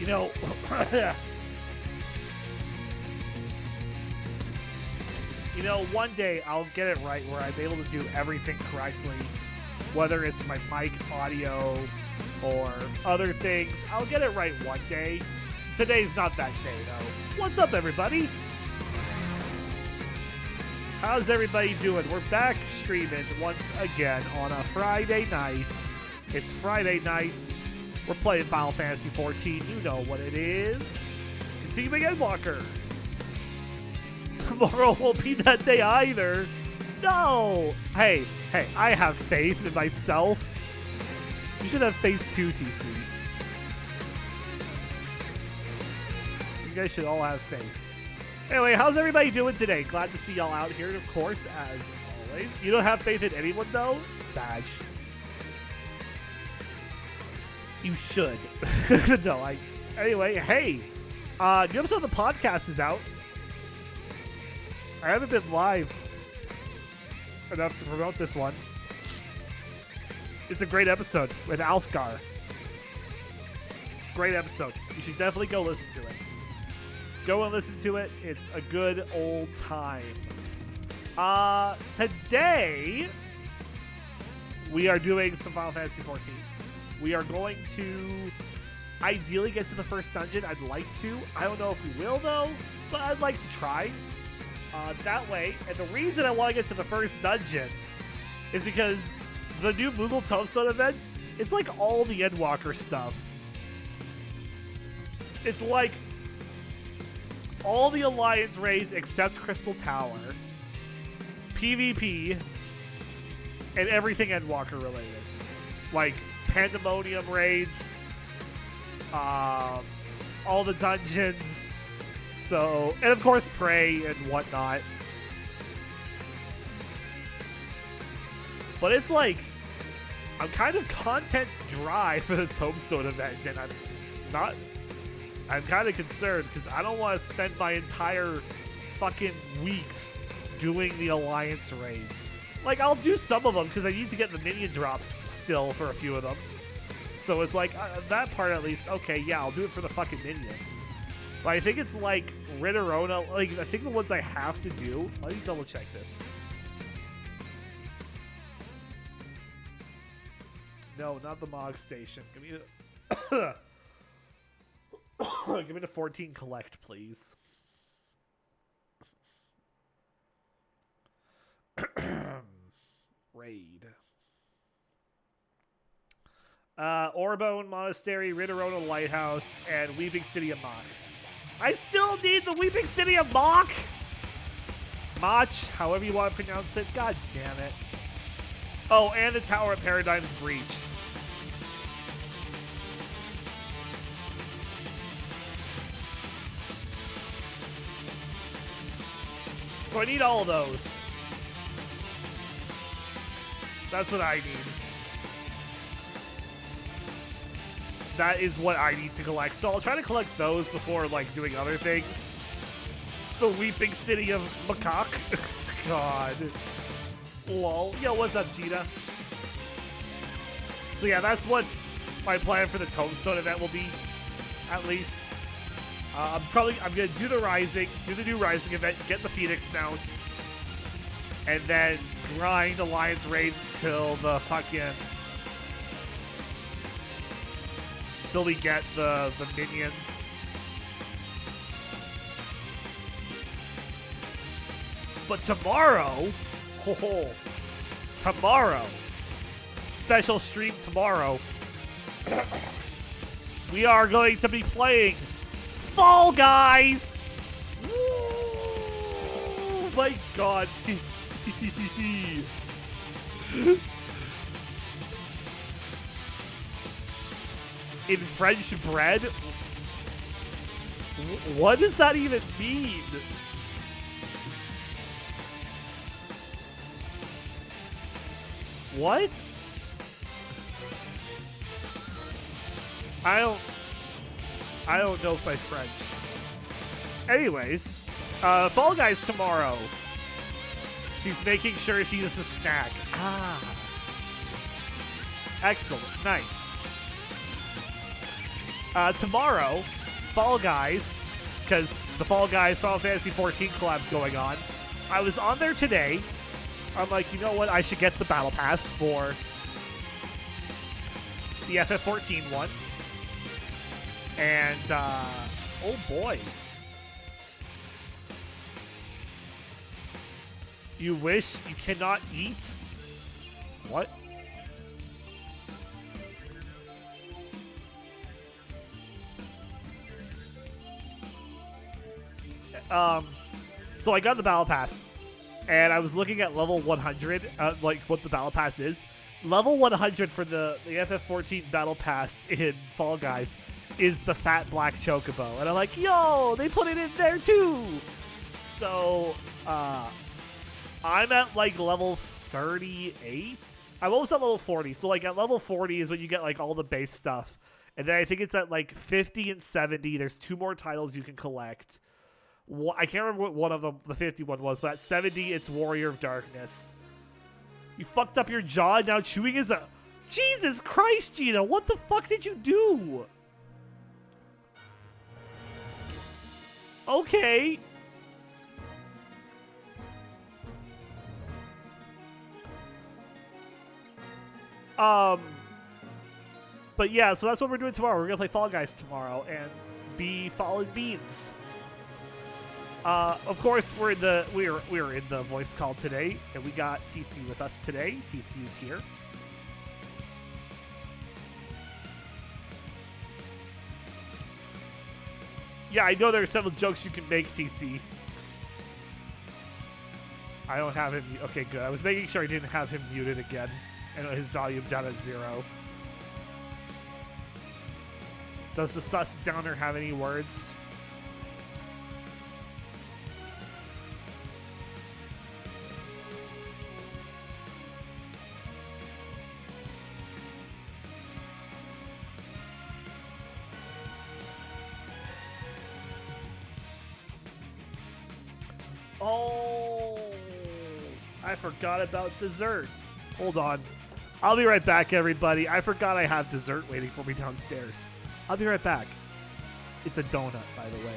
You know, one day I'll get it right where I'm able to do everything correctly, whether it's my mic audio or other things. I'll get it right one day. Today's not that day, though. What's up, everybody? How's everybody doing? We're back streaming once again on a Friday night. It's Friday night. We're playing Final Fantasy XIV. You know what it is. Continuing Endwalker. Tomorrow won't be that day either. No! Hey, I have faith in myself. You should have faith too, TC. You guys should all have faith. Anyway, how's everybody doing today? Glad to see y'all out here, of course, as always. You don't have faith in anyone, though? Sag. You should. No, Anyway, hey. New episode of the podcast is out. I haven't been live enough to promote this one. It's a great episode with Alfgar. Great episode. You should definitely go listen to it. Go and listen to it. It's a good old time. Today, we are doing some Final Fantasy XIV. We are going to ideally get to the first dungeon. I'd like to. I don't know if we will, though, but I'd like to try. That way, and the reason I want to get to the first dungeon is because the new Moogle Tombstone event, it's like all the Endwalker stuff. It's like all the Alliance raids except Crystal Tower, PvP, and everything Endwalker related. Like Pandemonium raids, all the dungeons, so, and of course Prey and whatnot. But it's like, I'm kind of content dry for the Tombstone event, and I'm kind of concerned because I don't want to spend my entire fucking weeks doing the Alliance raids. Like, I'll do some of them because I need to get the minion drops still for a few of them. So it's like, that part at least, okay, yeah, I'll do it for the fucking minion. But I think it's like Ritterona, like, I think the ones I have to do, let me double check this. No, not the Mog Station. Give me the... Give me the 14 collect, please. Raid. Orbone Monastery, Ritterona Lighthouse, and Weeping City of Mach. I still need the Weeping City of Mach! Mach, however you want to pronounce it. God damn it. Oh, and the Tower of Paradigm's Breach. So I need all of those. That's what I need. That is what I need to collect. So I'll try to collect those before, like, doing other things. The Weeping City of Macaque. God. Lol. Yo, what's up, Gina? So yeah, that's what my plan for the Tombstone event will be, at least. I'm gonna do the new Rising event, get the Phoenix mount, and then grind Alliance raids till we get the minions. But tomorrow, special stream tomorrow, we are going to be playing Fall Guys! Oh my god. In French bread? What does that even mean? What? I don't know my French. Anyways, Fall Guys tomorrow. She's making sure she is a snack. Ah. Excellent. Nice. Tomorrow, Fall Guys, because the Fall Guys Final Fantasy XIV collab's going on. I was on there today. I'm like, you know what? I should get the Battle Pass for the FF14 one. And, oh boy. You wish you cannot eat? What? So I got the Battle Pass, and I was looking at level 100, like what the Battle Pass is. Level 100 for the FF14 Battle Pass in Fall Guys is the fat black chocobo. And I'm like, yo, they put it in there too! So, I'm at like level 38? I'm almost at level 40. So like at level 40 is when you get like all the base stuff. And then I think it's at like 50 and 70. There's 2 more titles you can collect. I can't remember what one of them, the 50 one was, but at 70, it's Warrior of Darkness. You fucked up your jaw, and now chewing is a... Jesus Christ, Gina, what the fuck did you do? Okay. But yeah, so that's what we're doing tomorrow. We're gonna play Fall Guys tomorrow and be Fallen Beans. Of course, we're in the voice call today, and we got TC with us today. TC is here. Yeah, I know there are several jokes you can make, TC. I don't have him. Okay, good. I was making sure I didn't have him muted again, and his volume down at 0. Does the sus downer have any words? Oh, I forgot about dessert. Hold on. I'll be right back, everybody. I forgot I have dessert waiting for me downstairs. I'll be right back. It's a donut, by the way.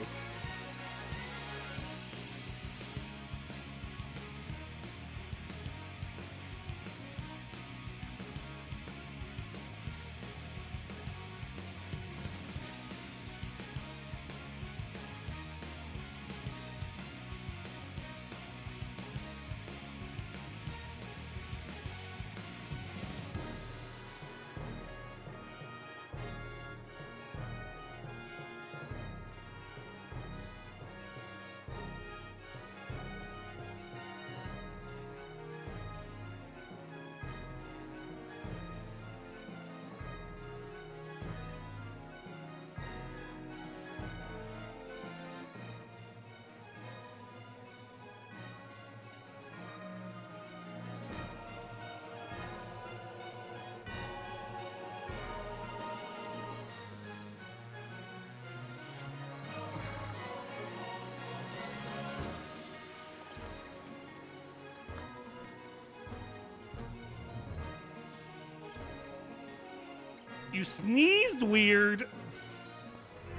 You sneezed weird.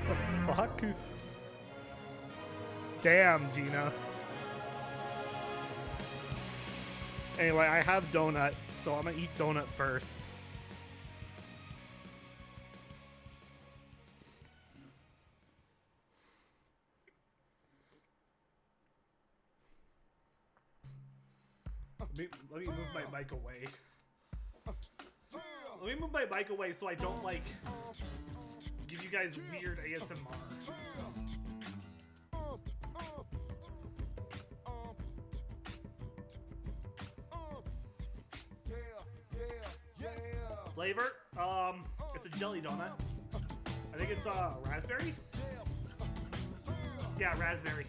The fuck? Damn, Gina. Anyway, I have donut, so I'm gonna eat donut first. Let me move my mic away. Let me move my mic away so I don't, like, give you guys weird ASMR. Flavor? It's a jelly donut. I think it's, raspberry? Yeah, raspberry.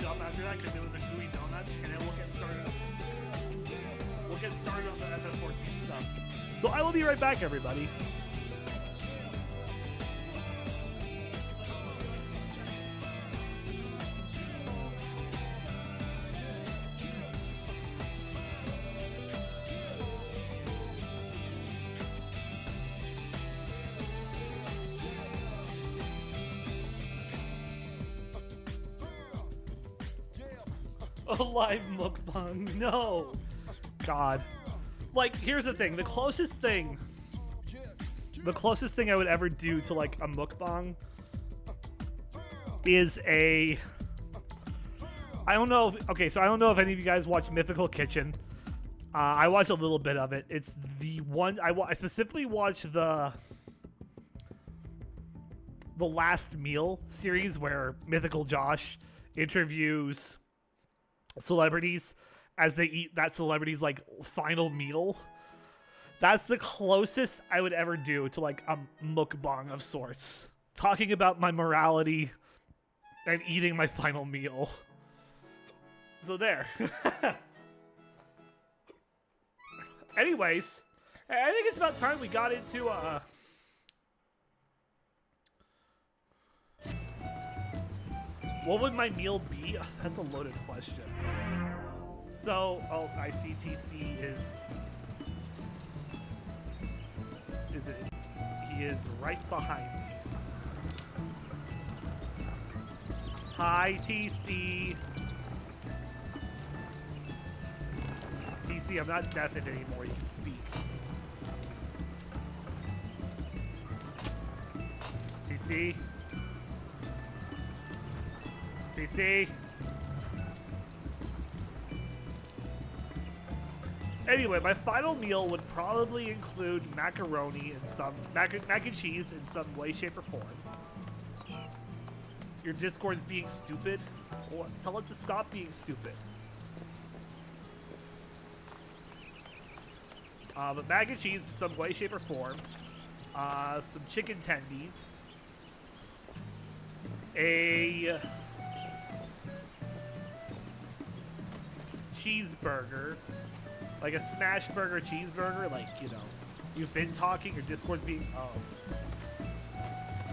finish up after that because it was a gooey donut, and then we'll get started. We'll get started on the FF14 stuff. So I will be right back, everybody. A live mukbang, no. God. Like, here's the thing. The closest thing I would ever do to, like, a mukbang is I don't know if, I don't know if any of you guys watch Mythical Kitchen. I watched a little bit of it. It's the one, I specifically watched the Last Meal series where Mythical Josh interviews celebrities as they eat that celebrity's like final meal. That's the closest I would ever do to like a mukbang of sorts, talking about my morality and eating my final meal. So there. Anyways, I think it's about time we got into what would my meal be? That's a loaded question. So, oh, I see TC is it? He is right behind me. Hi, TC. TC, I'm not deafened anymore. You can speak. TC. TC. Anyway, my final meal would probably include macaroni and some mac and cheese in some way, shape, or form. Your Discord's being stupid. Well, tell it to stop being stupid. But mac and cheese in some way, shape, or form. Some chicken tendies. A cheeseburger. Like a smash burger, cheeseburger, like, you know, you've been talking, your Discord's being, oh.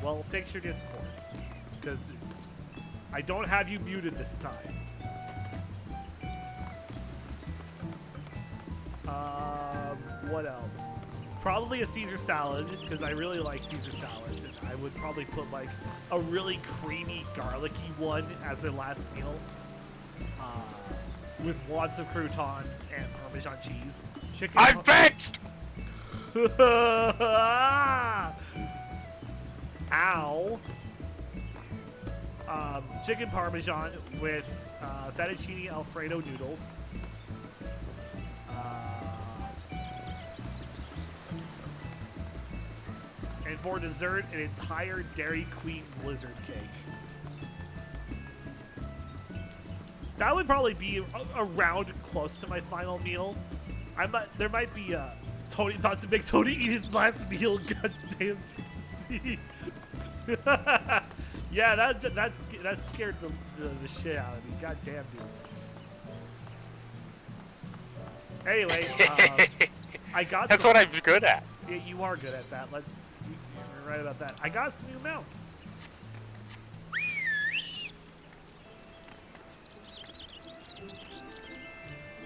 Well, fix your Discord, because I don't have you muted this time. What else? Probably a Caesar salad, because I really like Caesar salads, and I would probably put, like, a really creamy, garlicky one as my last meal. With lots of croutons and Parmesan cheese. Chicken. I'm fixed! Ow. Chicken Parmesan with fettuccine Alfredo noodles. And for dessert, an entire Dairy Queen Blizzard cake. That would probably be around close to my final meal. There might be Tony about to make Tony eat his last meal. Goddamn. Yeah, that scared the shit out of me. Goddamn, dude. Anyway, I got. That's what I'm good at. Yeah, you are good at that. You're right about that. I got some new mounts.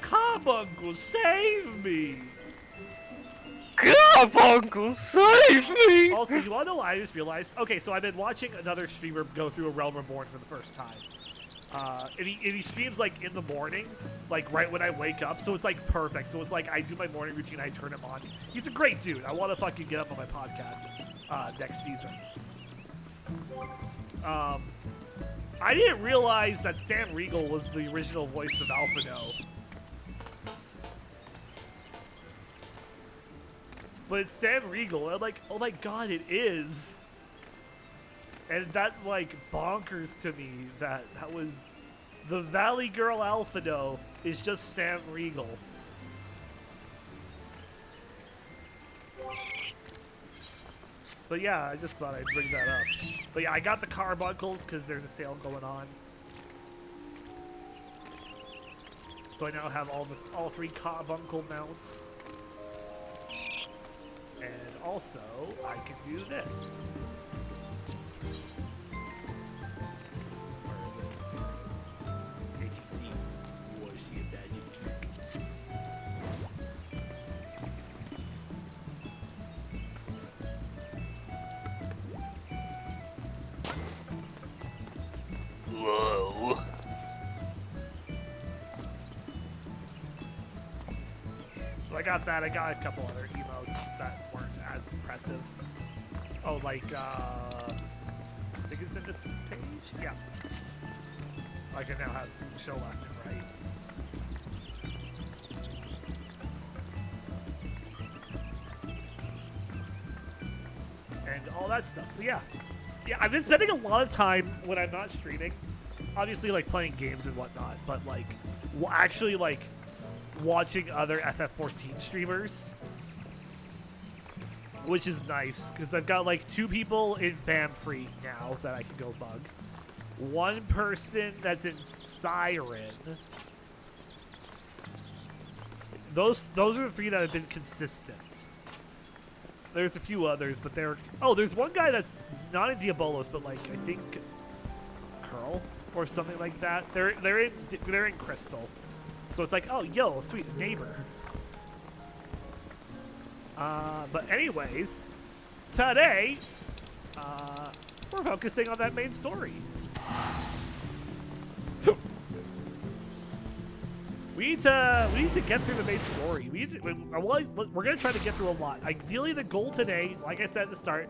Carbuncle, save me! Carbuncle, save me! Also, you wanna know what I just realized? Okay, so I've been watching another streamer go through A Realm Reborn for the first time. And he streams, like, in the morning, like, right when I wake up, so it's, like, perfect. So it's like, I do my morning routine, I turn him on. He's a great dude. I want to fucking get up on my podcast next season. I didn't realize that Sam Riegel was the original voice of Alphino. But it's Sam Riegel. I'm like, oh my god, it is. And that, like, bonkers to me that was the Valley Girl Alphino is just Sam Riegel. But yeah, I just thought I'd bring that up. But yeah, I got the carbuncles because there's a sale going on. So I now have all 3 carbuncle mounts. And also, I can do this. Where is it? ATC. Warship magic trick. Whoa. So I got that. I got a couple other emotes that weren't as impressive. Oh, like, I think it's in this page? Yeah. I can now have show left and right. And all that stuff. So yeah. Yeah, I've been spending a lot of time when I'm not streaming, obviously like playing games and whatnot, but like actually like watching other FF14 streamers, which is nice because I've got like 2 people in fam free now that I can go bug. 1 person that's in Siren. Those are the 3 that have been consistent. There's a few others, but they're... Oh, there's one guy that's not in Diabolos, but like I think Curl or something like that. They're in Crystal, so it's like, oh, yo, sweet neighbor. But anyways, today we're focusing on that main story. We need to get through the main story. We're gonna try to get through a lot. Ideally, the goal today, like I said at the start,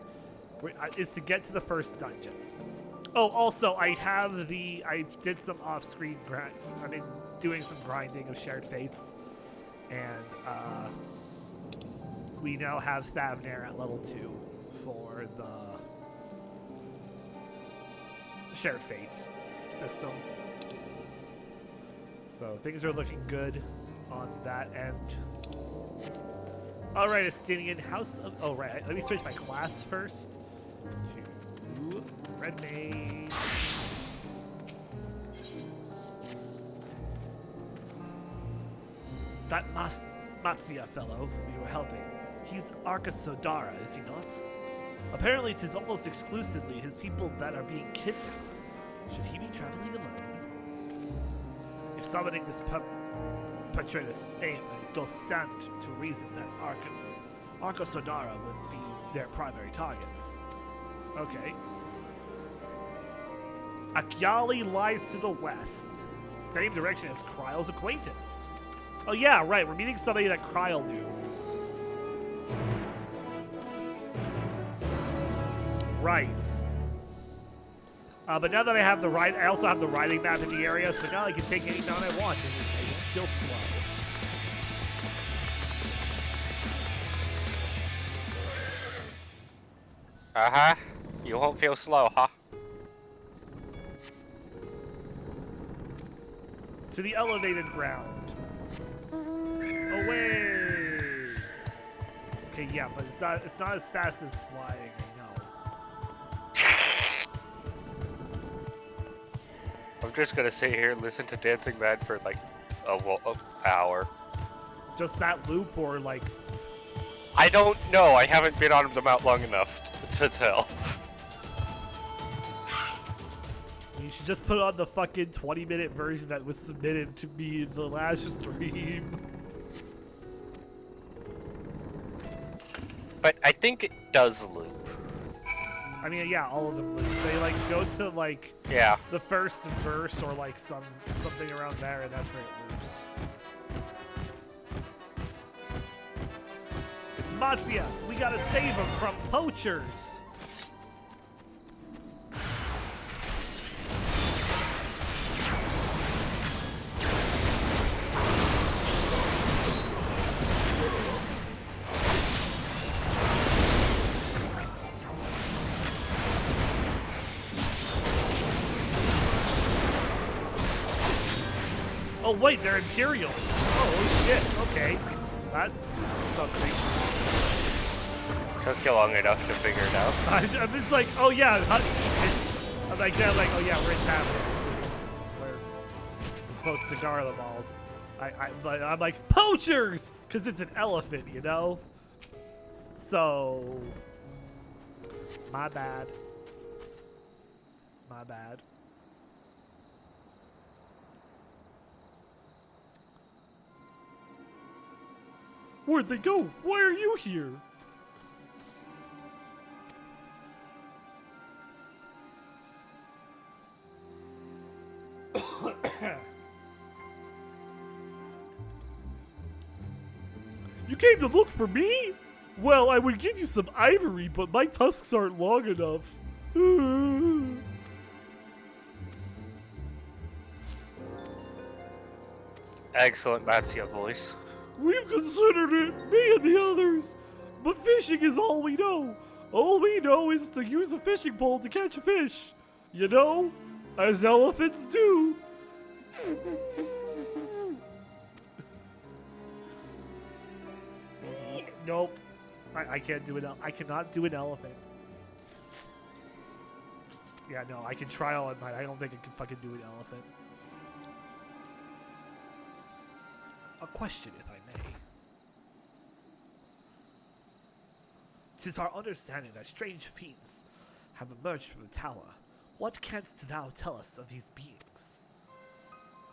is to get to the first dungeon. Oh, also, I did some off-screen grind. I've been doing some grinding of Shared Fates, and we now have Thavnair at level 2 for the Shared Fate system. So things are looking good on that end. All right, Estinian House of... Oh, right. Let me switch my class first to Red Mage. That Matsia fellow we were helping, he's Arkasodara, is he not? Apparently, it is almost exclusively his people that are being kidnapped. Should he be traveling alone? If summoning this perpetrator's aim, it does stand to reason that Arkasodara would be their primary targets. Okay. Akyali lies to the west. Same direction as Kryle's acquaintance. Oh yeah, right, we're meeting somebody that Kryle knew. Right. But now that I have I also have the riding map in the area, so now I can take any mount I want and I won't feel slow. Uh-huh. You won't feel slow, huh? To the elevated ground. Away! Okay, yeah, but it's not as fast as flying, I know. I'm just gonna sit here and listen to Dancing Man for like an hour. Just that loop, or like... I don't know. I haven't been on the mount long enough to tell. You should just put on the fucking 20-minute version that was submitted to me in the last stream. But I think it does loop. I mean, yeah, all of them loop. They like go to like the first verse or like something around there, and that's where it loops. It's Matsia. We gotta save him from poachers. Oh wait, they're Imperials. Oh shit, okay. That's something. Took you long enough to figure it out. I'm just like, oh yeah, I'm like, oh yeah, we're in Tavern. We're close to Garlemald. I'm like, poachers! Because it's an elephant, you know? So, my bad. My bad. Where'd they go? Why are you here? You came to look for me? Well, I would give you some ivory, but my tusks aren't long enough. Excellent Matsuya voice. We've considered it, me and the others, but fishing is all we know. All we know is to use a fishing pole to catch a fish. You know, as elephants do. Nope. I can't do it. I cannot do an elephant. Yeah, no, I can try all I might. I don't think I can fucking do an elephant. A question, if I may. Tis our understanding that strange fiends have emerged from the tower. What canst thou tell us of these beings?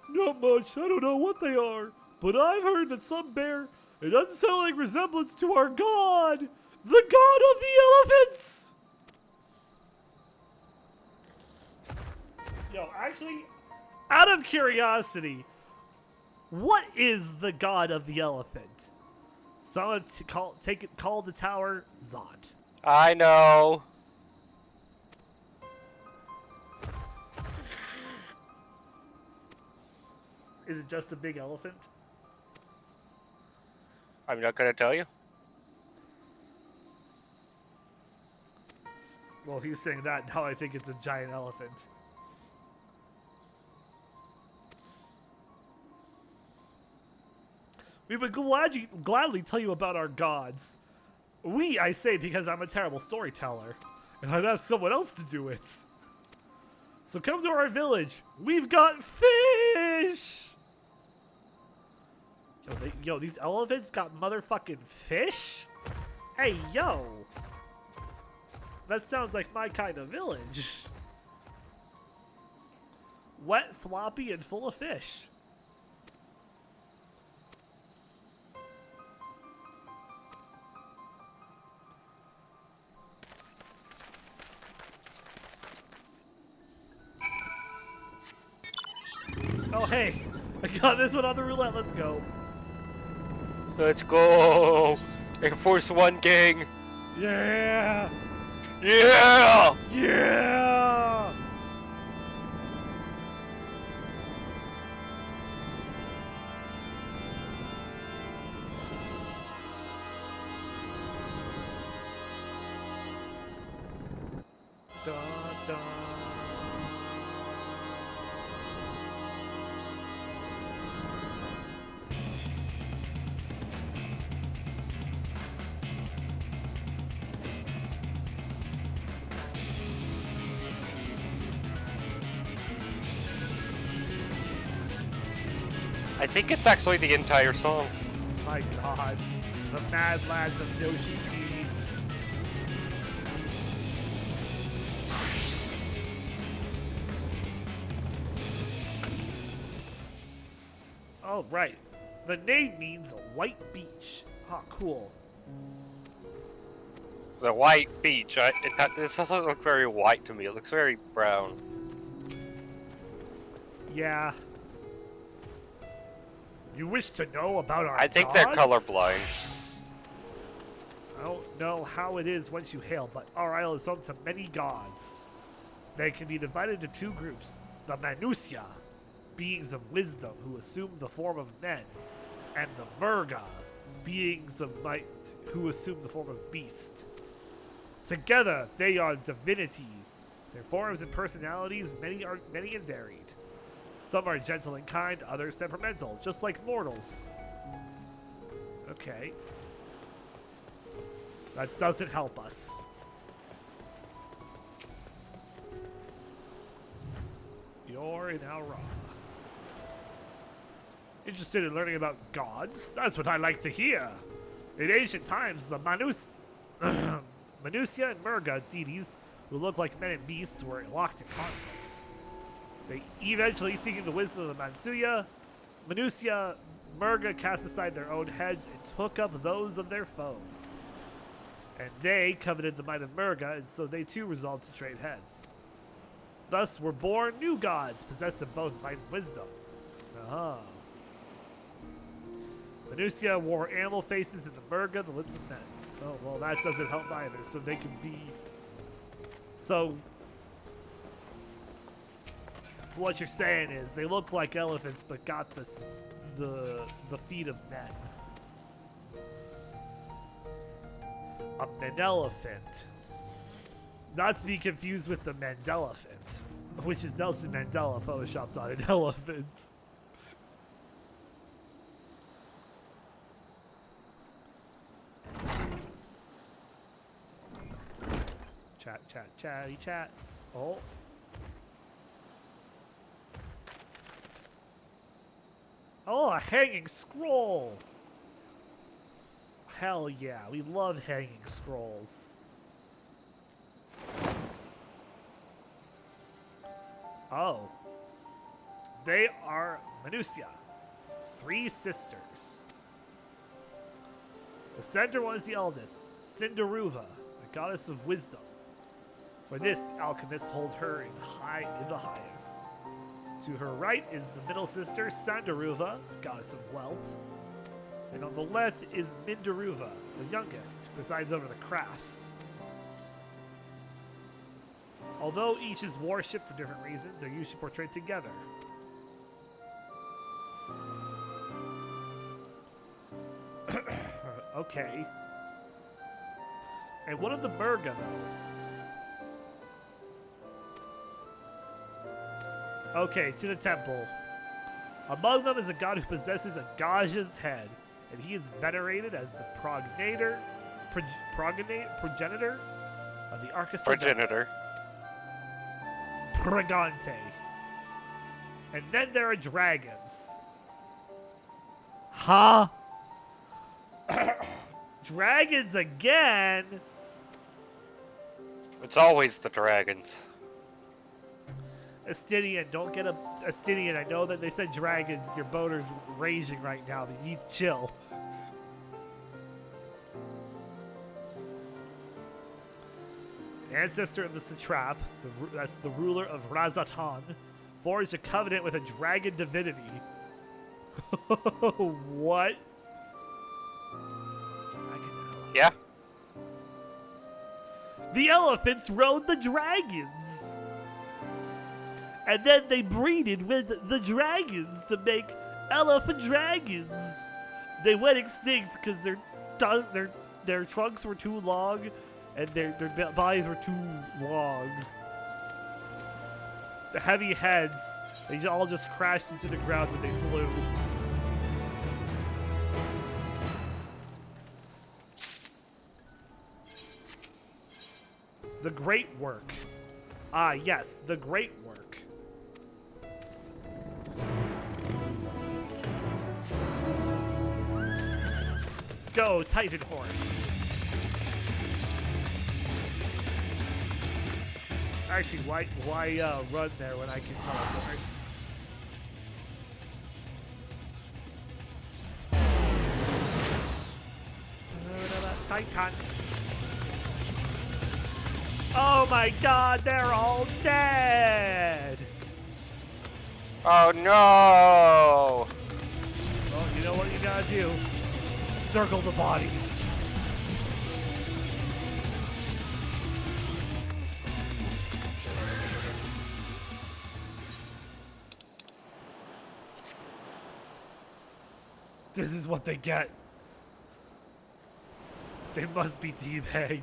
Not much. I don't know what they are. But I've heard that some bear an unsettling resemblance to our god, the god of the elephants! Yo, actually, out of curiosity, what is the god of the elephant? Someone call the Tower Zot. I know. Is it just a big elephant? I'm not gonna tell you. Well, if you're saying that, now I think it's a giant elephant. We would gladly tell you about our gods. We, I say, because I'm a terrible storyteller, and I'd ask someone else to do it. So come to our village. We've got fish! Yo, these elephants got motherfucking fish? Hey, yo! That sounds like my kind of village. Wet, floppy, and full of fish. Oh, hey! I got this one on the roulette. Let's go. Let's go! Air Force One gang! Yeah! Yeah! Yeah! Dun, dun. I think it's actually the entire song. My god. The Mad Lads of Yoshi P. Oh, right. The name means white beach. Ah, cool. It's a white beach. This doesn't look very white to me. It looks very brown. Yeah. You wish to know about our I think gods? they're colorblind. I don't know how it is once you hail, but our isle is home to many gods. They can be divided into two groups. The Manusya, beings of wisdom who assume the form of men, and the Murga, beings of might who assume the form of beast. Together, they are divinities. Their forms and personalities many and varied. Some are gentle and kind, others temperamental, just like mortals. Okay. That doesn't help us. You're in Aura. Interested in learning about gods? That's what I like to hear. In ancient times, the Manusia and Murga deities who look like men and beasts were locked in conflict. They eventually, seeking the wisdom of the Manusia, Murga cast aside their own heads and took up those of their foes. And they coveted the might of Murga, and so they too resolved to trade heads. Thus were born new gods, possessed of both might and wisdom. Ah. Manusia wore animal faces, and the Murga the lips of men. Oh, well, that doesn't help either, so they can be... So... What you're saying is, they look like elephants, but got the feet of men. A Menelephant. Not to be confused with the Mandelephant, which is Nelson Mandela photoshopped on an elephant. Chat. Oh. Oh, a hanging scroll. Hell yeah, we love hanging scrolls. Oh. They are Manusia. 3 sisters. The center one is the eldest, Cinderuva, a goddess of wisdom. For this, the alchemists hold her in the highest. To her right is the middle sister, Sandaruva, goddess of wealth. And on the left is Mindaruva, the youngest, who presides over the crafts. Although each is worshipped for different reasons, they're usually portrayed together. Okay. And what of the Murga, though? Okay, to the temple. Among them is a god who possesses a Gaja's head, and he is venerated as the progenitor of the Arcus. Progenitor. Pregante. And then there are dragons. Huh? Dragons again? It's always the dragons. Astidian, don't get a Astidian. I know that they said dragons. Your boater's raging right now, but you need to chill. Ancestor of the satrap, that's the ruler of Radz-At-Han, forged a covenant with a dragon divinity. What? Yeah. The elephants rode the dragons. And then they breeded with the dragons to make elephant dragons. They went extinct because their trunks were too long and their bodies were too long. The heavy heads, they all just crashed into the ground when they flew. The Great Work. Ah, yes, the Great Work. Go, Titan Horse. Actually, why run there when I can teleport? Titan. Oh my god, they're all dead! Oh no! Well, you know what you gotta do. Circle the bodies. This is what they get. They must be teabagged.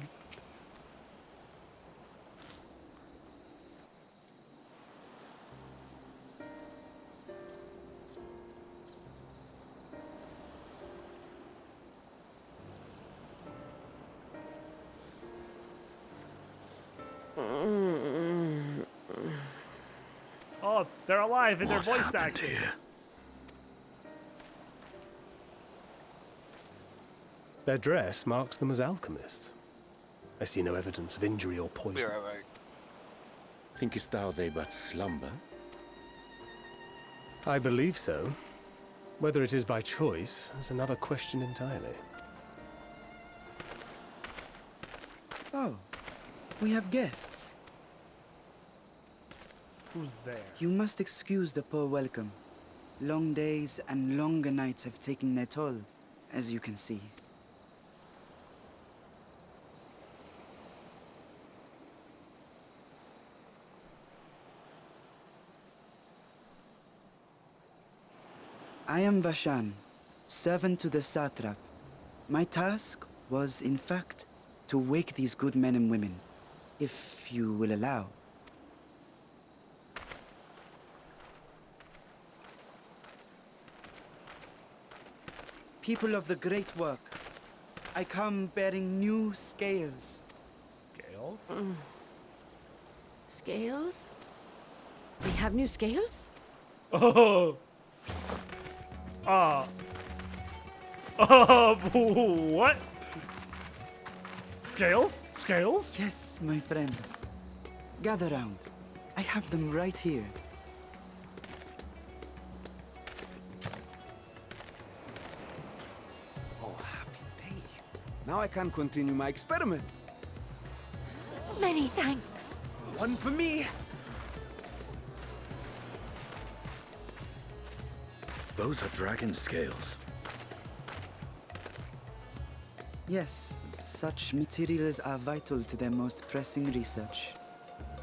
Oh, they're alive and they're voice acting. Their dress marks them as alchemists. I see no evidence of injury or Be poison. right back. Thinkest thou they but slumber? I believe so. Whether it is by choice is another question entirely. Oh, we have guests. Who's there? You must excuse the poor welcome. Long days and longer nights have taken their toll, as you can see. I am Vashan, servant to the satrap. My task was, in fact, to wake these good men and women, if you will allow. People of the Great Work, I come bearing new scales. Scales? Scales? We have new scales? Oh! What? Scales? Scales? Yes, my friends. Gather round. I have them right here. Oh, happy day. Now I can continue my experiment. Many thanks. One for me. Those are dragon scales. Yes, such materials are vital to their most pressing research.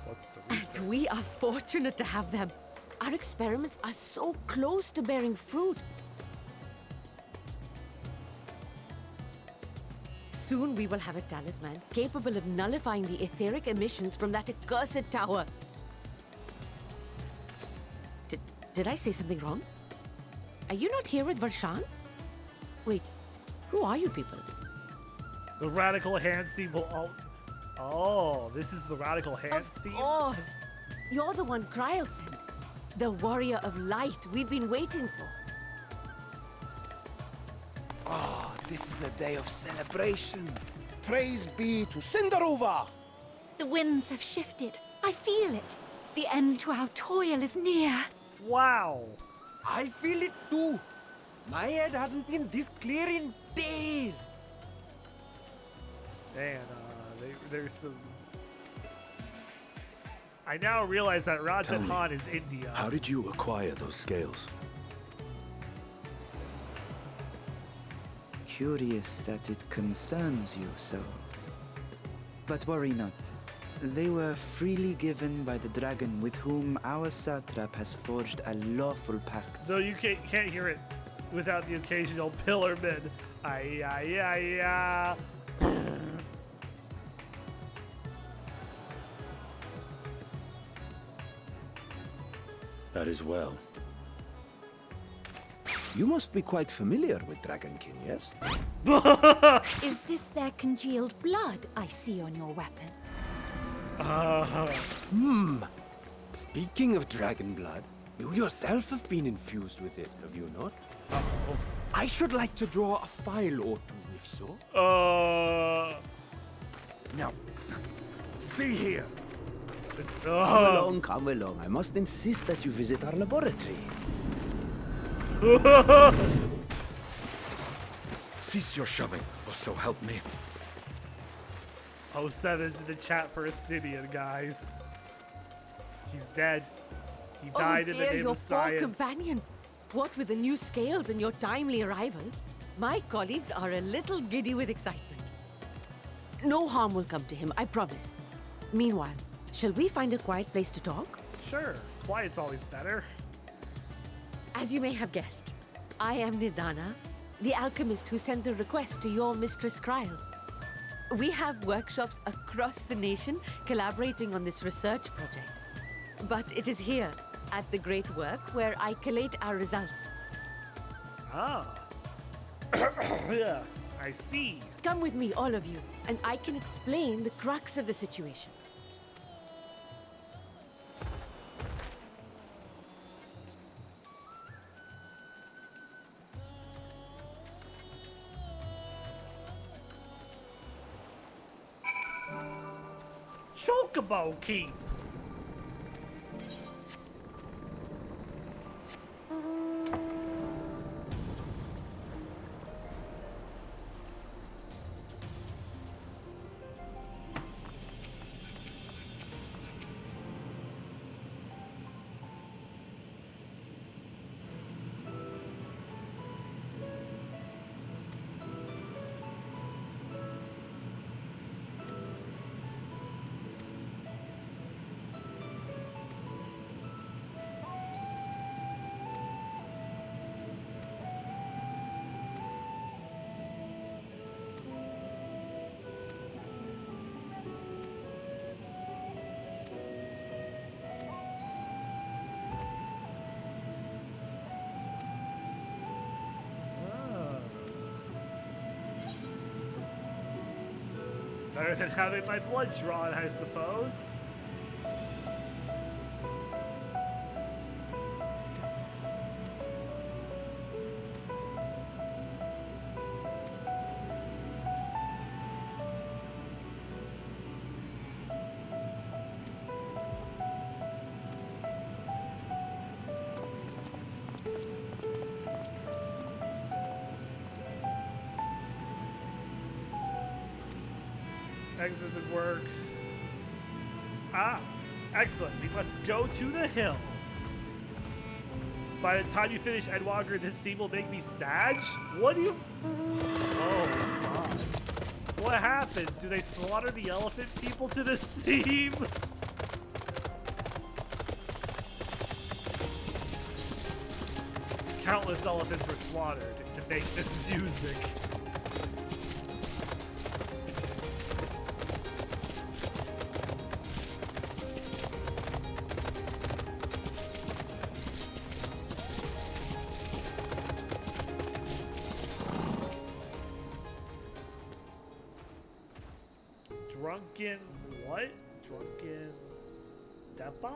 What's the And reason? we are fortunate to have them. Our experiments are so close to bearing fruit. Soon we will have a talisman capable of nullifying the etheric emissions from that accursed tower. Did I say something wrong? Are you not here with Varshan? Wait, who are you people? The Radical Hands team will all... Oh, this is the Radical Hands Of team? course! You're the one Kryl sent. The warrior of light we've been waiting for. Oh, this is a day of celebration. Praise be to Cinderova. The winds have shifted. I feel it. The end to our toil is near. Wow! I feel it too. My head hasn't been this clear in days. Man, there's some... I now realize that Radz-At-Han is India. How did you acquire those scales? Curious that it concerns you so. But worry not. They were freely given by the dragon with whom our satrap has forged a lawful pact. So you can't hear it without the occasional pillarman. Ay, ay, ay, ay. That is well. You must be quite familiar with Dragon King, yes? Is this their congealed blood I see on your weapon? Speaking of dragon blood, you yourself have been infused with it, have you not? I should like to draw a file or two, if so. Now, see here. Come along. I must insist that you visit our laboratory. Cease your shoving, or so help me. 07's in the chat for Astidian, guys. He's dead. He died in the dear, name your of science. poor companion. What with the new scales and your timely arrival, my colleagues are a little giddy with excitement. No harm will come to him, I promise. Meanwhile, shall we find a quiet place to talk? Sure, quiet's always better. As you may have guessed, I am Nidana, the alchemist who sent the request to your mistress Kryl. We have workshops across the nation collaborating on this research project. But it is here, at the Great Work, where I collate our results. Ah. Yeah, I see. Come with me, all of you, and I can explain the crux of the situation. Chocobo Keep. Better than having my blood drawn, I suppose. Exit did work. Ah, excellent. We must go to the hill. By the time you finish Endwalker, this theme will make me sad? What do you... Oh, God. What happens? Do they slaughter the elephant people to this theme? Countless elephants were slaughtered to make this music. Drunken what? Drunken Depa?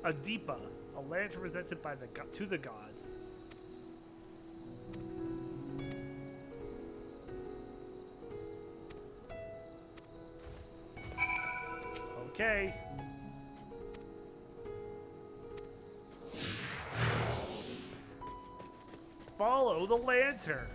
A Deepa, a lantern presented by to the gods. Okay. Follow the lantern.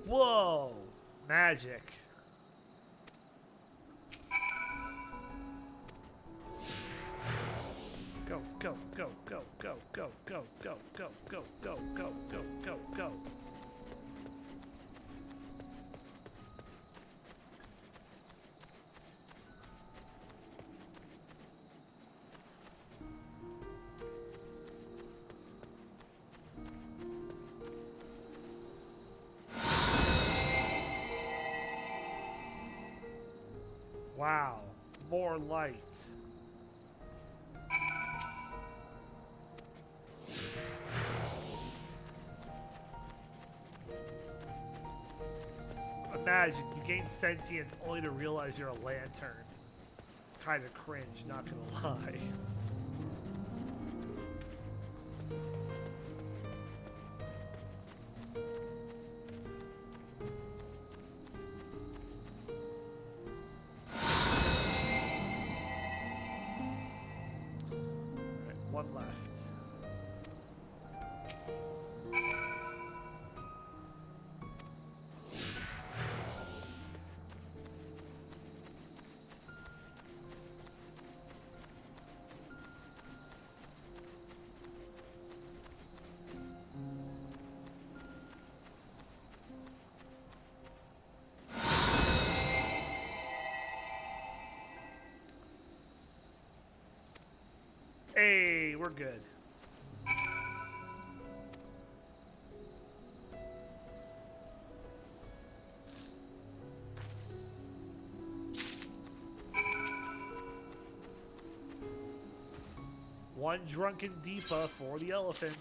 Whoa! Magic. Go, go, go, go, go, go, go, go, go, go, go, go, go, go, go. Wow, more light. Imagine you gain sentience only to realize you're a lantern. Kind of cringe, not gonna lie. One left. Hey, we're good. One drunken Deepa for the elephant.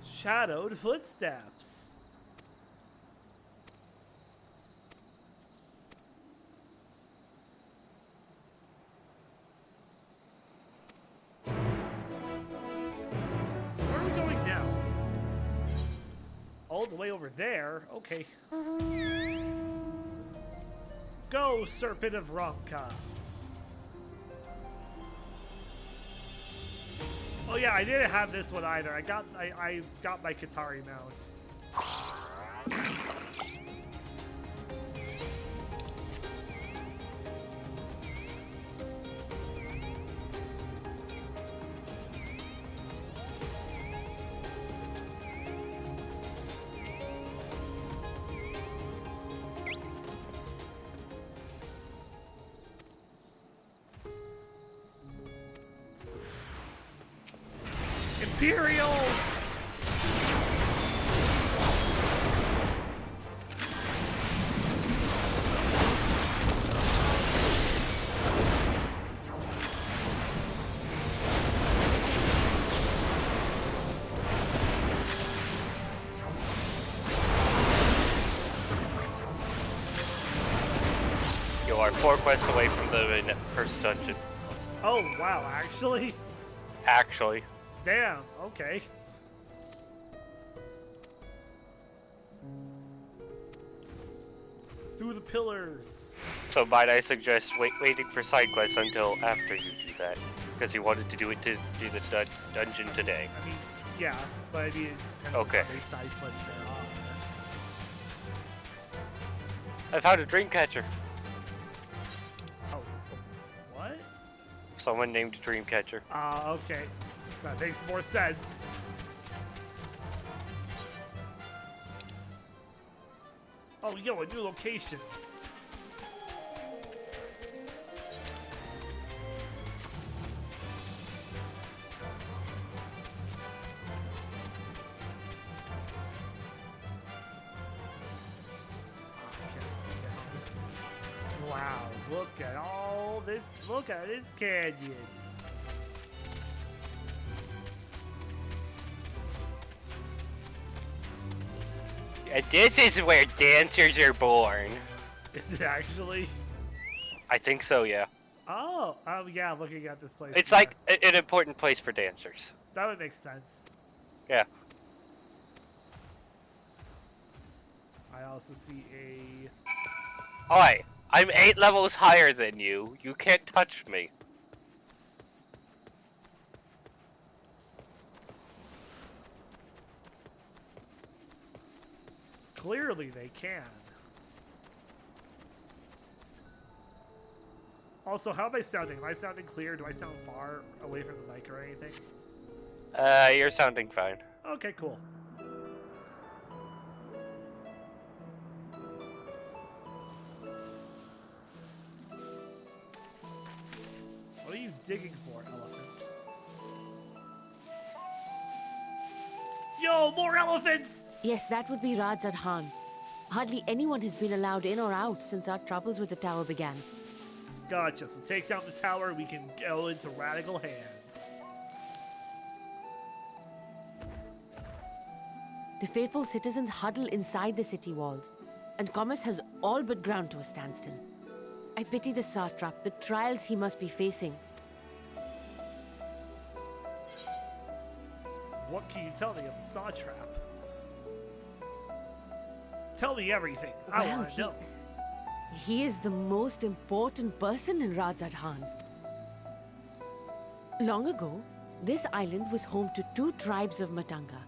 Shadowed footsteps. So where are we going now? All the way over there? Okay. Go, Serpent of Ronka. Oh yeah, I didn't have this one either. I got my Katari mount. Imperials! You are 4 quests away from the first dungeon. Oh wow, actually? Actually. Damn, okay. Through the pillars. So might I suggest waiting for side quests until after you do that? Because you wanted to do it to do the dungeon today. I mean, yeah, but I mean, Okay. they side quests there are. I found a dream catcher. Oh, what? Someone named Dreamcatcher. Ah, okay. That makes more sense. Oh, yo, a new location. Wow, look at all this. Look at this canyon. And this is where dancers are born. Is it actually? I think so, yeah. Oh, yeah, looking at this place. It's yeah. like an important place for dancers. That would make sense. Yeah. I also see a... Oi, I'm 8 levels higher than you. You can't touch me. Clearly they can. Also, how am I sounding? Am I sounding clear? Do I sound far away from the mic or anything? You're sounding fine. Okay, cool. What are you digging for, elephant? Yo, more elephants! Yes, that would be Radz-At-Han. Hardly anyone has been allowed in or out since our troubles with the tower began. Gotcha, so take down the tower, we can go into radical hands. The faithful citizens huddle inside the city walls, and commerce has all but ground to a standstill. I pity the satrap, the trials he must be facing. What can you tell me of the satrap? Tell me everything. I Well, want to know. He is the most important person in Radz-At-Han. Long ago, this island was home to 2 tribes of Matanga,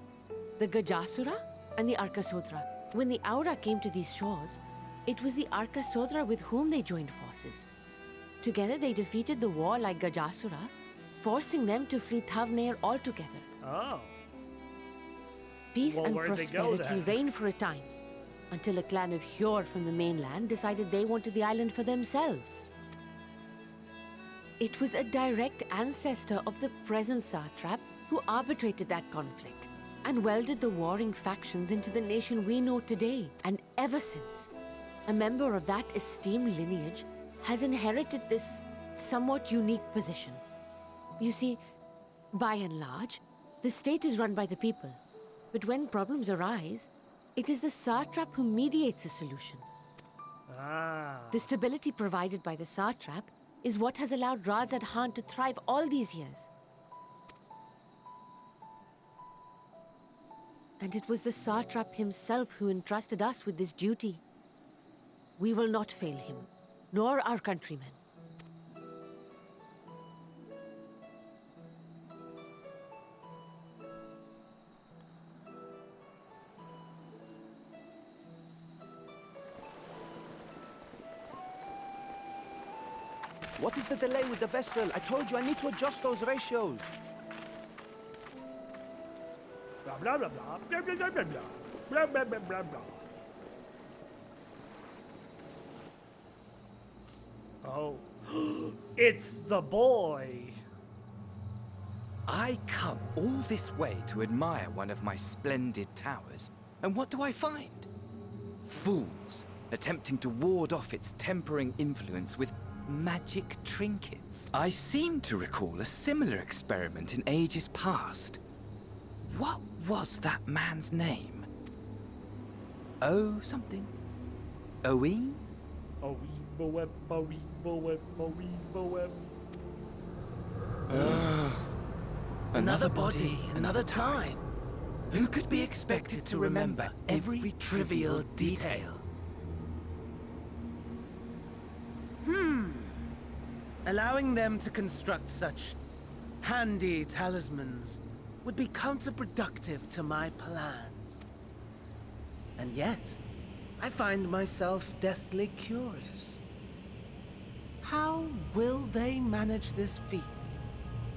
the Gajasura and the Arkasodra. When the Aura came to these shores, it was the Arkasodra with whom they joined forces. Together they defeated the warlike Gajasura, forcing them to flee Thavnair altogether. Oh. Peace Well, and where'd they go prosperity then? reigned for a time, until a clan of Hjord from the mainland decided they wanted the island for themselves. It was a direct ancestor of the present satrap who arbitrated that conflict and welded the warring factions into the nation we know today. And ever since, a member of that esteemed lineage has inherited this somewhat unique position. You see, by and large, the state is run by the people. But when problems arise, it is the satrap who mediates a solution. Ah. The stability provided by the satrap is what has allowed Radz-At-Han to thrive all these years. And it was the satrap himself who entrusted us with this duty. We will not fail him, nor our countrymen. What is the delay with the vessel? I told you I need to adjust those ratios. Blah, blah, blah, blah. Blah, blah, blah, blah, blah. Blah, blah, blah, blah, blah. Oh. It's the boy. I come all this way to admire one of my splendid towers, and what do I find? Fools attempting to ward off its tempering influence with magic trinkets. I seem to recall a similar experiment in ages past. What was that man's name? Oh, something. Owen? Boem, boem, boem, boem, boem. Another body, another time. Who could be expected to remember every trivial detail? Allowing them to construct such handy talismans would be counterproductive to my plans. And yet, I find myself deathly curious. How will they manage this feat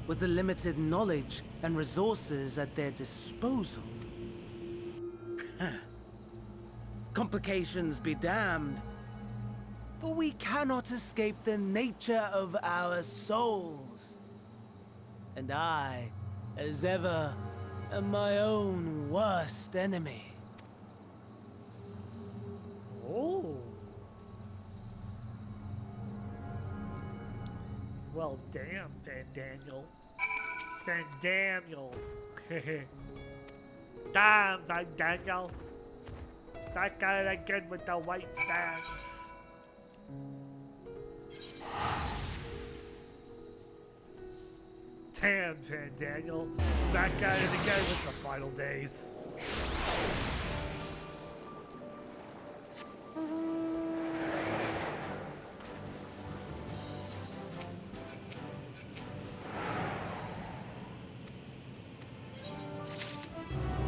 with the limited knowledge and resources at their disposal? Complications be damned, for we cannot escape the nature of our souls. And I, as ever, am my own worst enemy. Oh. Well, damn, Van Daniel. Van Daniel. Damn, Van Daniel. That guy again with the white pants. Damn, Van Daniel. That guy is again with the final days.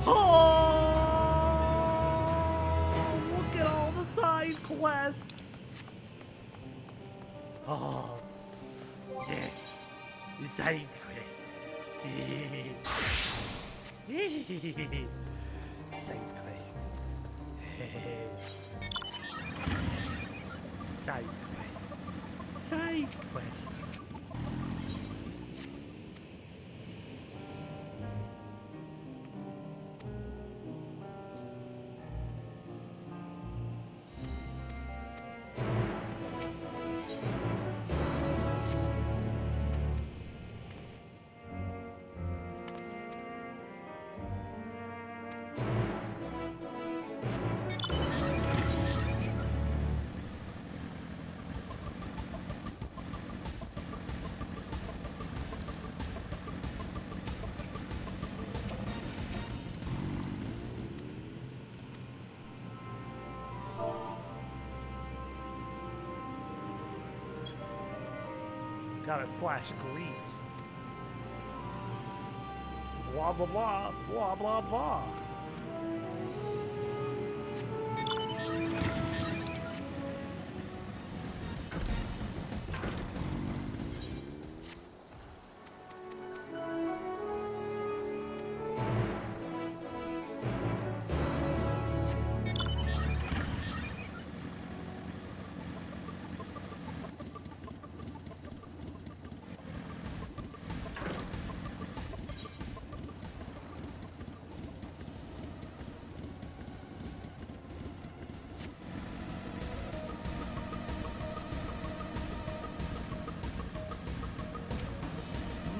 Oh, look at all the side quests. Oh, yes, the side quests. Side quest. Side quest. Side quest. Gotta slash greet. Blah, blah, blah, blah, blah, blah.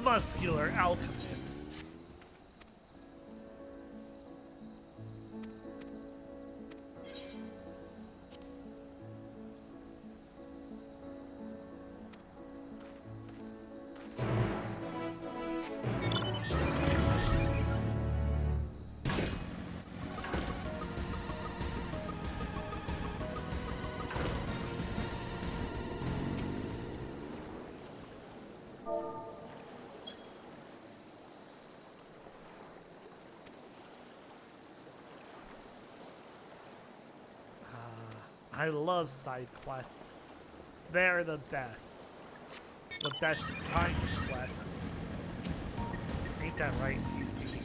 muscular alchemist. I love side quests. They're the best. The best kind of quests. Ain't that right, TC?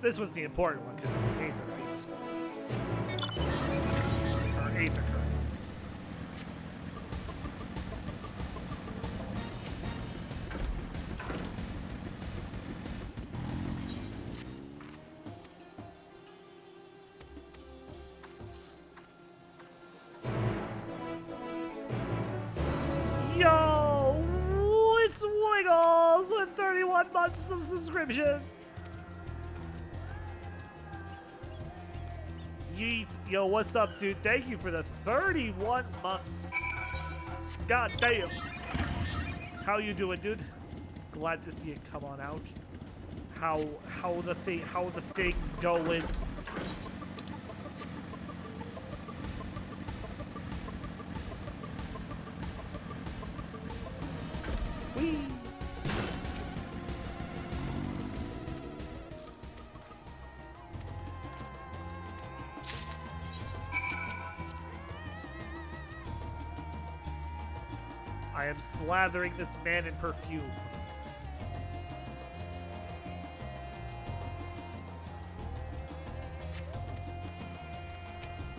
This was the important one because it's aetherite. Or aetherite. Yo! It's Wiggles with 31 months of subscription! Yeet. Yo, what's up, dude? Thank you for the 31 months. God damn. How you doing, dude? Glad to see it come on out. How the things going? Whee. I am slathering this man in perfume.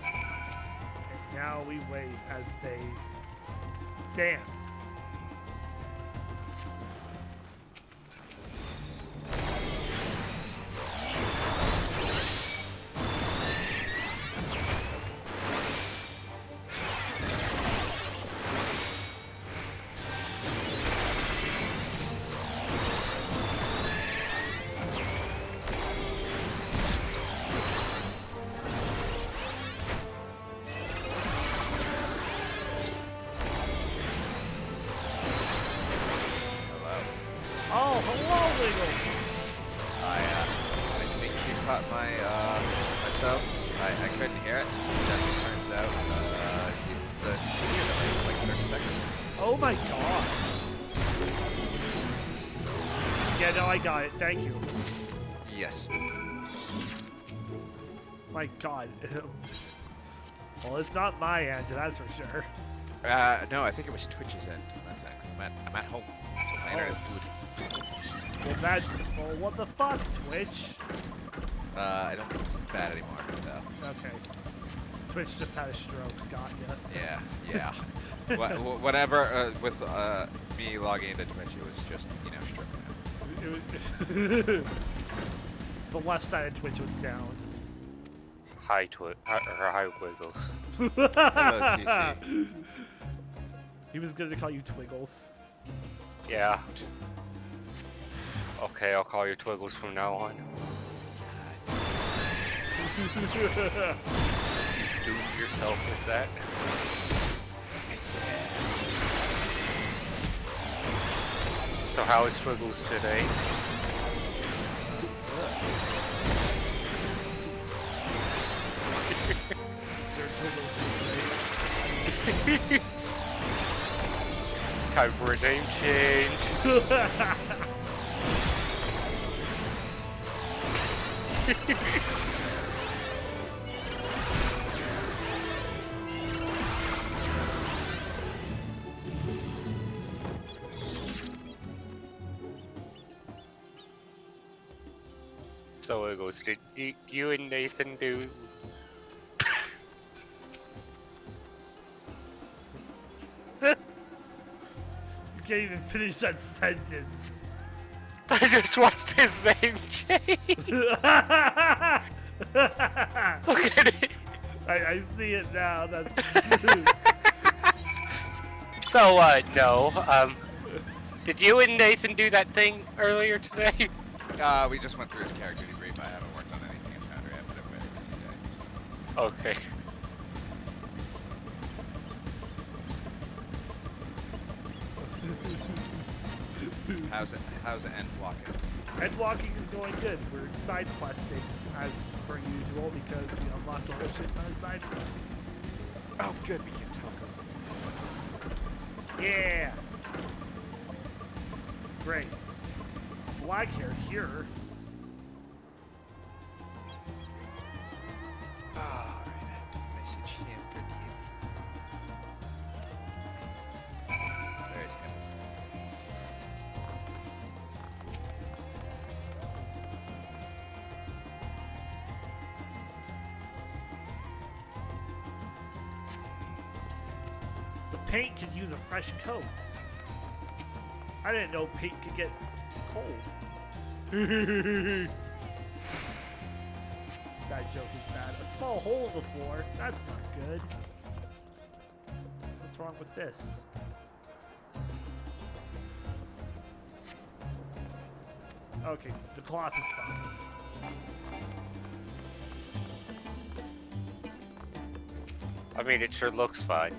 And now we wait as they dance. I got it, thank you. Yes. My god. Well, it's not my end, that's for sure. No, I think it was Twitch's end. That's it. I'm at home, so my internet is good. Well, well, what the fuck, Twitch? I don't think it's bad anymore, so. Okay. Twitch just had a stroke, got ya. Yeah. Whatever, with me logging into Twitch, it was just, stroke. The left side of Twitch was down. Hi, hi, Wiggles. Hello, TC. He was going to call you Twiggles. Yeah. Okay, I'll call you Twiggles from now on. You doomed yourself with that. So how is Twiggles today? Time for a name change. So it goes, did you and Nathan do... You can't even finish that sentence. I just watched his name change. Look at it. I see it now. That's So, no. Did you and Nathan do that thing earlier today? We just went through his character debrief. I haven't worked on anything in Foundry yet, but I've been a busy day. Okay. How's Endwalker? Endwalking is going good. We're side questing as per usual because we unlocked a whole shit ton of side quests. Oh, good. We can talk. Yeah. It's great. Black hair here. Alright, message him for the... There's him. The paint could use a fresh coat. I didn't know paint could get cold. That joke is bad. A small hole in the floor. That's not good. What's wrong with this? Okay, the cloth is fine. I mean, it sure looks fine.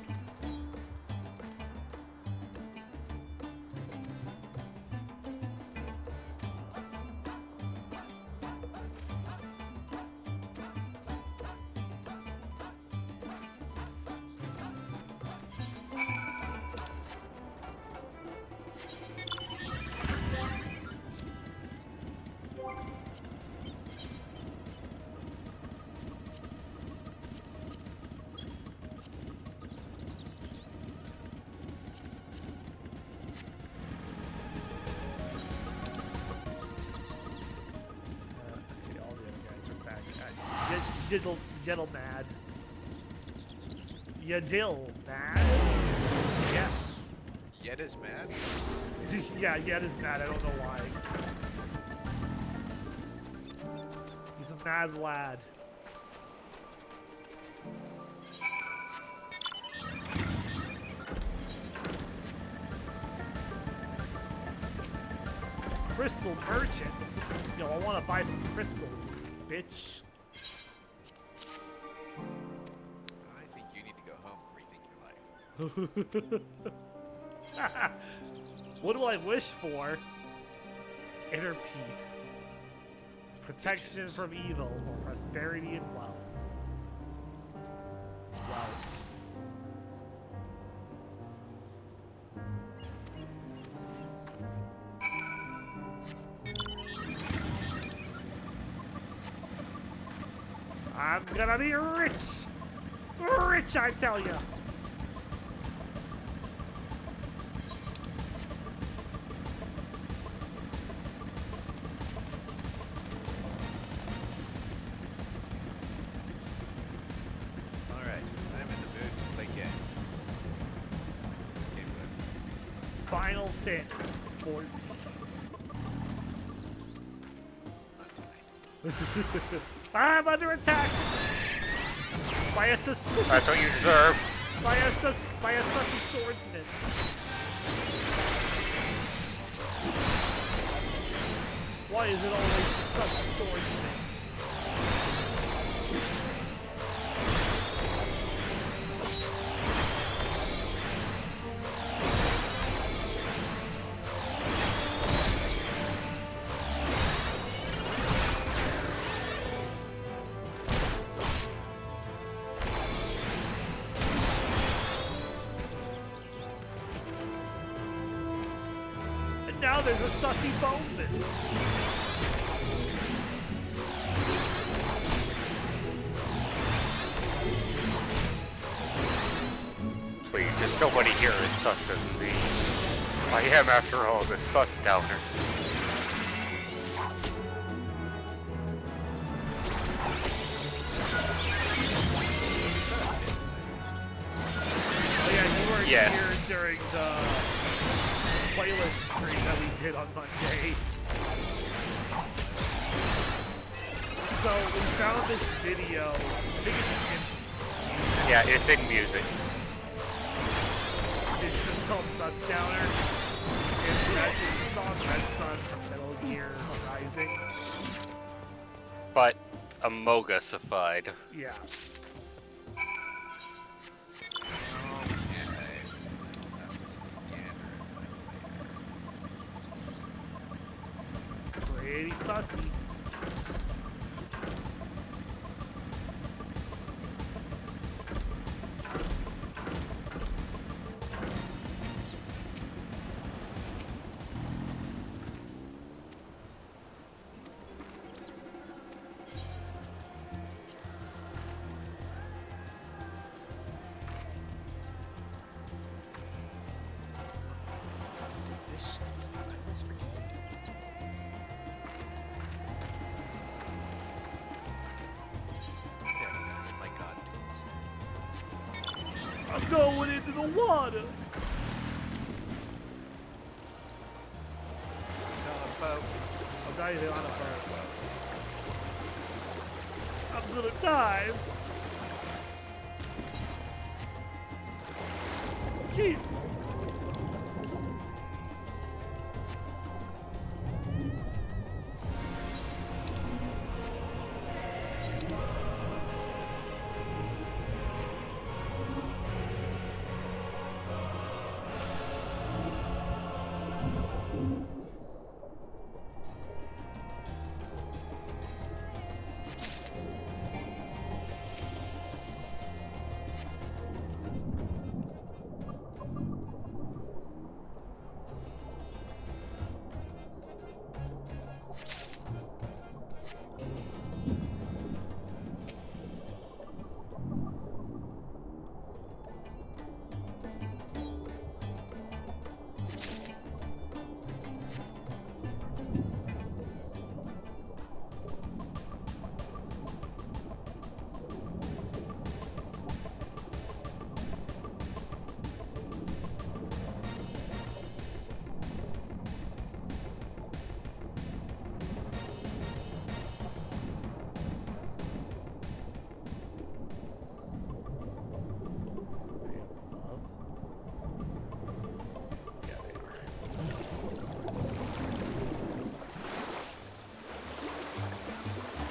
Yiddle mad. Yiddle mad? Yes. Yed is mad? Yeah, Yed is mad. I don't know why. He's a mad lad. Crystal merchant? Yo, I want to buy some crystals, bitch. What do I wish for? Inner peace. Protection from evil, or prosperity and wealth. Wealth. I'm gonna be rich! Rich, I tell ya! Final Fit 14. I'm under attack by a suspicious. That's what you deserve. By a sussy swordsman. Why is it always the sussy swordsman? Now there's a sussy boneman. Please, there's nobody here as sus as me. I am, after all, the sus downer. Yes. here during the playlist stream that we did on Monday. So we found this video. I think it's in Yeah, it's in music. It's just called Susdowner. It's the song Red Sun from Metal Gear Rising. But Amoga-sified. Yeah. It's pretty sussy. This. My God. I'm going into the water. He's on a boat. I'm not even on a boat. I'm gonna dive. Keep.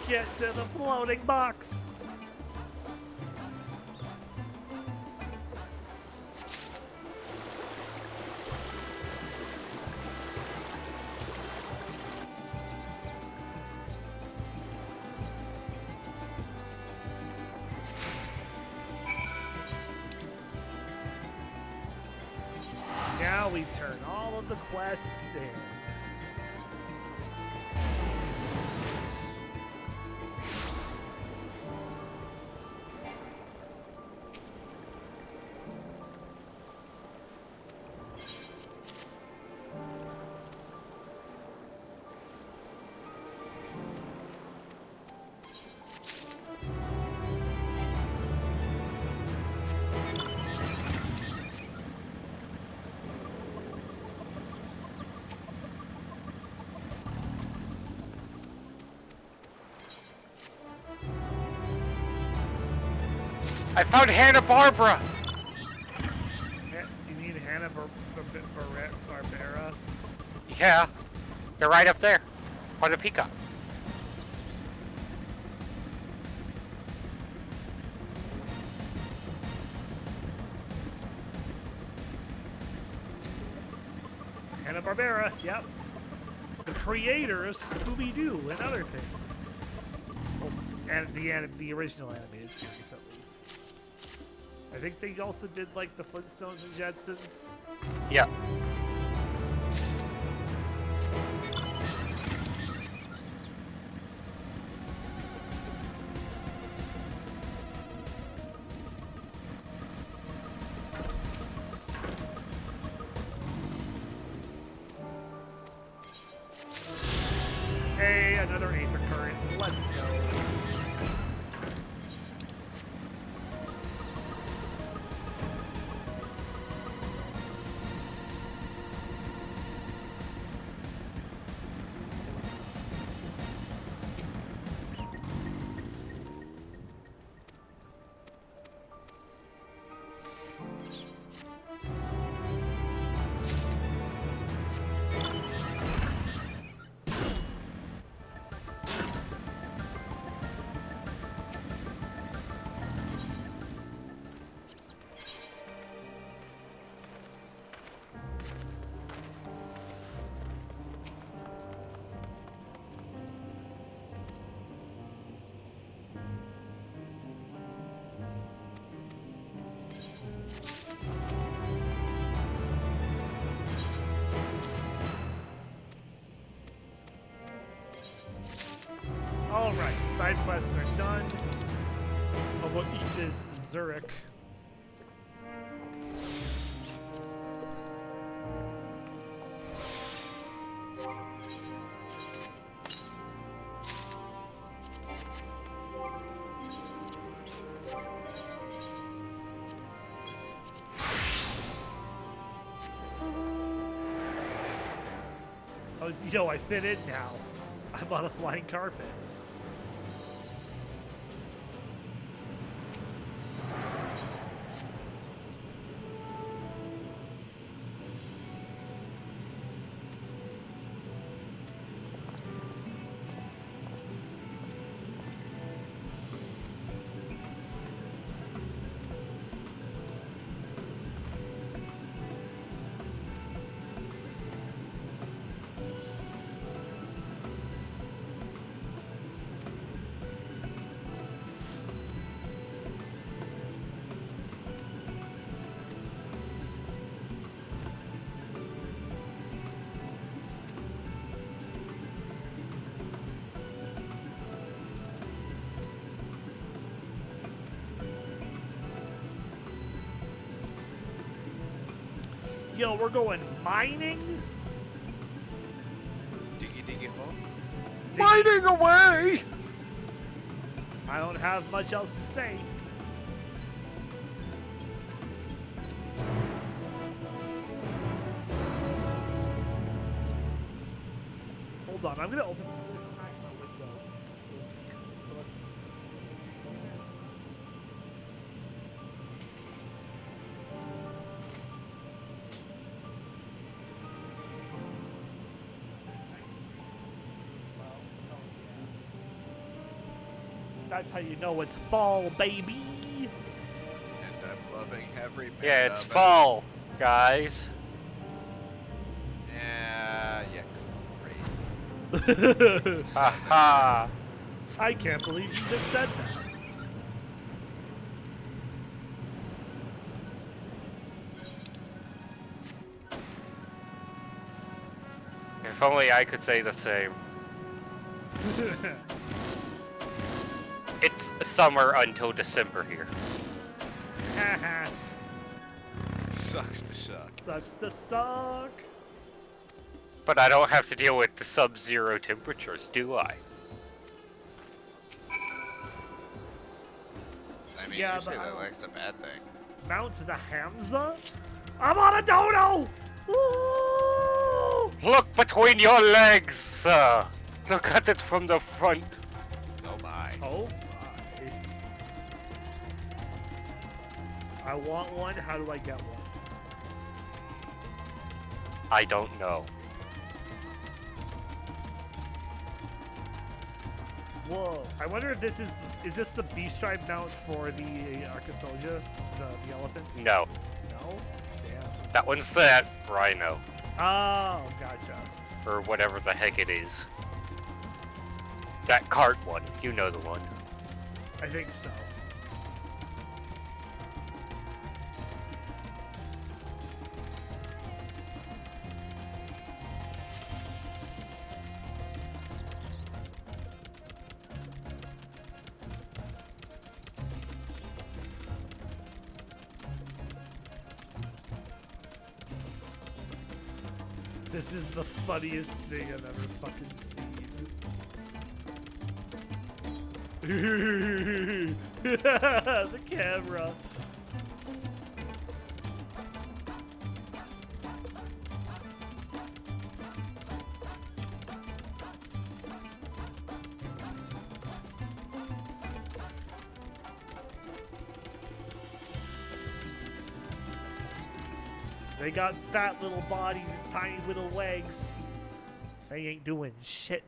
Get to the floating box. Now we turn all of the quests in. I found Hanna-Barbera! You need Hanna-Barbera? Yeah. They're right up there. On the peacock. Hanna-Barbera, yep. The creator of Scooby-Doo and other things. Well, and the original animated series, at least. I think they also did, like, the Flintstones and Jetsons. Yeah. Hey, another Aether Current. Let's go. side quests are done. I'll go eat this Zurich. Oh, yo, I fit in now. I'm on a flying carpet. Yo, we're going mining? Diggy hole. Mining away! I don't have much else to say. Hold on, I'm gonna open my window. That's how you know it's fall, baby. And I'm loving every minute Yeah, it's of fall, guys. Yeah, great. Haha. I can't believe you just said that. If only I could say the same. It's summer until December here. Sucks to suck. Sucks to suck. But I don't have to deal with the sub-zero temperatures, do I? I mean, Yeah, usually but that's a bad thing. Mount the Hamza? I'm on a dodo! Woo! Look between your legs, sir! Look at it from the front. Oh my. Oh my. I want one. How do I get one? I don't know. Whoa. I wonder if this is this the B-stripe mount for the Arcasoja? The elephants? No. No? Damn. That one's that rhino. Oh, gotcha. Or whatever the heck it is. That cart one. You know the one. I think so. This is the funniest thing I've ever fucking seen. The camera. They got fat little bodies and tiny little legs. They ain't doing shit.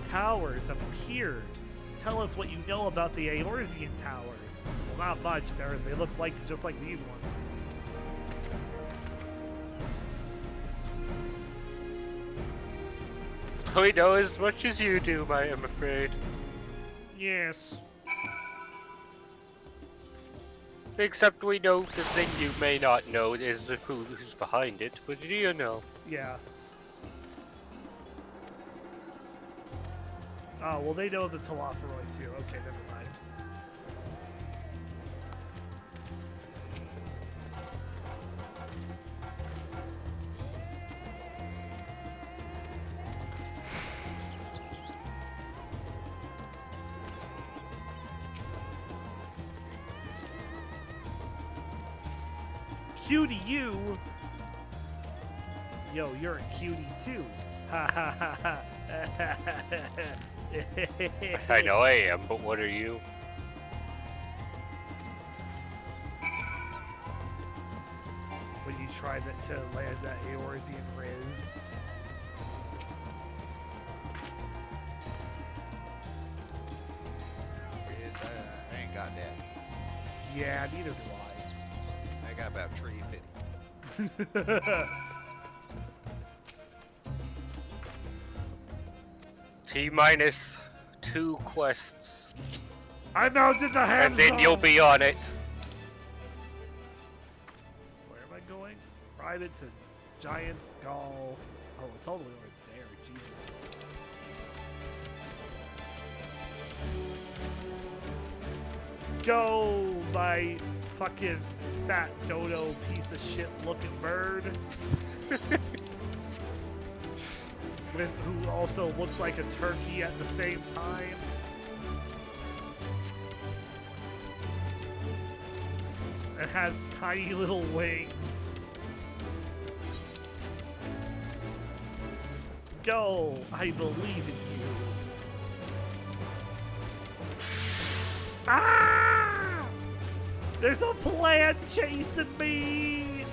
towers appeared. Tell us what you know about the Eorzean towers. Well, not much. They look like just like these ones. We know as much as you do, I am afraid. Yes. Except we know the thing you may not know is who's behind it, but do you know? Yeah. Oh, well, they know the Telophoroi too. Okay, never mind. Cutie you! Yo, you're a cutie too. Ha ha ha ha. I know I am, but what are you? When you try to land that Eorzean Riz. I ain't got that. Yeah, neither do I got about 350. I. T-minus 2 quests. I mounted the hand And then you'll be on it. Where am I going? Ride it to Giant Skull. Oh, it's all the way over there. Jesus. Go, my fucking fat dodo piece of shit looking bird. Who also looks like a turkey at the same time. It has tiny little wings. Go! I believe in you. Ah! There's a plant chasing me!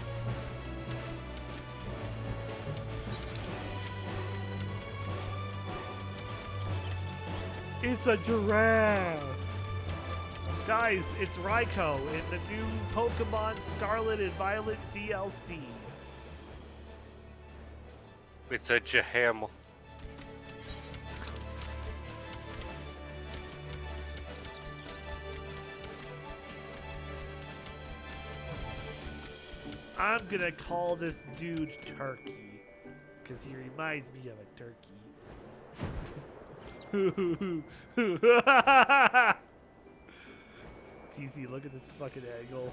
It's a giraffe! Guys, it's Raikou in the new Pokemon Scarlet and Violet DLC. It's a Jaham. I'm gonna call this dude Turkey, because he reminds me of a turkey. TC, look at this fucking angle.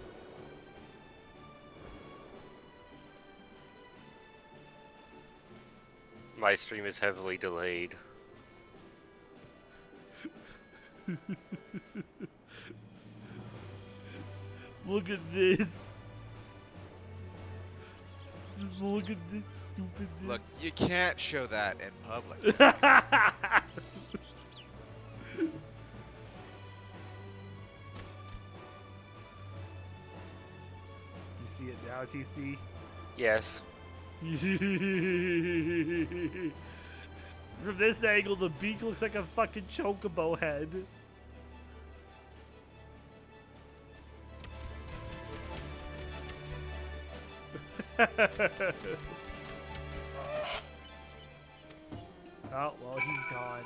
My stream is heavily delayed. Look at this. Just look at this stupidness. Look, you can't show that in public. You see it now, TC? Yes. From this angle, the beak looks like a fucking chocobo head. Oh, well, he's gone.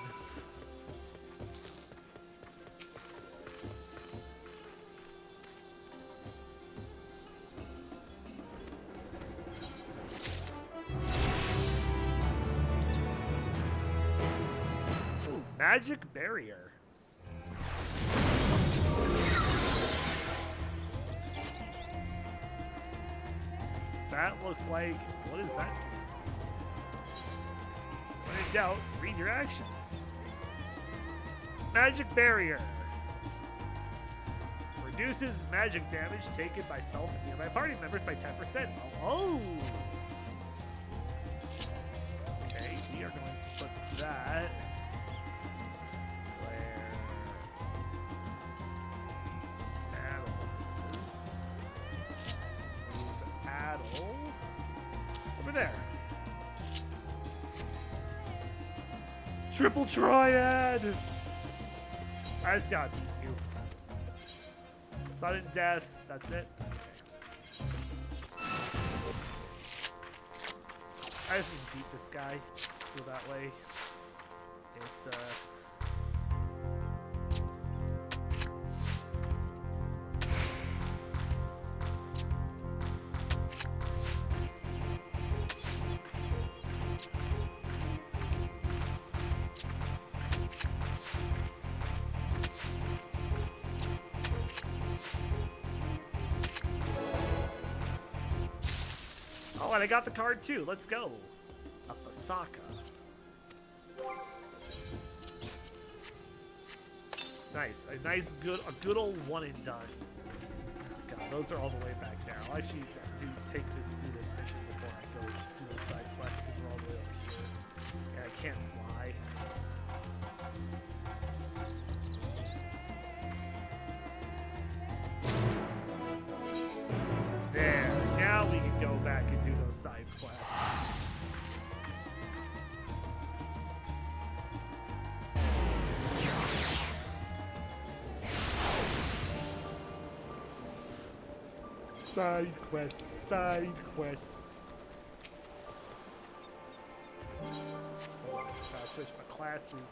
Ooh, magic barrier. That looked like, what is that? When in doubt, read your actions. Magic barrier. Reduces magic damage taken by self and nearby party members by 10%. Oh! Okay, we are going to put that where Addle. Over there. Triple triad! I just got you. Sudden death, that's it. I just need to beat this guy. So that way, it's Oh, and I got the card too. Let's go. A Pasaka. Nice. A good old one and done. God, those are all the way back there. I'll actually do this mission before I go do those side quests because we're all the way over here. And I can't fly. There. Now we can go back and do those side quests. Side quest, side quest. Gotta switch my classes.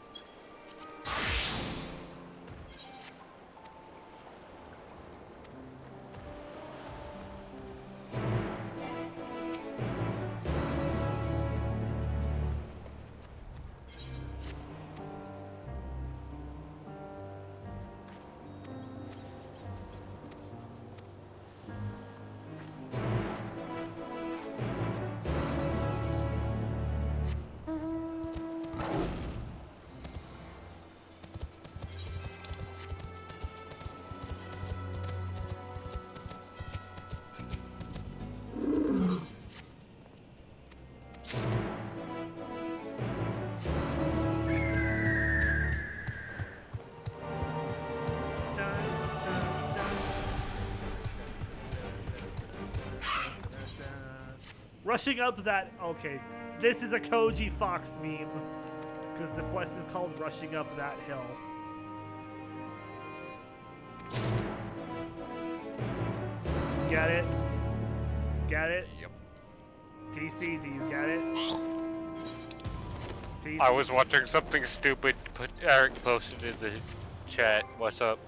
Rushing up that... Okay, this is a Koji Fox meme. Because the quest is called Rushing Up That Hill. Get it? Get it? Yep. TC, do you get it? TC? I was watching something stupid. Eric posted in the chat. What's up?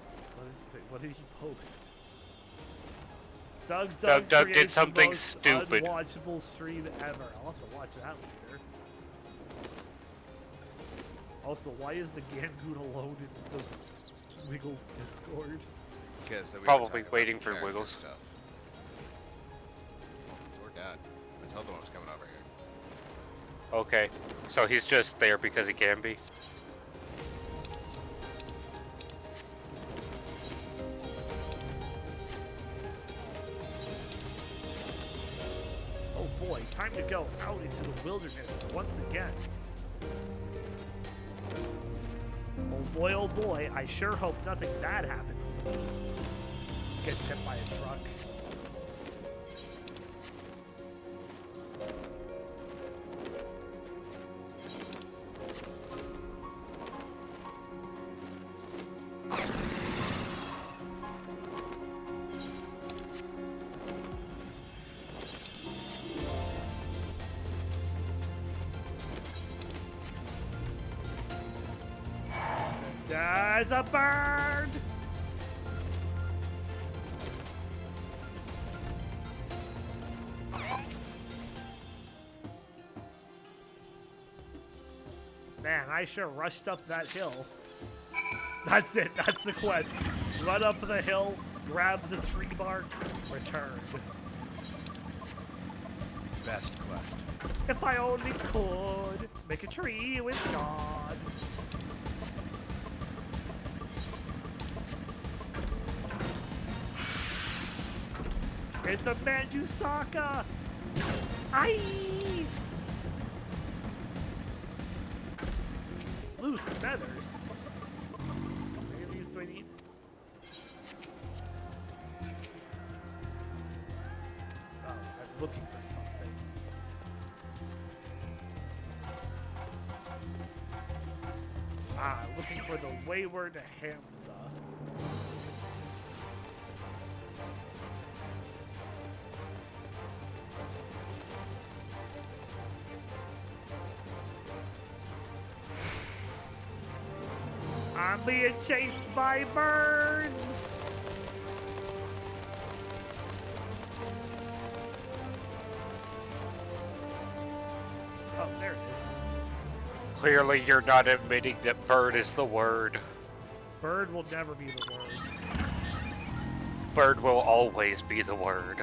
What did he post? Doug did something stupid. Unwatchable stream ever. I'll have to watch that later. Also, why is the Gangoon alone in the Wiggles Discord? Because we probably waiting for Wiggles. Stuff. Oh, we're dead. I told them I was coming over here. Okay, so he's just there because he can be. Oh boy, time to go out into the wilderness once again. Oh boy, I sure hope nothing bad happens to me. Gets hit by a truck. There's a bird! Man, I sure rushed up that hill. That's it, that's the quest. Run up the hill, grab the tree bark, return. Best quest. If I only could make a tree with God. It's a Manjusaka! Aye! Loose feathers. How many of these do I need? Oh, I'm looking for something. for the wayward Hamza. I'm being chased by birds! Oh, there it is. Clearly, you're not admitting that bird is the word. Bird will never be the word. Bird will always be the word.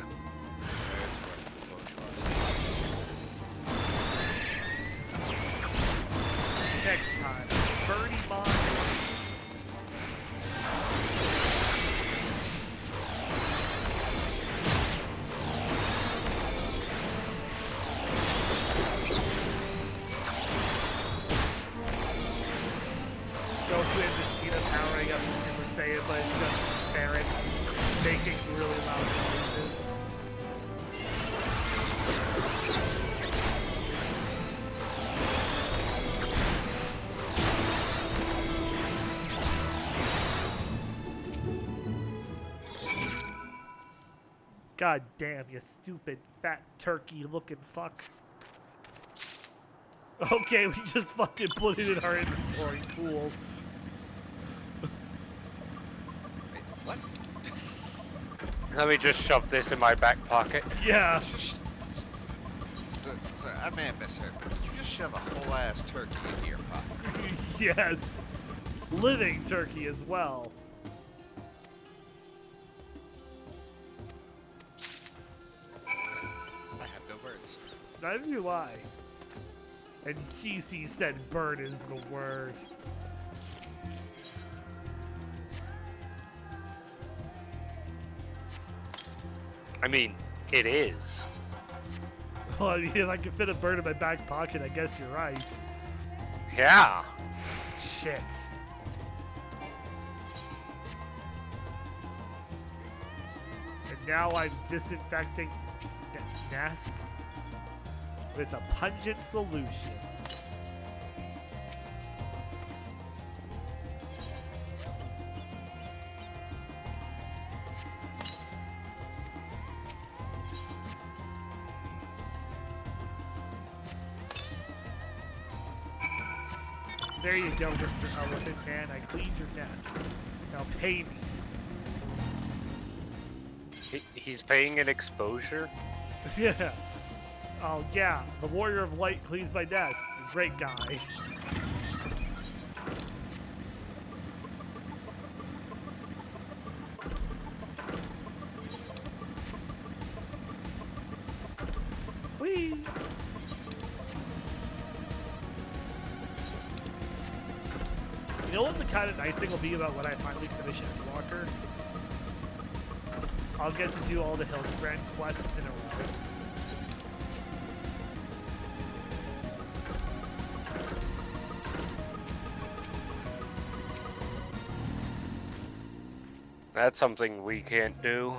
Next time, birdie bond. Goku and Vegeta powering up the Super Saiyan, but it's just parents making really loud noises. God damn, you stupid fat turkey looking fuck. Okay, we just fucking put it in our inventory. Cool. What? Let me just shove this in my back pocket. Yeah. So I may have misheard, but did you just shove a whole ass turkey into your pocket? Yes. Living turkey as well. I have no words. Neither do I. And TC said bird is the word. I mean, it is. Well, I mean, if I can fit a bird in my back pocket, I guess you're right. Yeah. Shit. And now I'm disinfecting nests with a pungent solution. There you go, Mr. Elephant Man. I cleaned your nest. Now pay me. He's paying an exposure? Yeah. Oh, yeah. The Warrior of Light cleans my nest. Great guy. Whee! You know what the kind of nice thing will be about when I finally finish Endwalker? I'll get to do all the Hildebrand quests in a row. That's something we can't do.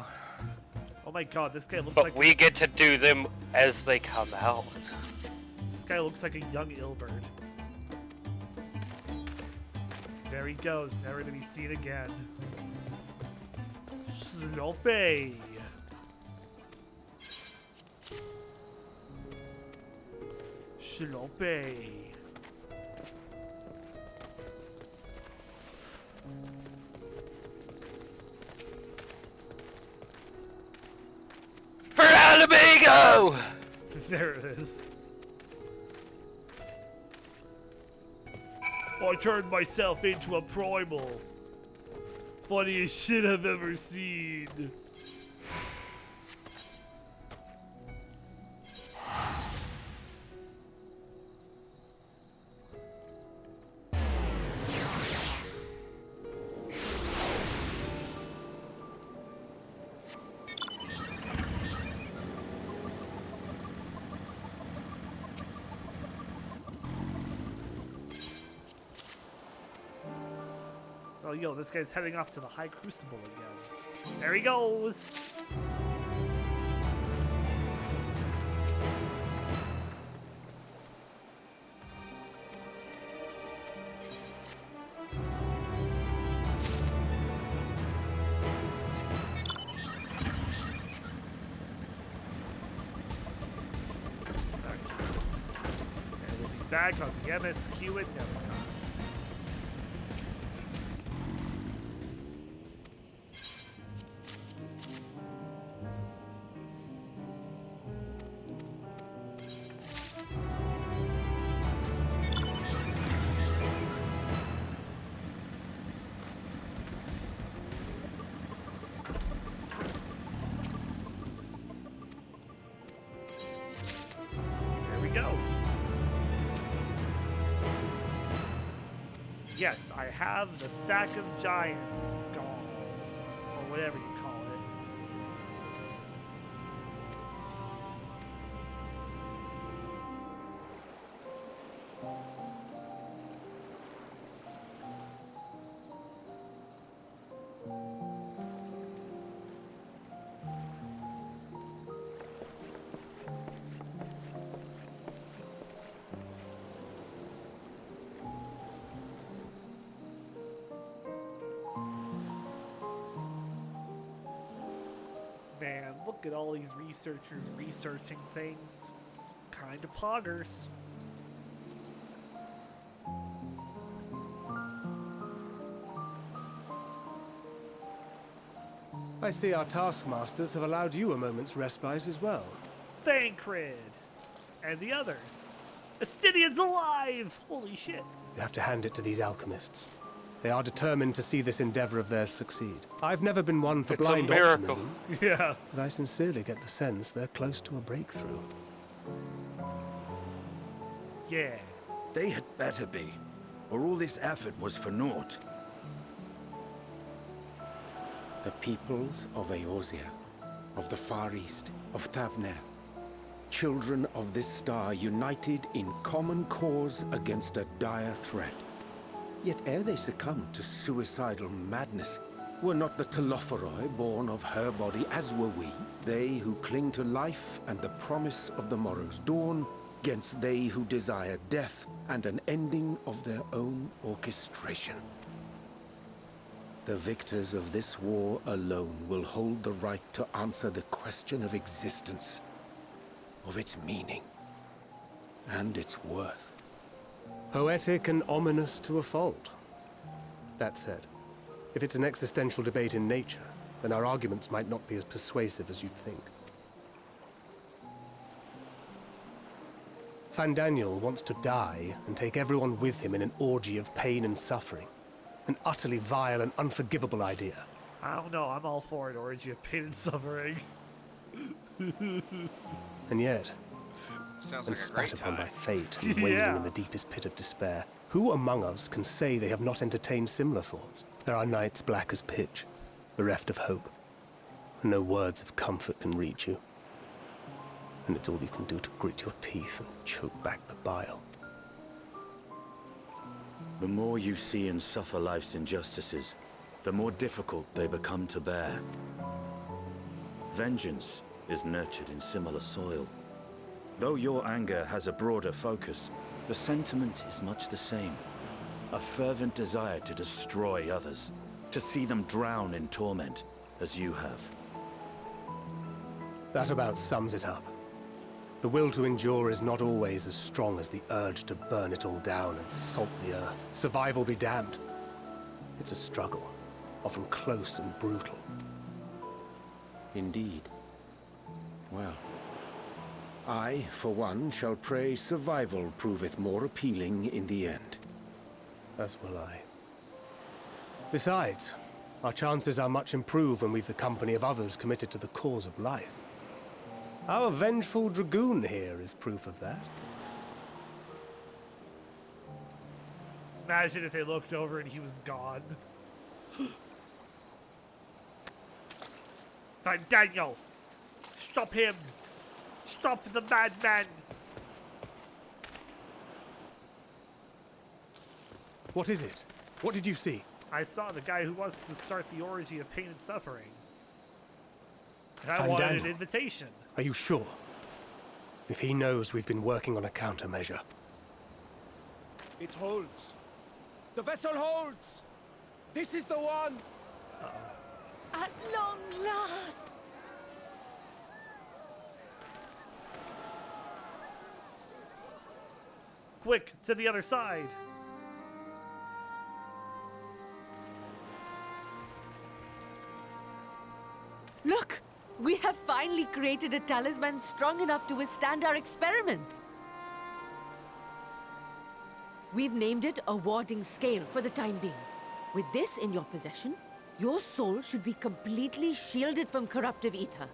Oh my god, this guy looks But like we get to do them as they come out. this guy looks like a young Ilbert. There he goes, never to be seen again. Slope. Slope. For Alamigo! There it is. I turned myself into a primal. Funniest shit I've ever seen. Oh, yo, this guy's heading off to the High Crucible again. There he goes! back on the MSQ in no time. Yes, I have the Sack of Giants gone, or whatever you call it. Man, look at all these researchers researching things. Kind of poggers. I see our taskmasters have allowed you a moment's respite as well. Thancred! And the others. Astidian's alive! Holy shit. You have to hand it to these alchemists. They are determined to see this endeavor of theirs succeed. I've never been one for blind optimism. Yeah. But I sincerely get the sense they're close to a breakthrough. Yeah. They had better be, or all this effort was for naught. The peoples of Eorzea, of the Far East, of Thavner, children of this star united in common cause against a dire threat. Yet ere they succumbed to suicidal madness, were not the Telophoroi born of her body as were we? They who cling to life and the promise of the morrow's dawn, against they who desire death and an ending of their own orchestration. The victors of this war alone will hold the right to answer the question of existence, of its meaning, and its worth. Poetic and ominous to a fault. That said, if it's an existential debate in nature, then our arguments might not be as persuasive as you'd think. Fandaniel wants to die and take everyone with him in an orgy of pain and suffering. An utterly vile and unforgivable idea. I don't know, I'm all for an orgy of pain and suffering. And yet, Sounds and like a spat great upon time. by fate and wailing in the deepest pit of despair, who among us can say they have not entertained similar thoughts? There are nights black as pitch, bereft of hope, and no words of comfort can reach you. And it's all you can do to grit your teeth and choke back the bile. The more you see and suffer life's injustices, the more difficult they become to bear. Vengeance is nurtured in similar soil. Though your anger has a broader focus, the sentiment is much the same. A fervent desire to destroy others, to see them drown in torment, as you have. That about sums it up. The will to endure is not always as strong as the urge to burn it all down and salt the earth. Survival be damned. It's a struggle, often close and brutal. Indeed. Well, I, for one, shall pray survival proveth more appealing in the end. As will I. Besides, our chances are much improved when we've the company of others committed to the cause of life. Our vengeful dragoon here is proof of that. Imagine if they looked over and he was gone. Daniel, stop him! Stop the madman! What is it? What did you see? I saw the guy who wants to start the orgy of pain and suffering. And I wanted an invitation. Are you sure? If he knows we've been working on a countermeasure. It holds. The vessel holds! This is the one! At long last! Quick, to the other side. Look! We have finally created a talisman strong enough to withstand our experiments. We've named it a warding scale for the time being. With this in your possession, your soul should be completely shielded from corruptive ether.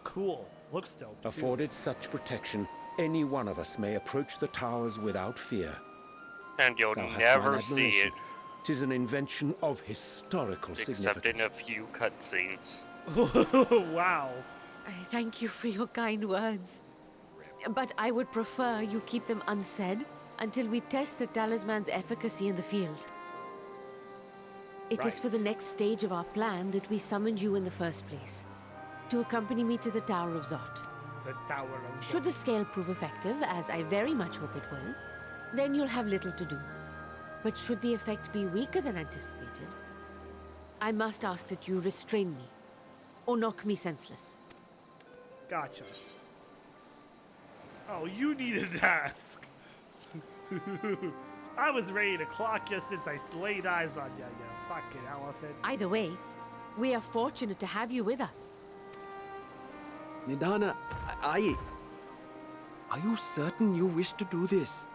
Cool. Looks dope, too. Afforded such protection, any one of us may approach the towers without fear. And you'll Thou hast never mine see it. admiration. 'Tis an invention of historical Except in significance. a few cutscenes. Wow. I thank you for your kind words. But I would prefer you keep them unsaid until we test the talisman's efficacy in the field. It is for the next stage of our plan that we summoned you in the first place. To accompany me to the Tower of Zot. The Tower of Zot. Should the scale prove effective, as I very much hope it will, then you'll have little to do. But should the effect be weaker than anticipated, I must ask that you restrain me, or knock me senseless. Gotcha. Oh, you needed to ask. I was ready to clock you since I laid eyes on you, you fucking elephant. Either way, we are fortunate to have you with us. Nidana, are you certain you wish to do this?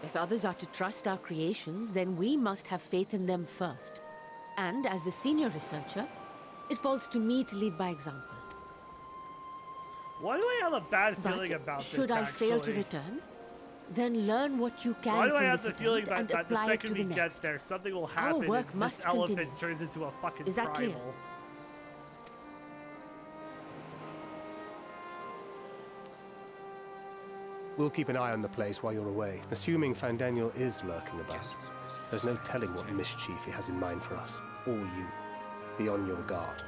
If others are to trust our creations, then we must have faith in them first. And as the senior researcher, it falls to me to lead by example. Why do I have a bad feeling But about this, should I fail to actually? return, then learn what you can Why do I from have this the feeling event that and the apply it to second the we get next? there, something will happen work and must this elephant continue. turns into a fucking Is that clear? primal. We'll keep an eye on the place while you're away, assuming Fandaniel is lurking about. There's no telling what mischief he has in mind for us, or you. Be on your guard.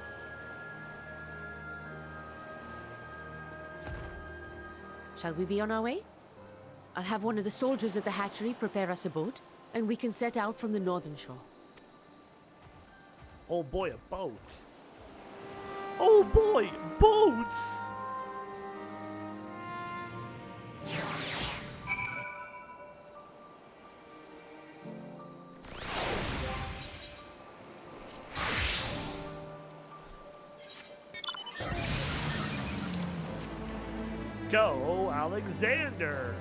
Shall we be on our way? I'll have one of the soldiers at the hatchery prepare us a boat, and we can set out from the northern shore. Oh boy, a boat. Oh boy, boats! Go, Alexander!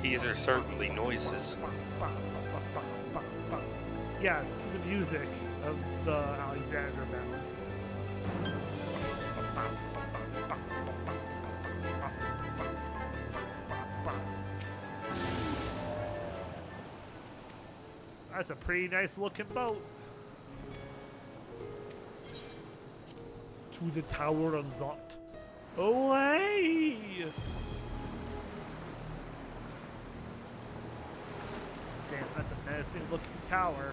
These are certainly noises. Yes, to the music of the Alexander Mounds. That's a pretty nice looking boat. To the Tower of Zot. Away! Damn, that's a menacing looking tower.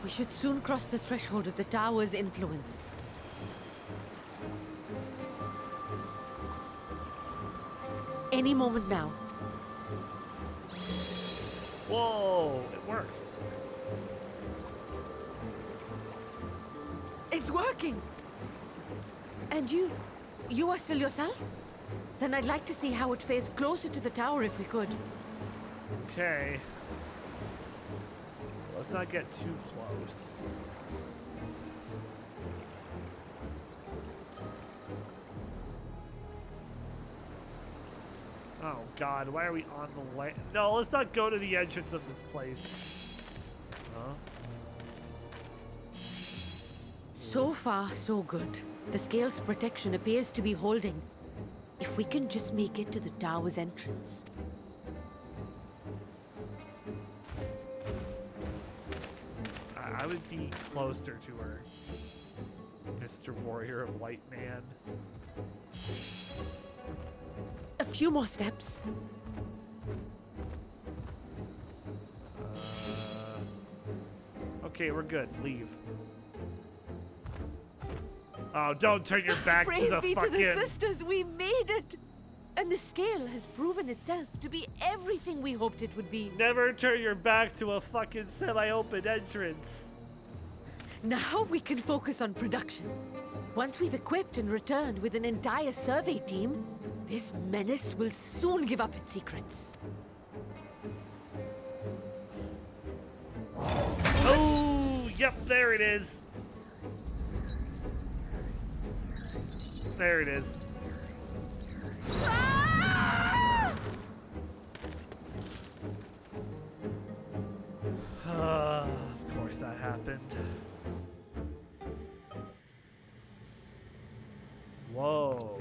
We should soon cross the threshold of the tower's influence. Any moment now. Whoa, it works. It's working! And you are still yourself? Then I'd like to see how it fares closer to the tower if we could. Okay. let's not get too close. Oh God, why are we on the way? No, let's not go to the entrance of this place. Huh? So far, so good. The scale's protection appears to be holding. If we can just make it to the tower's entrance. I would be closer to her, Mr. Warrior of Light Man. A few more steps. Okay, we're good. Leave. Oh, don't turn your back Praise to the be fucking... to the sisters, we made it! And the scale has proven itself to be everything we hoped it would be. Never turn your back to a fucking semi-open entrance. Now we can focus on production. Once we've equipped and returned with an entire survey team, this menace will soon give up its secrets. Oh, yep, there it is. There it is. Of course that happened. Whoa.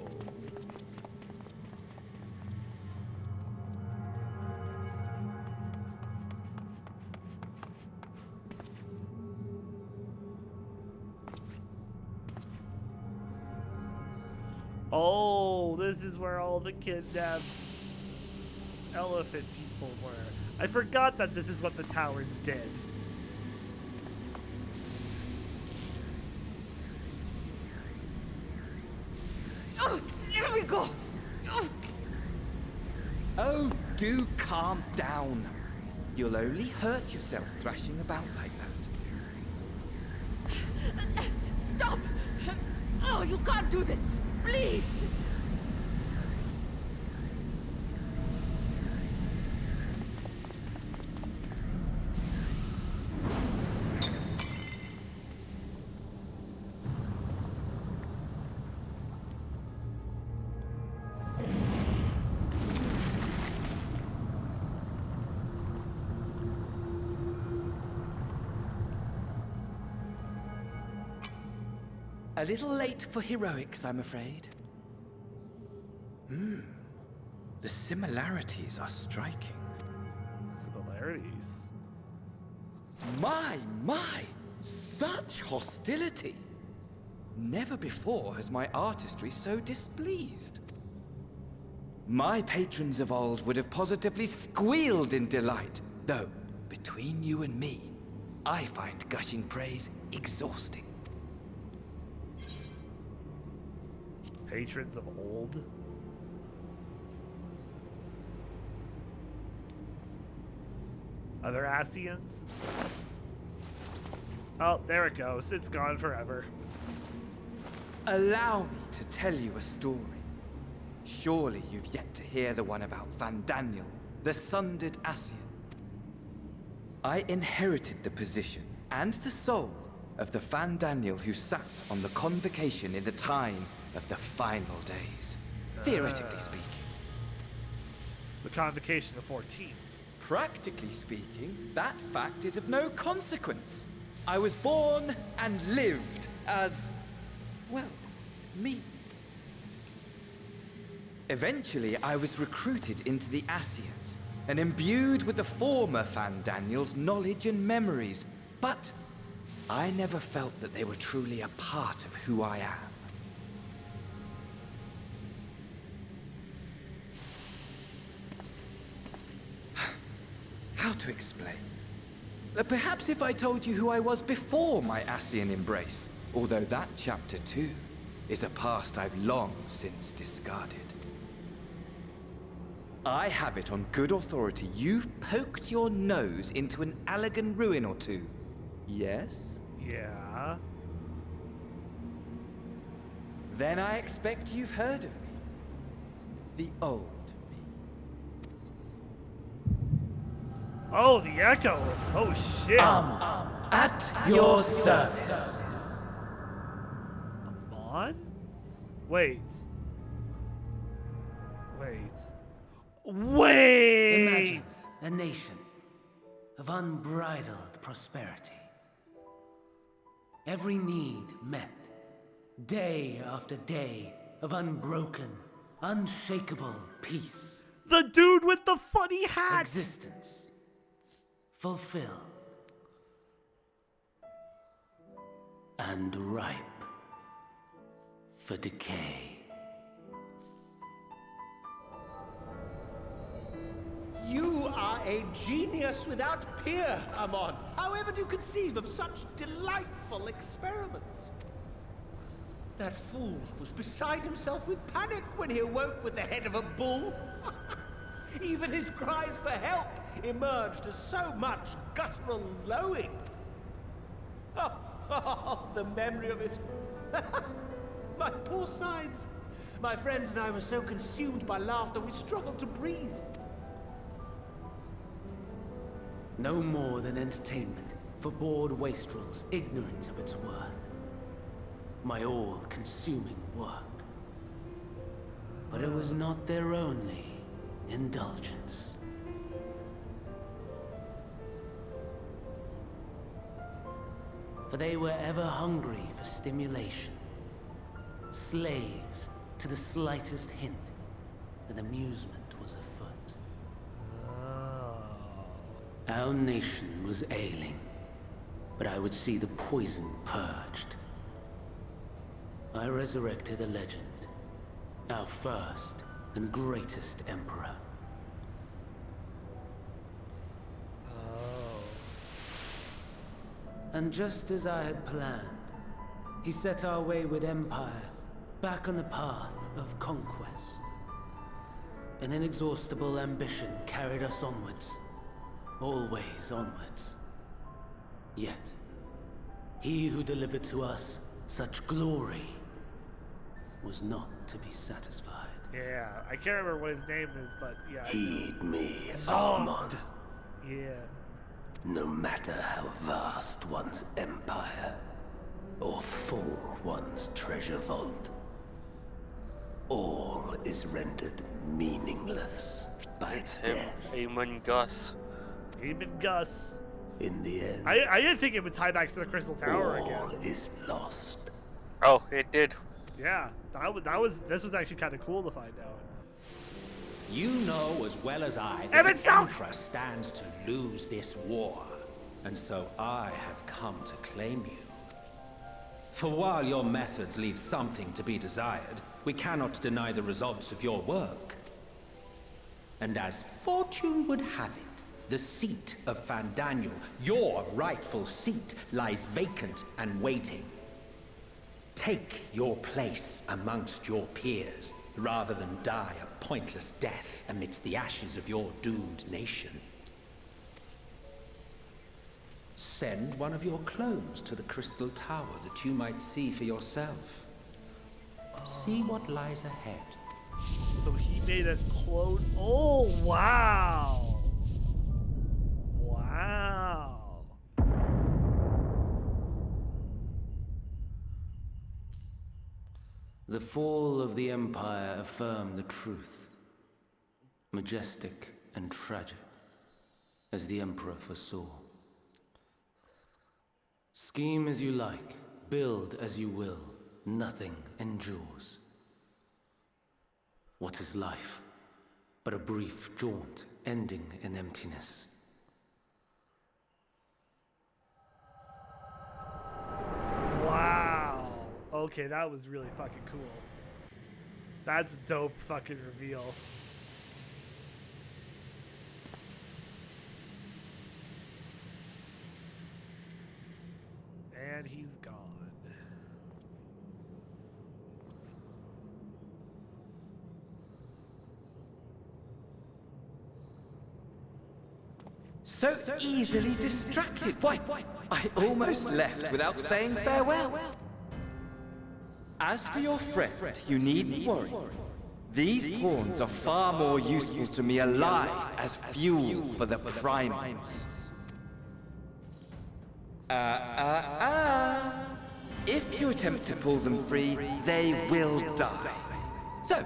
Oh, this is where all the kidnapped elephant people were. I forgot that this is what the towers did. Oh, here we go! Oh, do calm down. You'll only hurt yourself thrashing about like that. Stop! Oh, you can't do this! Please! A little late for heroics, I'm afraid. The similarities are striking. Similarities? My! Such hostility! Never before has my artistry so displeased. My patrons of old would have positively squealed in delight, though, between you and me, I find gushing praise exhausting. Patrons of old? Other Asians? Oh, there it goes. It's gone forever. Allow me to tell you a story. Surely you've yet to hear the one about Van Daniel, the sundered Asian. I inherited the position and the soul of the Van Daniel who sat on the convocation in the time of the final days, theoretically speaking. The convocation of 14. Practically speaking, that fact is of no consequence. I was born and lived as, well, me. Eventually, I was recruited into the Asians and imbued with the former Van Daniel's knowledge and memories, but I never felt that they were truly a part of who I am. How to explain? Perhaps if I told you who I was before my Asian embrace, although that chapter too is a past I've long since discarded. I have it on good authority you've poked your nose into an Allegan ruin or two. Yes? Yeah. Then I expect you've heard of me. The old me. Oh, the echo. Oh, shit. At your service. On? Wait. Imagine a nation of unbridled prosperity. Every need met. Day after day of unbroken, unshakable peace. The dude with the funny hat! Existence. Fulfilled. And ripe for decay. You are a genius without peer, Amon. How ever do you conceive of such delightful experiments? That fool was beside himself with panic when he awoke with the head of a bull. Even his cries for help emerged as so much guttural lowing. Oh, the memory of it. My poor sides. My friends and I were so consumed by laughter we struggled to breathe. No more than entertainment for bored wastrels ignorant of its worth. My all-consuming work. But it was not their only indulgence. For they were ever hungry for stimulation. Slaves to the slightest hint that amusement was afoot. Our nation was ailing, but I would see the poison purged. I resurrected a legend, our first and greatest emperor. And just as I had planned, he set our wayward empire back on the path of conquest. An inexhaustible ambition carried us onwards, always onwards. Yet, he who delivered to us such glory was not to be satisfied. Yeah, I can't remember what his name is, but yeah. Heed me, Zot. Amon. Yeah. No matter how vast one's empire, or full one's treasure vault, all is rendered meaningless by death. Amen, Gus. Amen, Gus. In the end, I didn't think it would tie back to the Crystal Tower all again. is lost. Oh, it did. Yeah, this was actually kind of cool to find out. You know as well as I that Evan the Selk! Emperor stands to lose this war, and so I have come to claim you. For while your methods leave something to be desired, we cannot deny the results of your work. And as fortune would have it, the seat of Fandaniel, your rightful seat, lies vacant and waiting. Take your place amongst your peers, rather than die a pointless death amidst the ashes of your doomed nation. Send one of your clones to the Crystal Tower that you might see for yourself. See what lies ahead. So he made a clone. Oh, wow. Wow. The fall of the Empire affirmed the truth. Majestic and tragic, as the Emperor foresaw. Scheme as you like, build as you will, nothing endures. What is life but a brief jaunt ending in emptiness? Wow. Okay, that was really fucking cool. That's a dope fucking reveal. And he's gone. So easily distracted. Why, I almost left without saying farewell. As for your friend, you needn't worry. These pawns are far more useful to me alive as fuel for the primals. If you attempt to pull them free, they will die. So,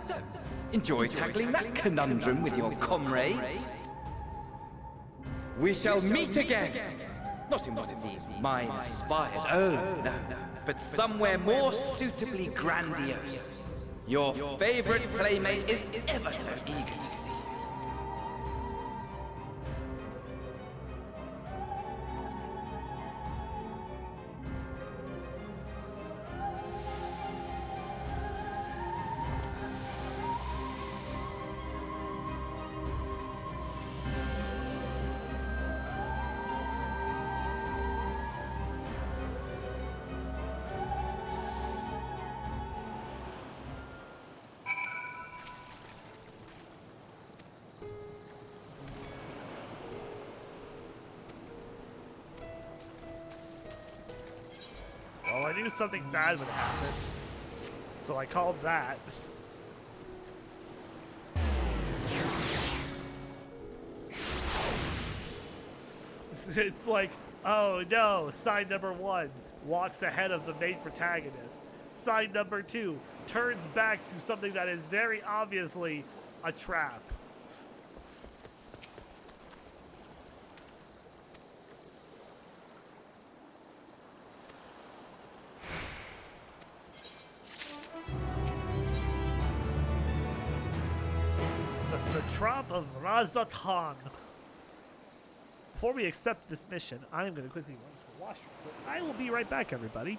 enjoy tackling that conundrum with your comrades. We shall meet again! Not in one of these minor spires, oh no, but somewhere more suitably grandiose. Your favorite playmate is ever so eager to see. Well, I knew something bad would happen, so I called that. It's like, oh no, sign number 1 walks ahead of the main protagonist. Sign number 2 turns back to something that is very obviously a trap. The Satrap of Radz-At-Han. Before we accept this mission, I am going to quickly run to the washroom. So I will be right back, everybody.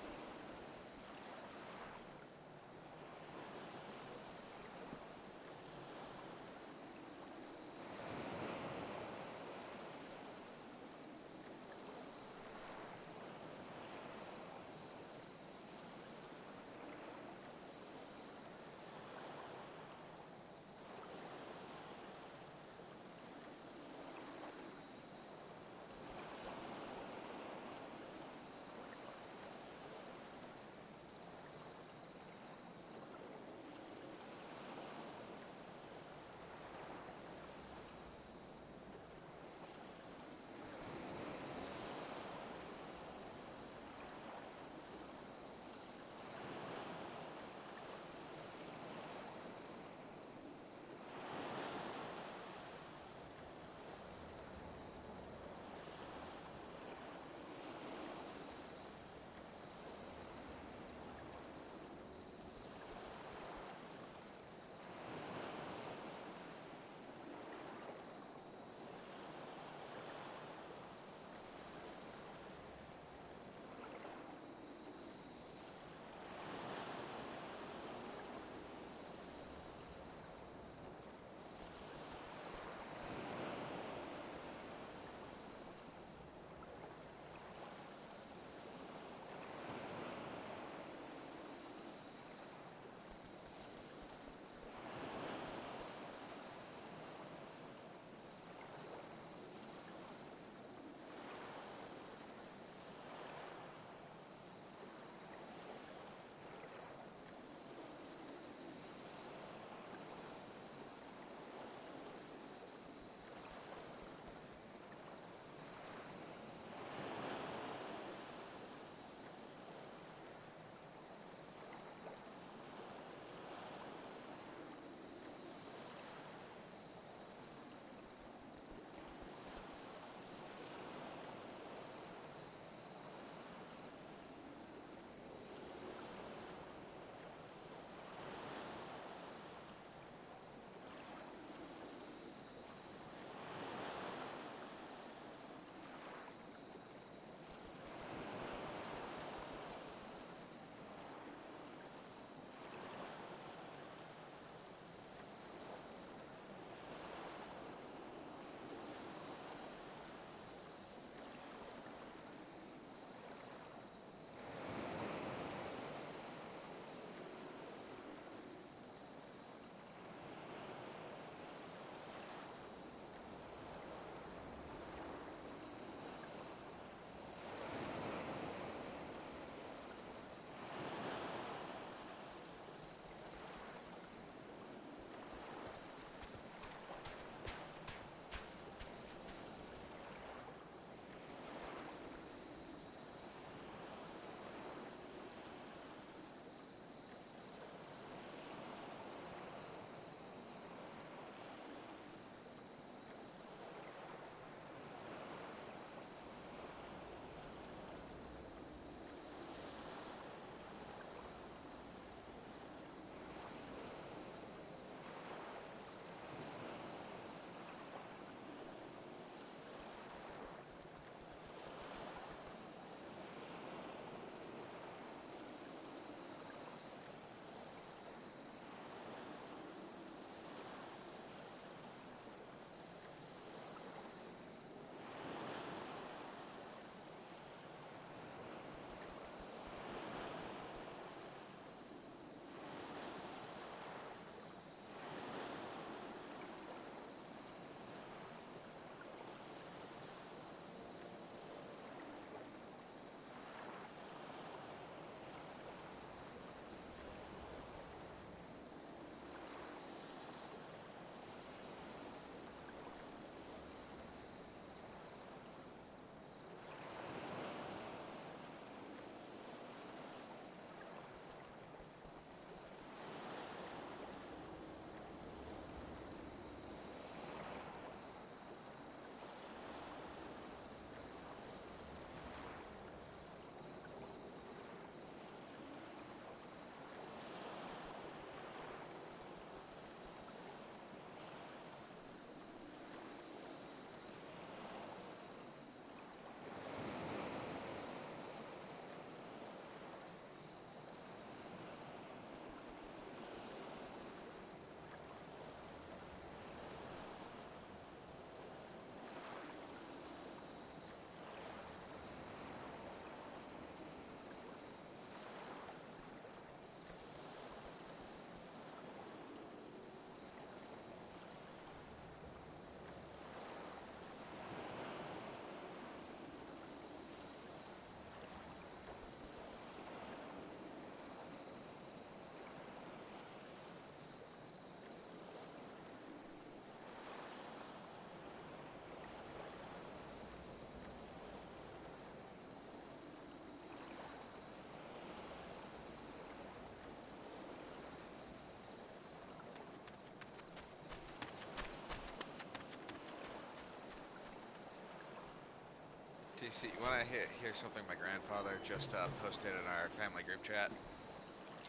JC, you want to hear something my grandfather just posted in our family group chat?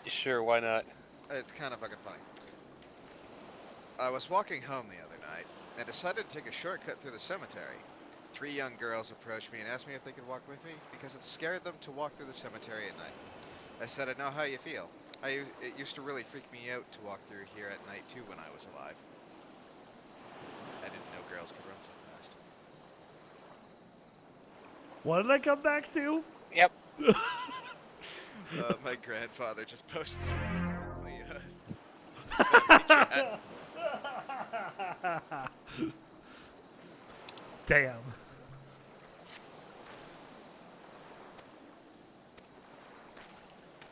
Sure, why not? It's kind of fucking funny. I was walking home the other night and decided to take a shortcut through the cemetery. 3 young girls approached me and asked me if they could walk with me because it scared them to walk through the cemetery at night. I said, I know how you feel. It used to really freak me out to walk through here at night too when I was alive. I didn't know girls could run so fast. What did I come back to? Yep. My grandfather just posted something Damn.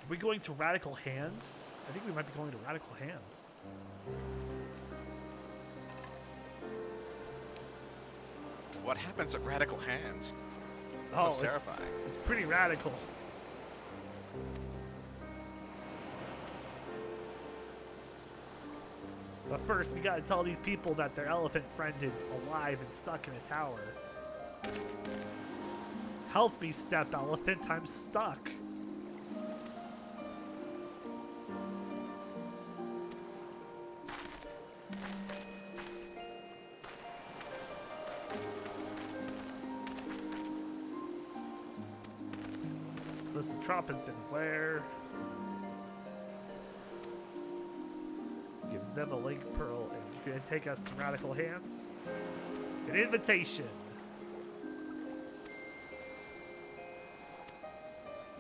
Are we going to Radical Hands? I think we might be going to Radical Hands. What happens at Radical Hands? Oh, So terrifying. It's pretty radical. But first, we gotta tell these people that their elephant friend is alive and stuck in a tower. Help me, step elephant, I'm stuck. The trop has been where? Gives them a link pearl, and you're gonna take us to Radical Hands? An invitation.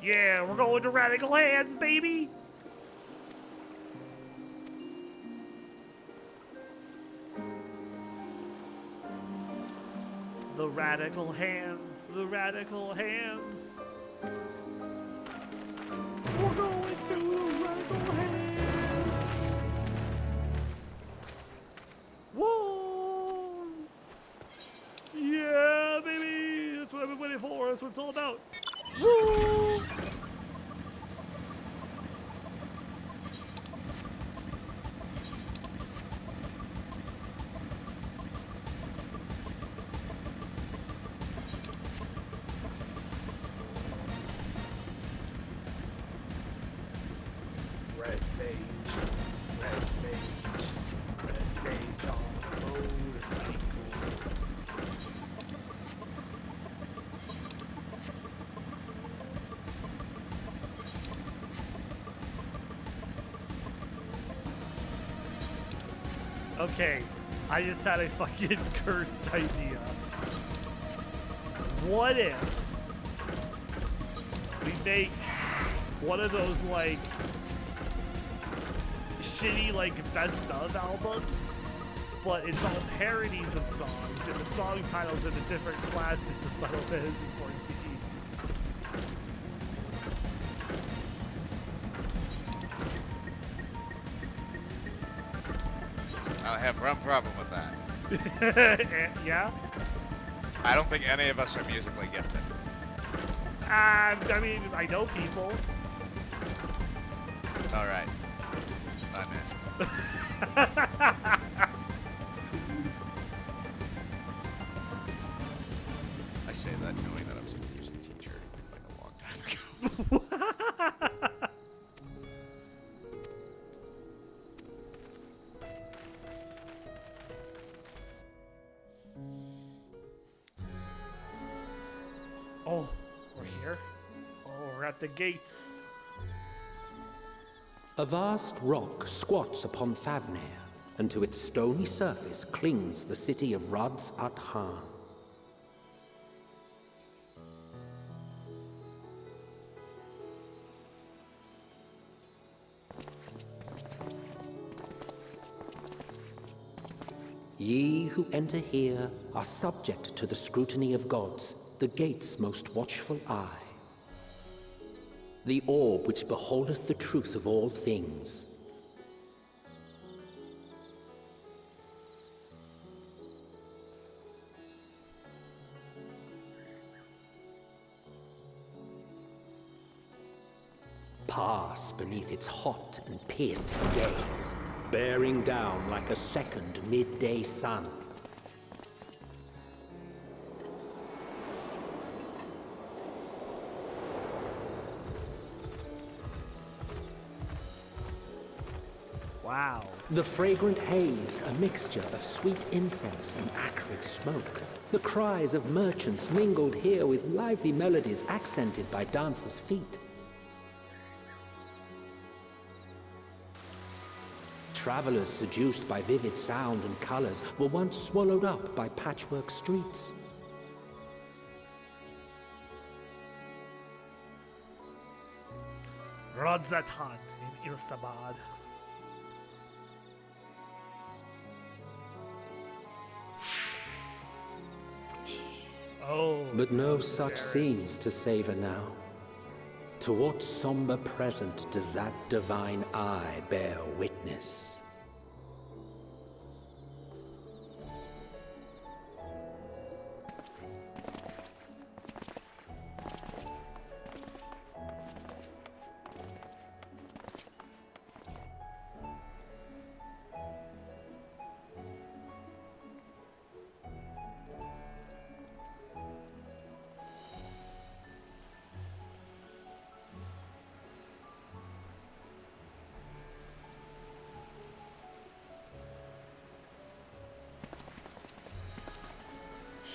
Yeah, we're going to Radical Hands, baby! The Radical Hands, the Radical Hands. We're going to Radical Hands. Whoa! Yeah, baby! That's what I've been waiting for. That's what it's all about. Woo! Red mage on motorcycle. Okay, I just had a fucking cursed idea. What if we make one of those like shitty like best of albums, but it's all parodies of songs, and the song titles are the different classes of Final Fantasy XIV. I have one problem with that. Yeah? I don't think any of us are musically gifted. I mean, I know people. Alright. I'm in. I say that knowing that I was a music teacher like a long time ago. Oh, we're here? Oh, we're at the gates. A vast rock squats upon Thavnair, and to its stony surface clings the city of Radz-At-Han. Ye who enter here are subject to the scrutiny of gods, the gate's most watchful eye. The orb which beholdeth the truth of all things. Pass beneath its hot and piercing gaze, bearing down like a second midday sun. Wow. The fragrant haze, a mixture of sweet incense and acrid smoke. The cries of merchants mingled here with lively melodies accented by dancers' feet. Travelers seduced by vivid sound and colors were once swallowed up by patchwork streets. Radz-At-Han in Ilsabad. Oh. But no such scenes to savor now. To what somber present does that divine eye bear witness?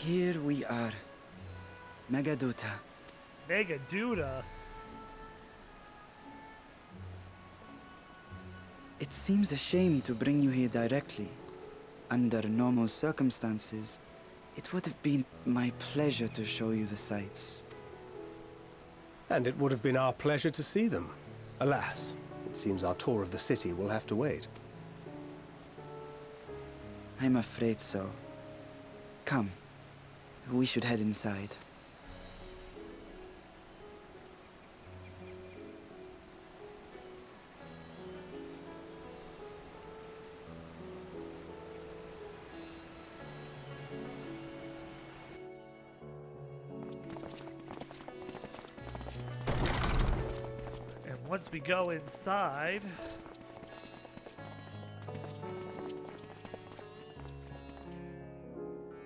Here we are. Megaduta. Megaduta? It seems a shame to bring you here directly. Under normal circumstances, it would have been my pleasure to show you the sights. And it would have been our pleasure to see them. Alas, it seems our tour of the city will have to wait. I'm afraid so. Come. We should head inside. And once we go inside...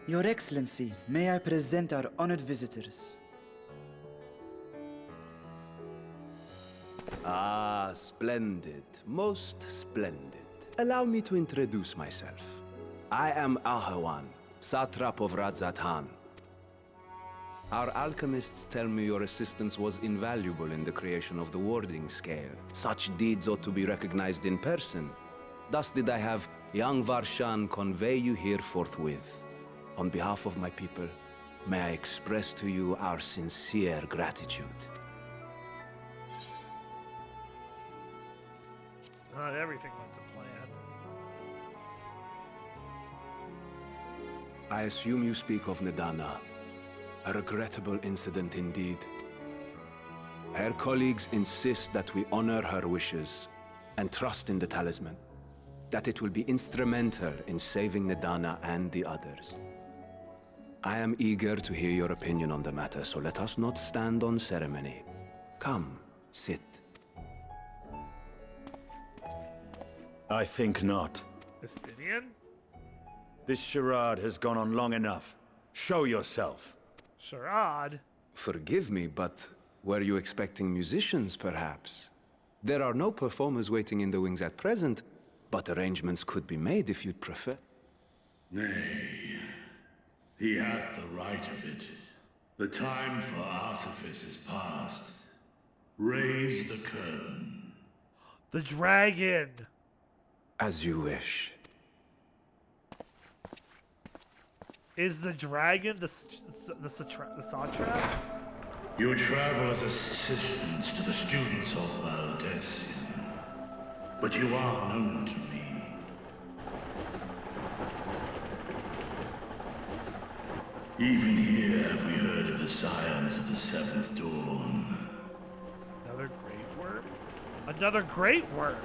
Your Excellency, may I present our honored visitors? Ah, splendid. Most splendid. Allow me to introduce myself. I am Ahawan, satrap of Radz-At-Han. Our alchemists tell me your assistance was invaluable in the creation of the warding scale. Such deeds ought to be recognized in person. Thus did I have young Varshan convey you here forthwith. On behalf of my people, may I express to you our sincere gratitude. Not everything went to plan. I assume you speak of Nidana. A regrettable incident indeed. Her colleagues insist that we honor her wishes and trust in the talisman, that it will be instrumental in saving Nidana and the others. I am eager to hear your opinion on the matter, so let us not stand on ceremony. Come, sit. I think not. Estinian? This charade has gone on long enough. Show yourself. Charade? Forgive me, but were you expecting musicians, perhaps? There are no performers waiting in the wings at present, but arrangements could be made if you'd prefer. Nay, he hath the right of it. The time for artifice is past. Raise the curtain. The dragon! As you wish. Is the dragon the satrap? You travel as assistants to the students of Valdesian, but you are known to me. Even here have we heard of the scions of the Seventh Dawn. Another Great Wyrm? Another Great Wyrm!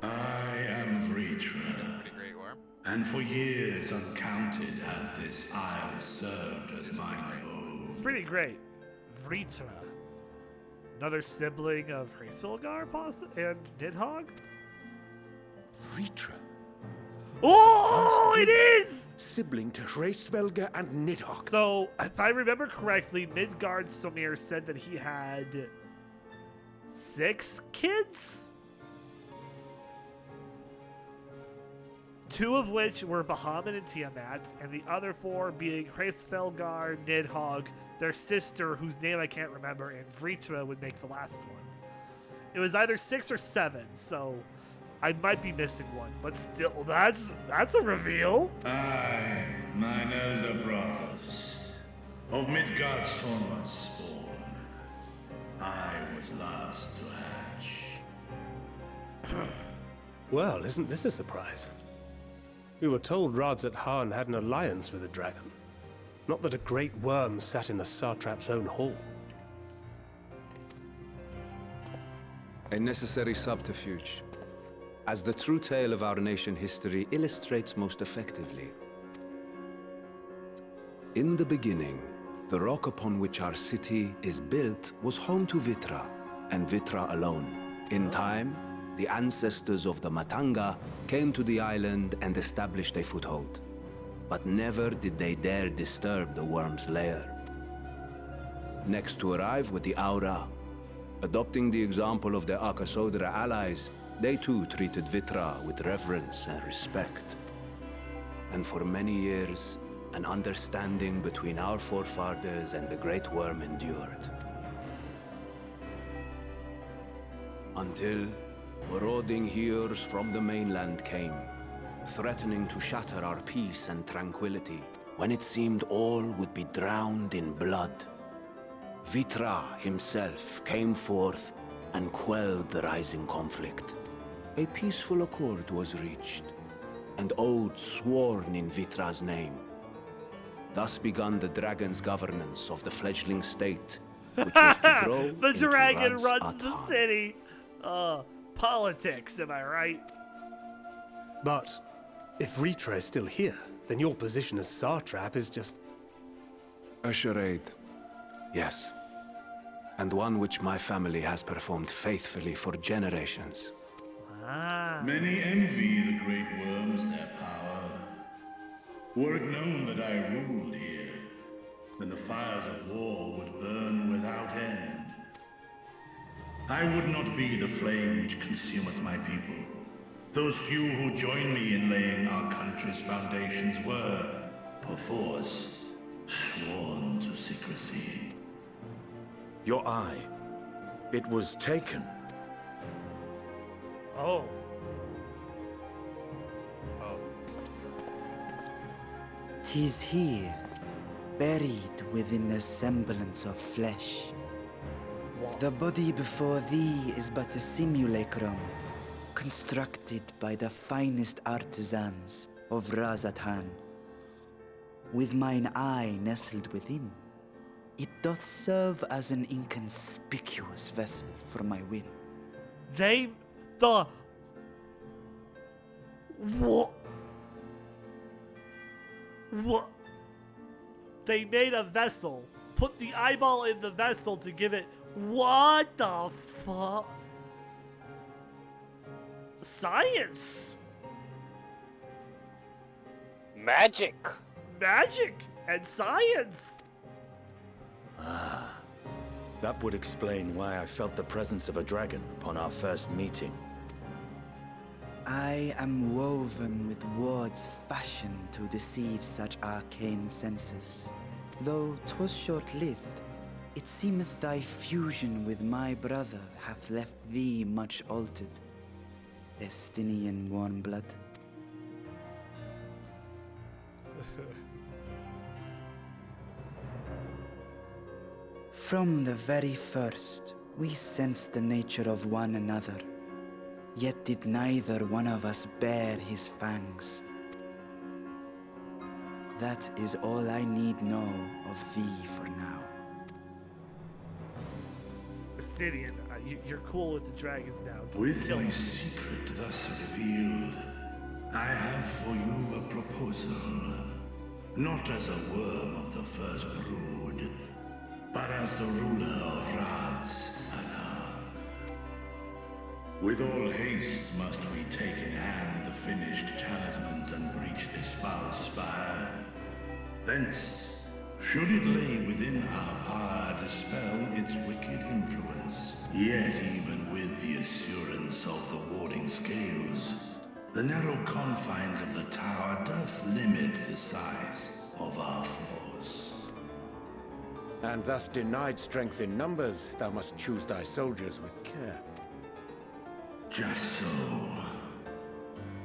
I am Vritra. Great Wyrm. And for years uncounted hath this isle served as mine abode. It's pretty great. Vritra. Another sibling of Hraesvelgar and Nidhogg? Vritra. Oh, it is! Sibling to Hraesvelgar and Nidhogg. So, if I remember correctly, Midgard Somir said that he had 6 kids? 2 of which were Bahamut and Tiamat, and the other 4 being Hraesvelgar, Nidhogg, their sister, whose name I can't remember, and Vritra would make the last one. It was either 6 or 7, so I might be missing one, but still, that's a reveal. I, mine elder brothers, of Midgard's Sonma's spawn, I was last to hatch. Well, isn't this a surprise? We were told Radz-At-Han had an alliance with a dragon. Not that a Great Wyrm sat in the satrap's own hall. A necessary subterfuge, as the true tale of our nation history illustrates most effectively. In the beginning, the rock upon which our city is built was home to Vitra, and Vitra alone. In time, the ancestors of the Matanga came to the island and established a foothold. But never did they dare disturb the worm's lair. Next to arrive were the Aura. Adopting the example of their Akasodra allies, they too treated Vitra with reverence and respect. And for many years, an understanding between our forefathers and the Great Wyrm endured. Until marauding heroes from the mainland came, threatening to shatter our peace and tranquility, when it seemed all would be drowned in blood. Vitra himself came forth and quelled the rising conflict. A peaceful accord was reached, and oaths sworn in Vitra's name. Thus began the dragon's governance of the fledgling state, which was to grow The into dragon runs Radz-At-Han. the city. Politics, am I right? But if Vritra is still here, then your position as satrap is just... a charade. Yes. And one which my family has performed faithfully for generations. Many envy the Great Wyrms their power. Were it known that I ruled here, then the fires of war would burn without end. I would not be the flame which consumeth my people. Those few who join me in laying our country's foundations were, perforce, sworn to secrecy. Your eye. It was taken. Oh. "'Tis here, buried within the semblance of flesh. The body before thee is but a simulacrum, constructed by the finest artisans of Radz-At-Han. With mine eye nestled within, it doth serve as an inconspicuous vessel for my will." What? What? They made a vessel, put the eyeball in the vessel to give it... What the fuck? Science! Magic! Magic and science! That would explain why I felt the presence of a dragon upon our first meeting. I am woven with words fashioned to deceive such arcane senses. Though 'twas short-lived, it seemeth thy fusion with my brother hath left thee much altered. Estinian warm blood. From the very first, we sensed the nature of one another. Yet did neither one of us bare his fangs. That is all I need know of thee for now. Estinian, you're cool with the dragons now. Don't With kill my them. secret thus revealed, I have for you a proposal. Not as a worm of the first brood, but as the ruler of Radz-At-Han. With all haste must we take in hand the finished talismans and breach this foul spire. Thence, should it lay within our power, dispel its wicked influence. Yet even with the assurance of the warding scales, the narrow confines of the And thus denied strength in numbers, thou must choose thy soldiers with care. Just so.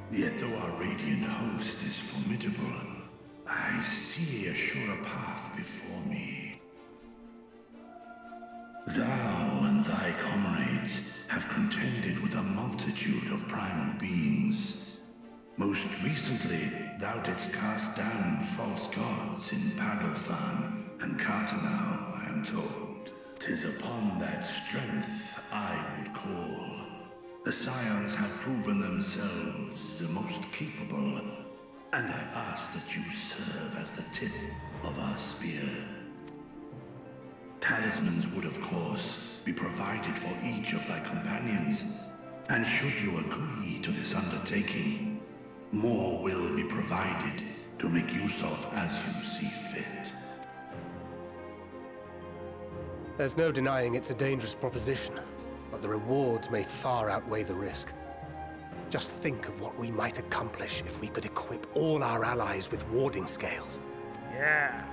Yet though our radiant host is formidable, I see a surer path before me. Thou and thy comrades have contended with a multitude of primal beings. Most recently, thou didst cast down false gods in Paddlethan and Cartanau, I am told. 'Tis upon that strength I would call. The Scions have proven themselves the most capable, and I ask that you serve as the tip of our spear. Talismans would, of course, be provided for each of thy companions, and should you agree to this undertaking, more will be provided to make use of as you see fit. There's no denying it's a dangerous proposition, but the rewards may far outweigh the risk. Just think of what we might accomplish if we could equip all our allies with warding scales. Yeah.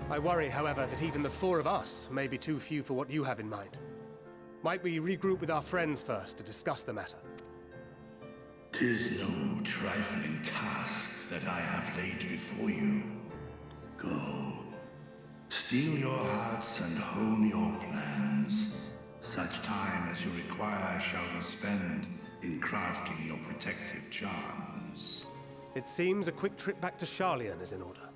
I worry, however, that even the four of us may be too few for what you have in mind. Might we regroup with our friends first to discuss the matter? 'Tis no trifling task that I have laid before you. Go. Steel your hearts and hone your plans. Such time as you require shall be spent in crafting your protective charms. It seems a quick trip back to Sharlayan is in order.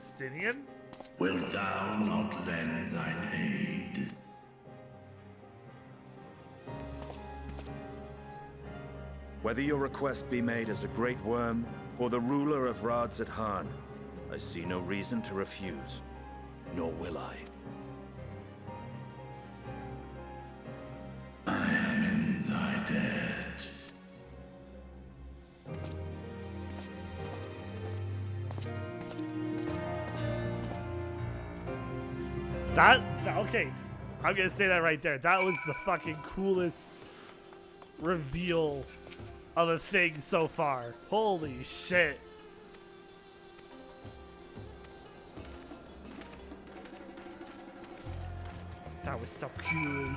Stinian? Wilt thou not lend thine aid? Whether your request be made as a Great Wyrm or the ruler of Radz-At-Han, I see no reason to refuse, nor will I. I am in thy debt. Okay, I'm gonna say that right there. That was the fucking coolest reveal of a thing so far. Holy shit. That was so cool.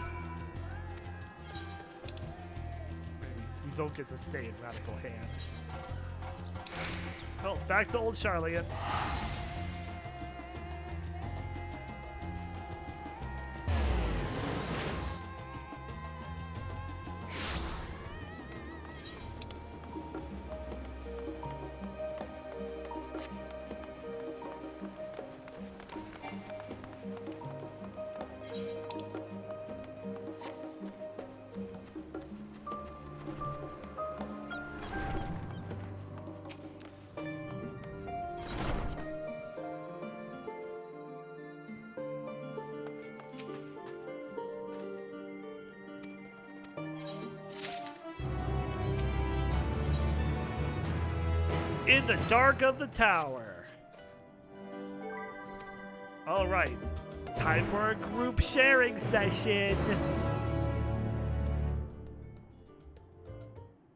We don't get to stay in radical hands. Oh, back to old Sharlayan. In the dark of the tower. All right, time for a group sharing session.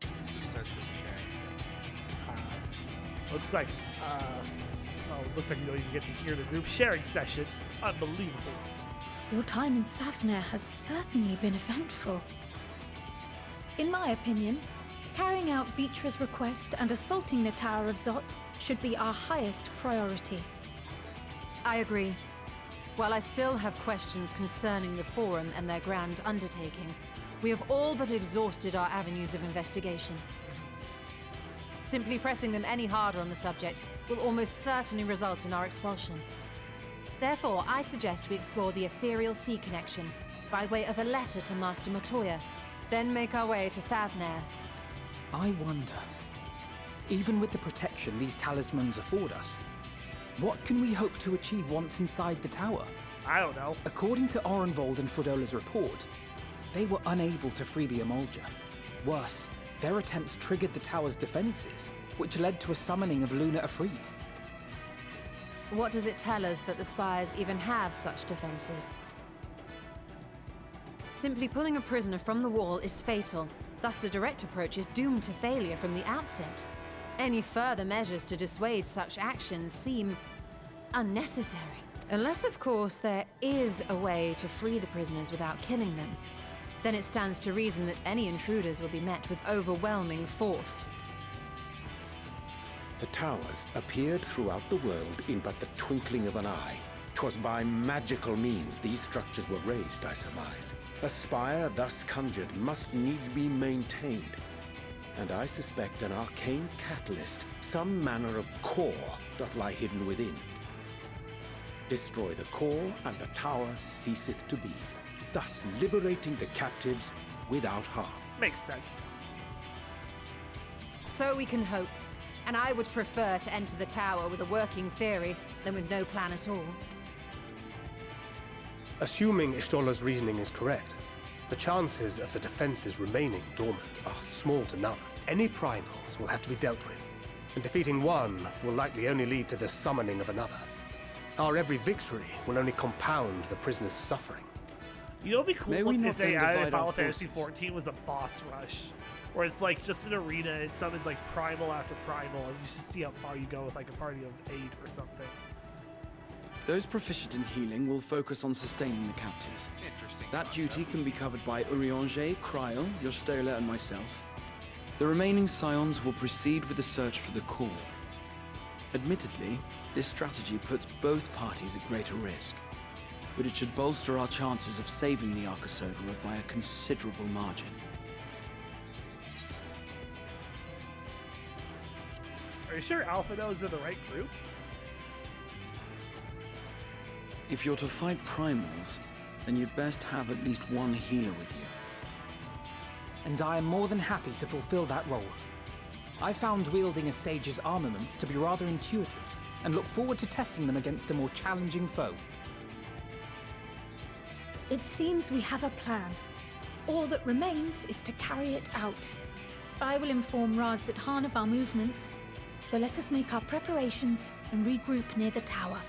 Who starts with the sharing stuff? Looks like, looks like we don't even get to hear the group sharing session. Unbelievable. Your time in Thafnir has certainly been eventful. In my opinion, carrying out Vitra's request and assaulting the Tower of Zot should be our highest priority. I agree. While I still have questions concerning the Forum and their grand undertaking, we have all but exhausted our avenues of investigation. Simply pressing them any harder on the subject will almost certainly result in our expulsion. Therefore, I suggest we explore the ethereal sea connection by way of a letter to Master Matoya, then make our way to Thafnir. I wonder, even with the protection these talismans afford us, what can we hope to achieve once inside the tower? I don't know. According to Orenvold and Fodola's report, they were unable to free the Emulger. Worse, their attempts triggered the tower's defenses, which led to a summoning of Luna Ifrit. What does it tell us that the Spires even have such defenses? Simply pulling a prisoner from the wall is fatal. Thus, the direct approach is doomed to failure from the outset. Any further measures to dissuade such actions seem unnecessary. Unless, of course, there is a way to free the prisoners without killing them. Then it stands to reason that any intruders will be met with overwhelming force. The towers appeared throughout the world in but the twinkling of an eye. 'Twas by magical means these structures were raised, I surmise. A spire thus conjured must needs be maintained. And I suspect an arcane catalyst, some manner of core, doth lie hidden within. Destroy the core, and the tower ceaseth to be, thus liberating the captives without harm. Makes sense. So we can hope. And I would prefer to enter the tower with a working theory than with no plan at all. Assuming Ishtola's reasoning is correct, the chances of the defenses remaining dormant are small to none. Any primals will have to be dealt with, and defeating one will likely only lead to the summoning of another. Our every victory will only compound the prisoner's suffering. You know, it'd be May cool we if not they then added divide our Final Fantasy forces? XIV was a boss rush, where it's like just an arena and summons like primal after primal, and you should see how far you go with like a party of 8 or something. Those proficient in healing will focus on sustaining the captives. Interesting. That duty can be covered by Urianger, Cryle, Yostola, and myself. The remaining scions will proceed with the search for the core. Admittedly, this strategy puts both parties at greater risk, but it should bolster our chances of saving the Arcosodra by a considerable margin. Are you sure Alphino is in the right group? If you're to fight primals, then you'd best have at least one healer with you. And I am more than happy to fulfill that role. I found wielding a sage's armament to be rather intuitive, and look forward to testing them against a more challenging foe. It seems we have a plan. All that remains is to carry it out. I will inform Radz-At-Han of our movements, so let us make our preparations and regroup near the tower.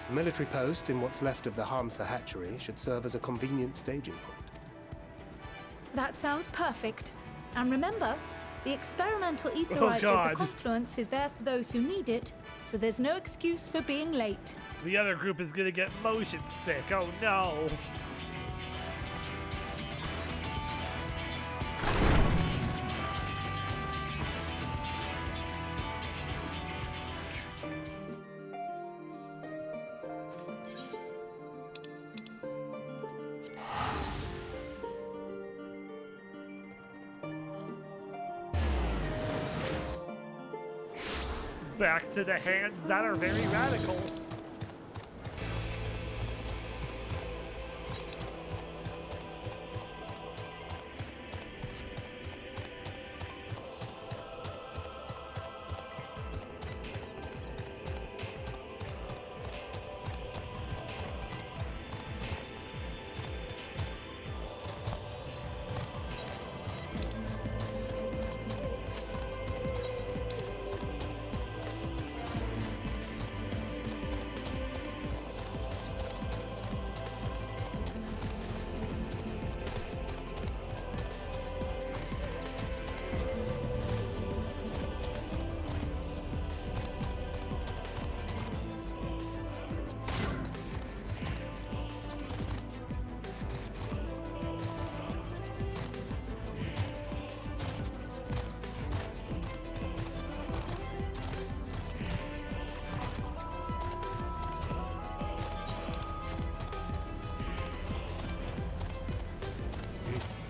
A military post in what's left of the Hamsa hatchery should serve as a convenient staging point. That sounds perfect. And remember, the experimental Oh, etherite at God. the confluence is there for those who need it, so there's no excuse for being late. The other group is gonna get motion sick. Oh no. Back to the hands that are very radical.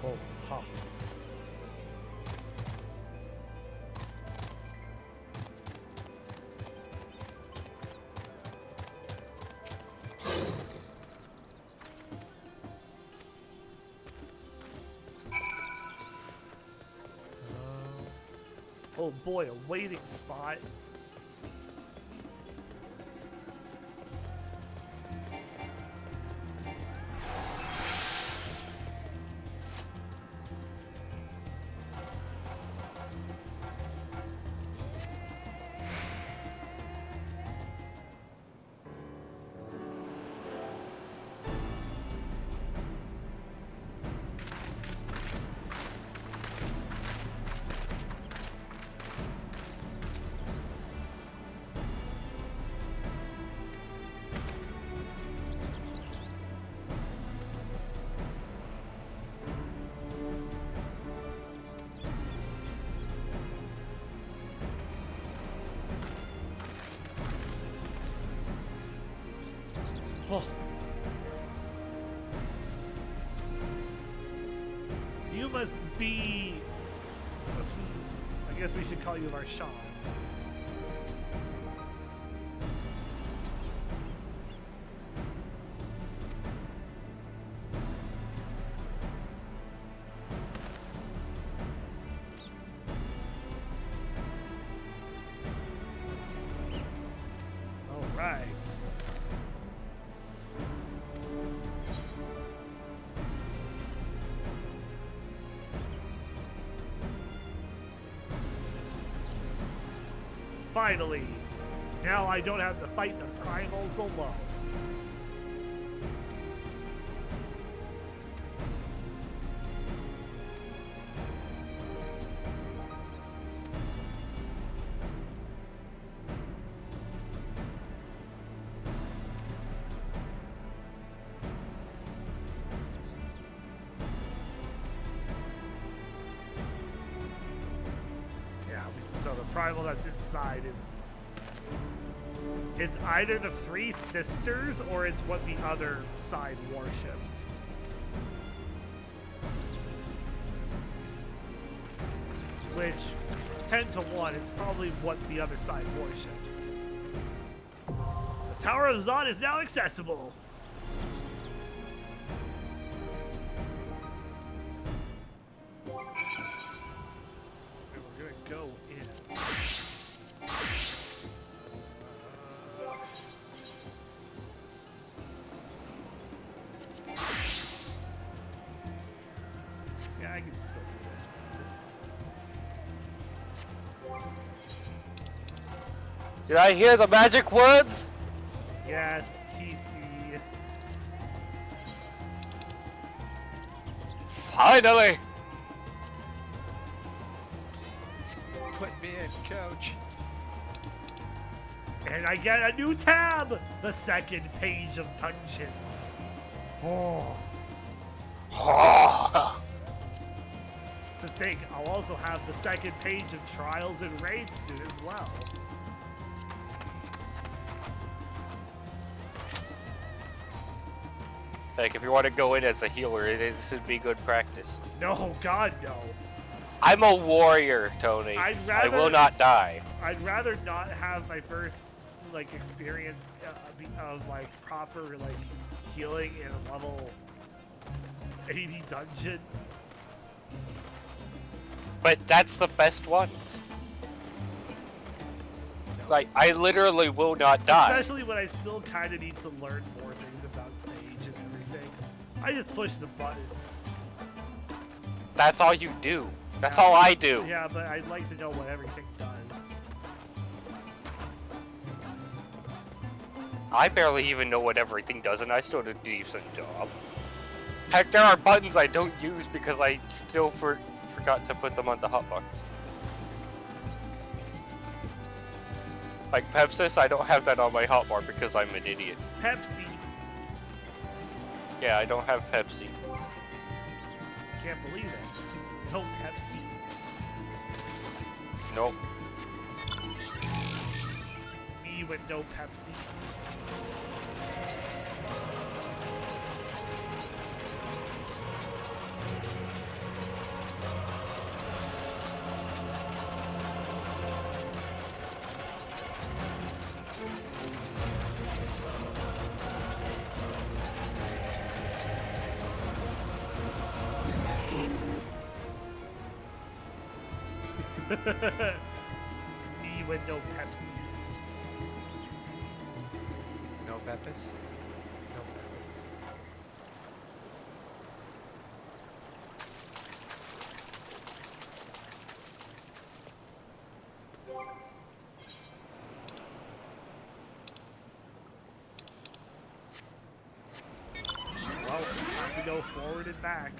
Oh, ha. Oh boy, a waiting spot. must be... I guess we should call you Marshawn. Finally, now I don't have to fight the primals alone. So the primal that's inside is it's either the three sisters or it's what the other side worshipped. Which 10-1 is probably what the other side worshipped. The Tower of Zot is now accessible. Did I hear the magic words? Yes, TC. Finally! Put me in, coach. And I get a new tab! The second page of dungeons. Oh. To think, I'll also have the second page of trials and raids soon as well. Like, if you want to go in as a healer, this would be good practice. No, God, no. I'm a warrior, Tony. I will not die. I'd rather not have my first, like, experience of, like, proper, like, healing in a level 80 dungeon. But that's the best one. Like, I literally will not die. Especially when I still kind of need to learn more things about Sage and everything. I just push the buttons. That's all you do. That's all I do. Yeah, but I'd like to know what everything does. I barely even know what everything does, and I still do a decent job. Heck, there are buttons I don't use because I still forgot to put them on the hotbar. Like Pepsis, I don't have that on my hotbar because I'm an idiot. Pepsi. Yeah, I don't have Pepsi. Can't believe it. No Pepsi. Nope. Me with no Pepsi. Me with no Pepsi. No Peppers? No Peppers. Well, it's time to go forward and back.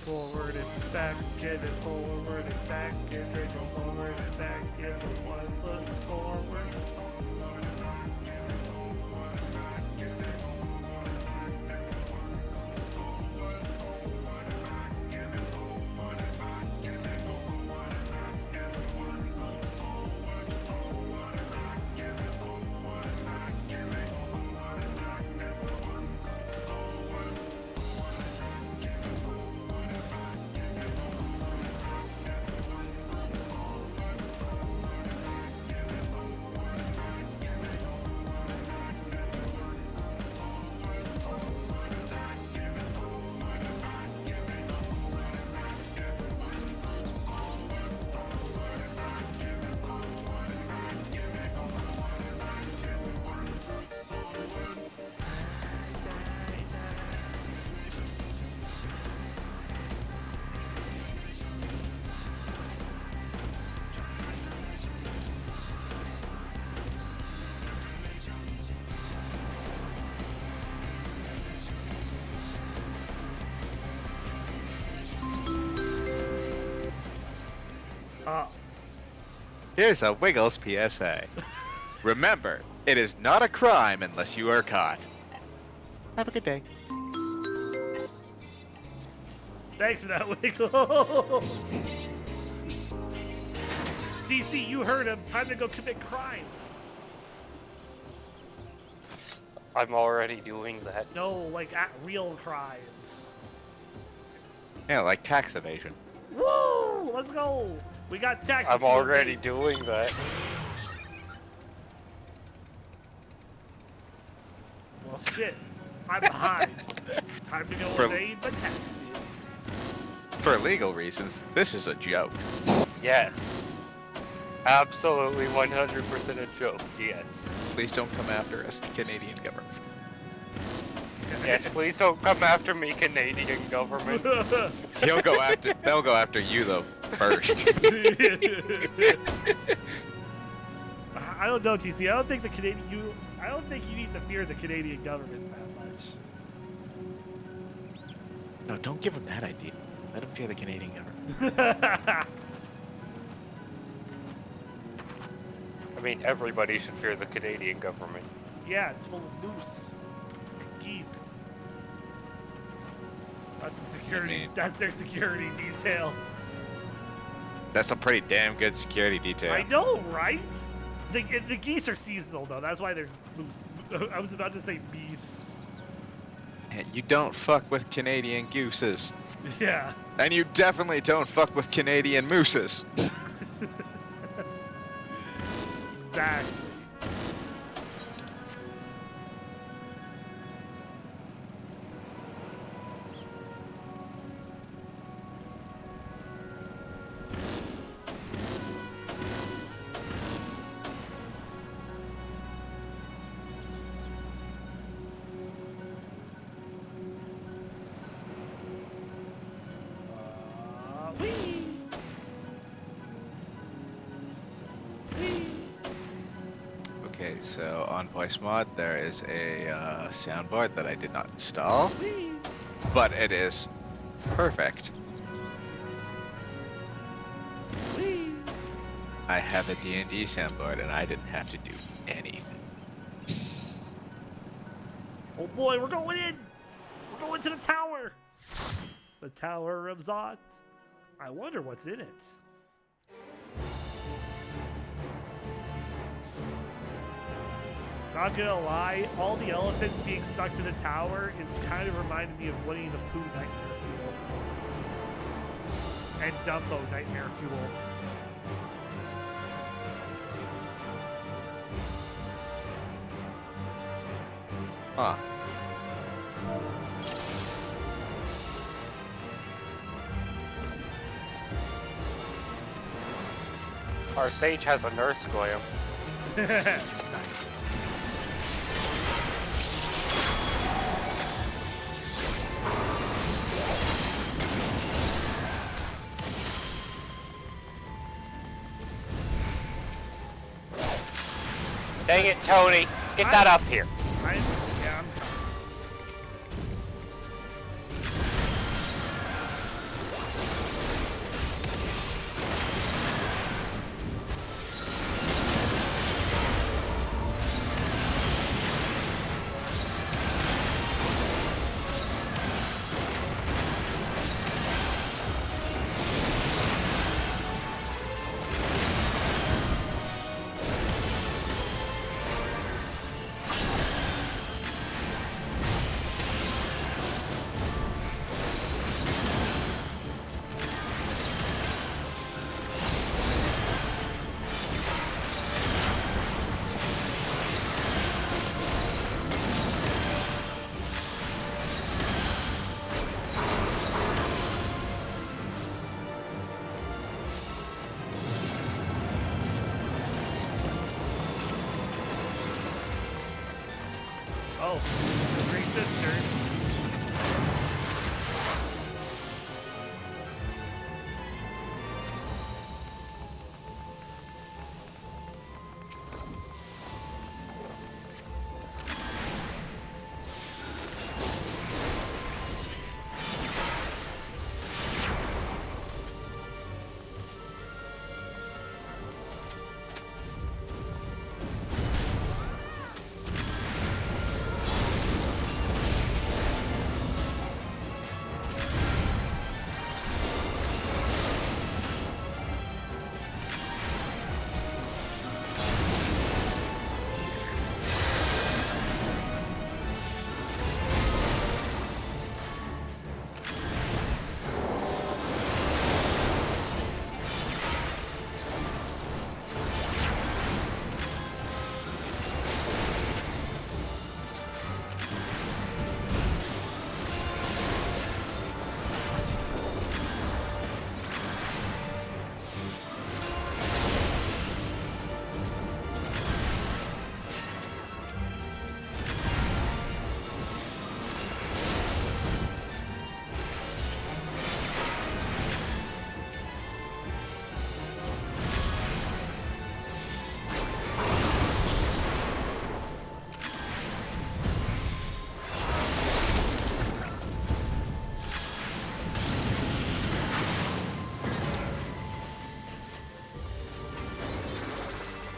Forward and back, get it forward and back, get it go forward and back, get it 1 foot forward. Here's a Wiggles PSA. Remember, it is not a crime unless you are caught. Have a good day. Thanks for that, Wiggle. CC, you heard him. Time to go commit crimes. I'm already doing that. No, like real crimes. Yeah, like tax evasion. Woo! Let's go. We got taxes. I'm already doing that. Well, shit. I'm behind. Time to go evade the taxes. For legal reasons, this is a joke. Yes. Absolutely 100% a joke, yes. Please don't come after us, the Canadian government. Yes, please don't come after me, Canadian government. They'll go after you though first. I don't know, TC. I don't think you need to fear the Canadian government that much. No, don't give him that idea. Let him fear the Canadian government. I mean, everybody should fear the Canadian government. Yeah, it's full of moose, geese. That's the security. That's their security detail. That's a pretty damn good security detail. I know, right? The geese are seasonal though. That's why there's moose. I was about to say bees. And you don't fuck with Canadian gooses. Yeah. And you definitely don't fuck with Canadian mooses. Exactly. Okay, so on Voice Mod there is a soundboard that I did not install, but it is perfect. I have a D&D soundboard and I didn't have to do anything. Oh boy, we're going in! We're going to the tower! The Tower of Zot. I wonder what's in it. Not gonna lie, all the elephants being stuck to the tower is kind of reminding me of Winnie the Pooh Nightmare Fuel. And Dumbo Nightmare Fuel. Huh. Our sage has a nurse glam. Dang it, Tony. Get that up here. Oh, the three sisters.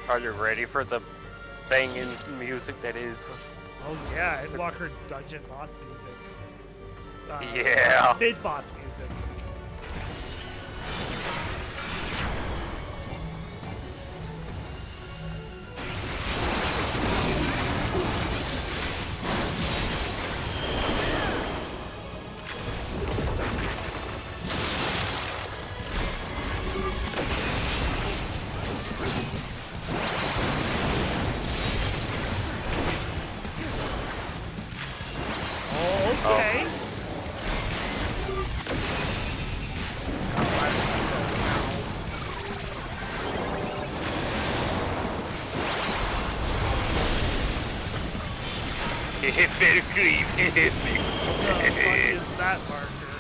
Are you ready for the banging music that is? Oh yeah, Endwalker dungeon boss music. Yeah. Mid-boss music. Okay. Very creepy. What the fuck is that marker?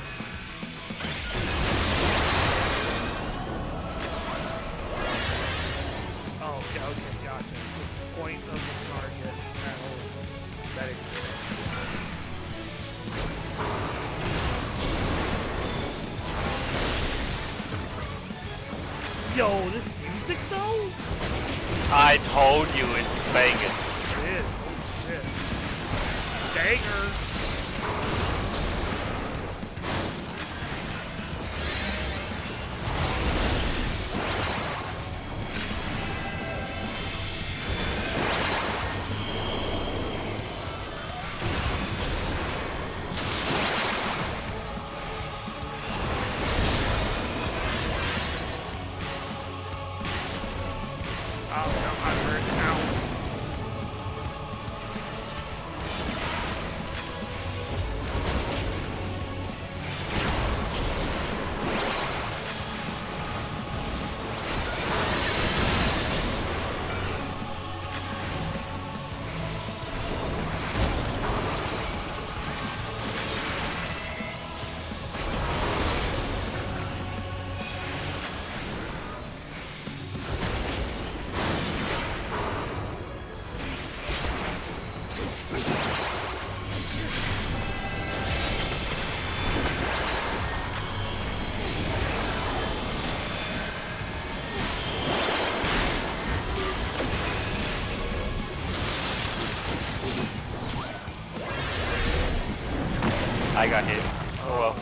Oh, okay, gotcha. It's the point of the target that exists. Yo, this music though? I told you it's banging. It is. Oh shit. Bangers. I got hit. Oh well.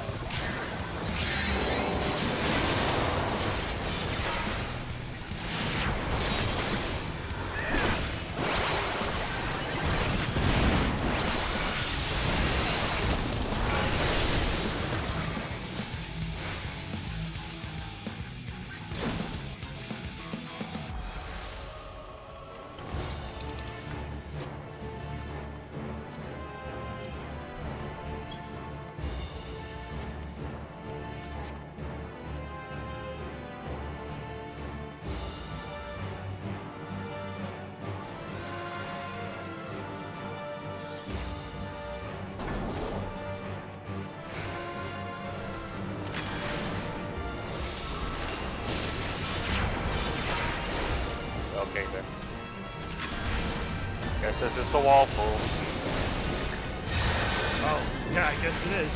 Okay then. Guess this is the wall pool. Oh, yeah, I guess it is.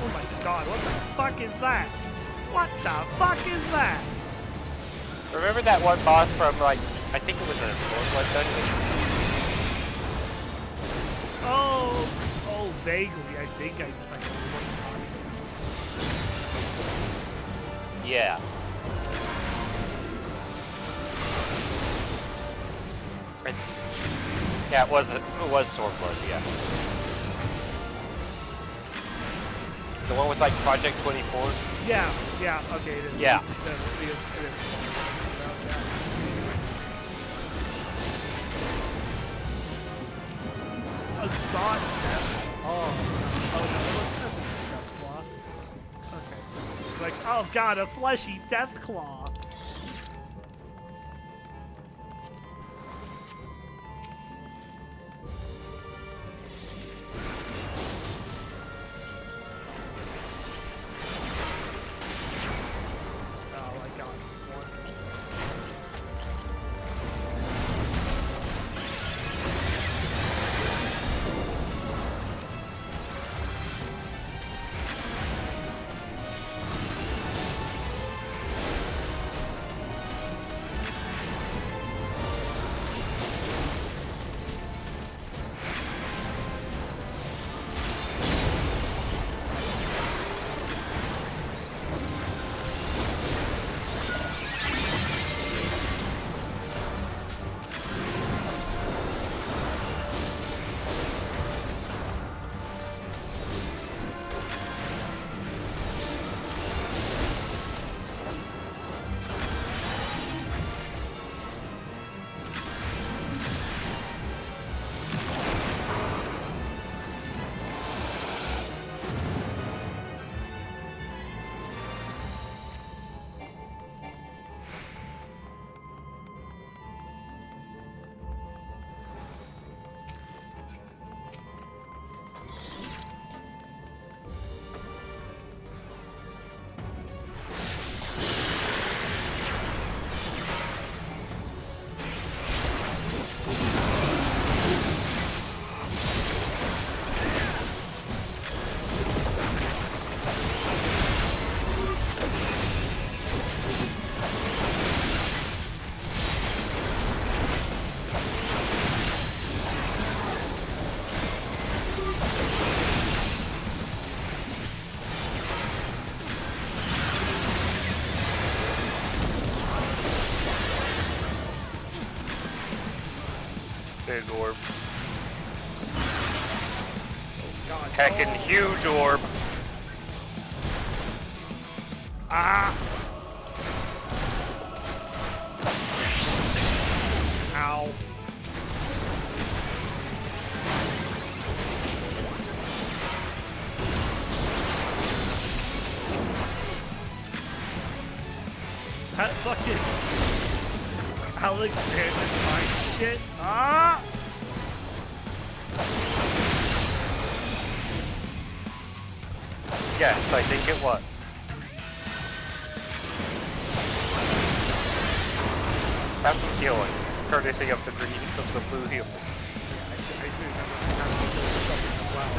Oh my god, what the fuck is that? What the fuck is that? Remember that one boss from, like, I think it was a Stormblood dungeon? Oh, vaguely, I think I Yeah. Yeah, it was Stormblood, yeah. The one with like Project 24? Yeah, okay, it is. Yeah. It is. A Zot death. Oh no, that's a death claw. Okay. It's like, oh god, a fleshy death claw. Big orb. God. Heckin' huge orb. Ah! Ow. That fucking Alexander Mine shit. Ah! Yes, I think it was. Have some healing, courtesy of the green, of the blue heal. I see something as well.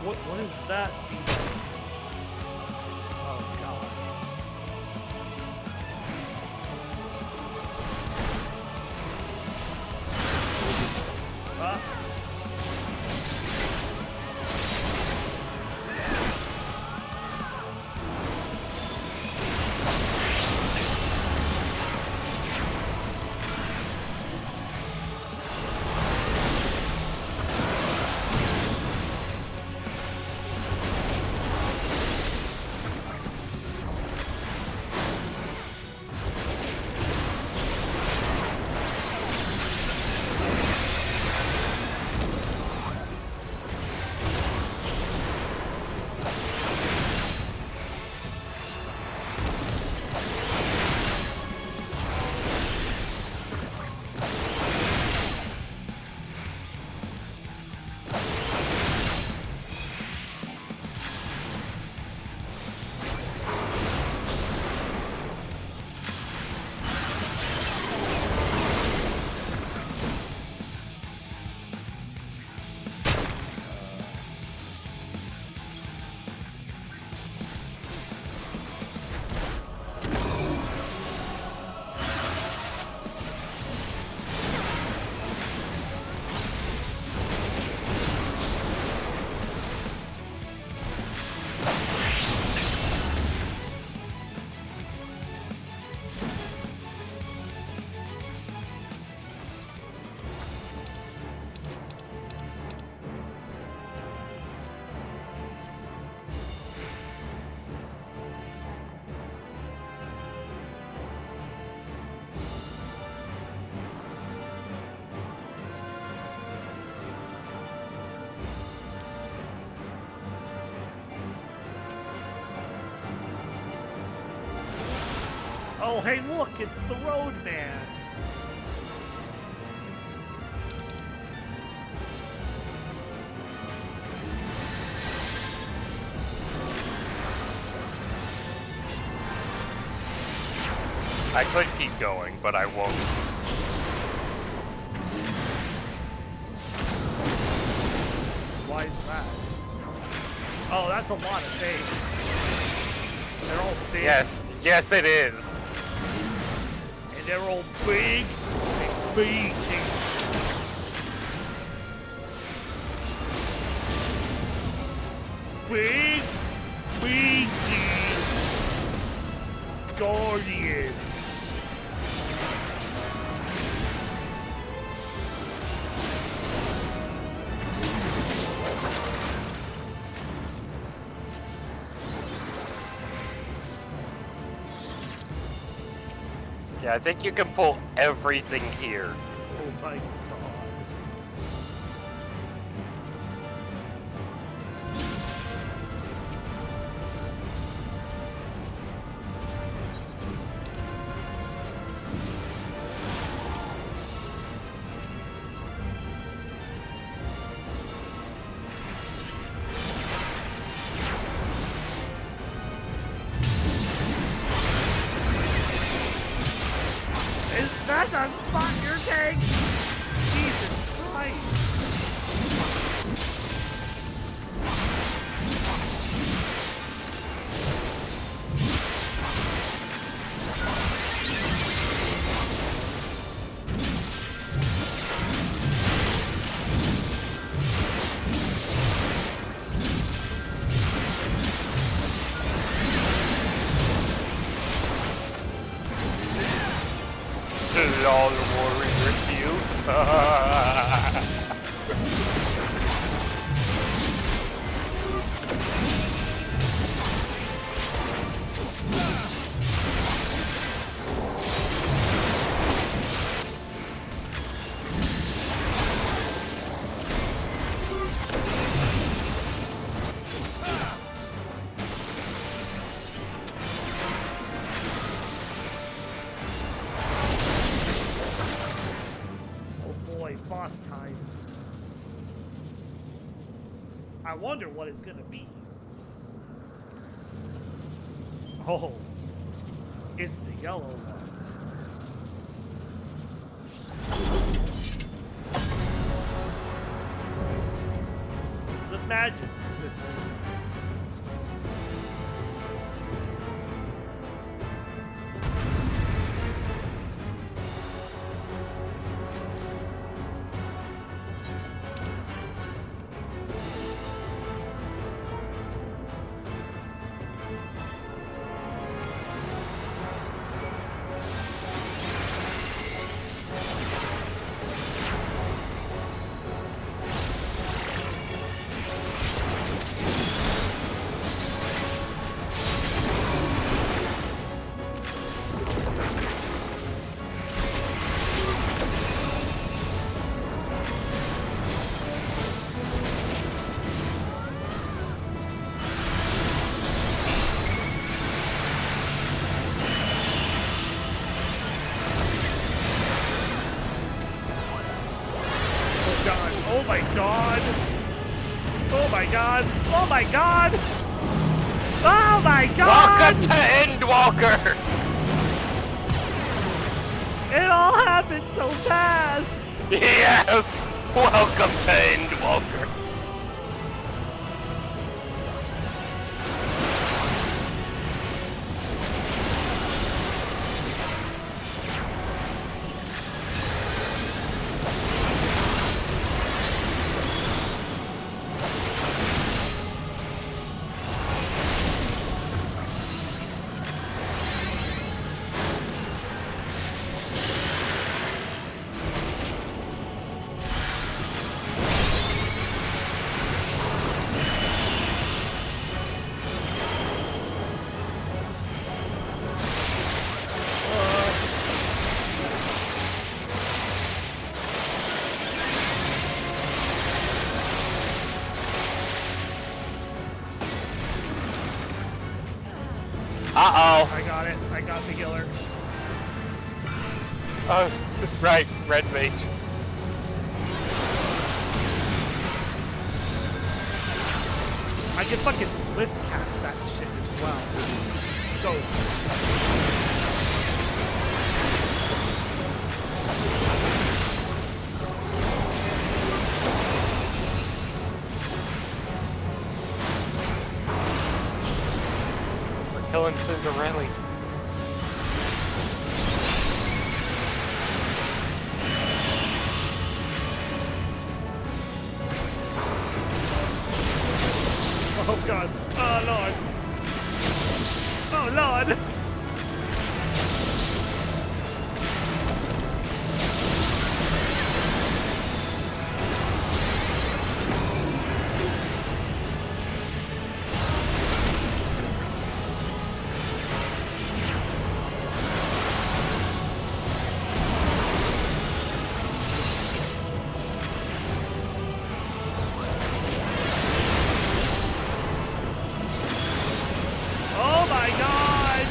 What is that, demon? Oh god. Ah. Oh, hey, look, it's the road man. I could keep going, but I won't. Why is that? Oh, that's a lot of things. They're all big. Yes it is. And they're all big and beefy. Big, beefy guardians. Yeah, I think you can pull everything here. Oh my god. Is that a spot your tank? Jesus Christ. Lol, warrior refuse. Boss time. I wonder what it's gonna be. Oh, it's the yellow one. The Majesty Sisters. Oh my god! Oh my god! Oh my god! Oh my god! Welcome to Endwalker! It all happened so fast! Yes! Welcome to Endwalker! Uh-oh. I got it. I got the healer. Oh, right, red mage. I can fucking swift cast that shit as well. So. We're killing Cinderella. Oh god. Oh lord. Oh lord. Oh my god!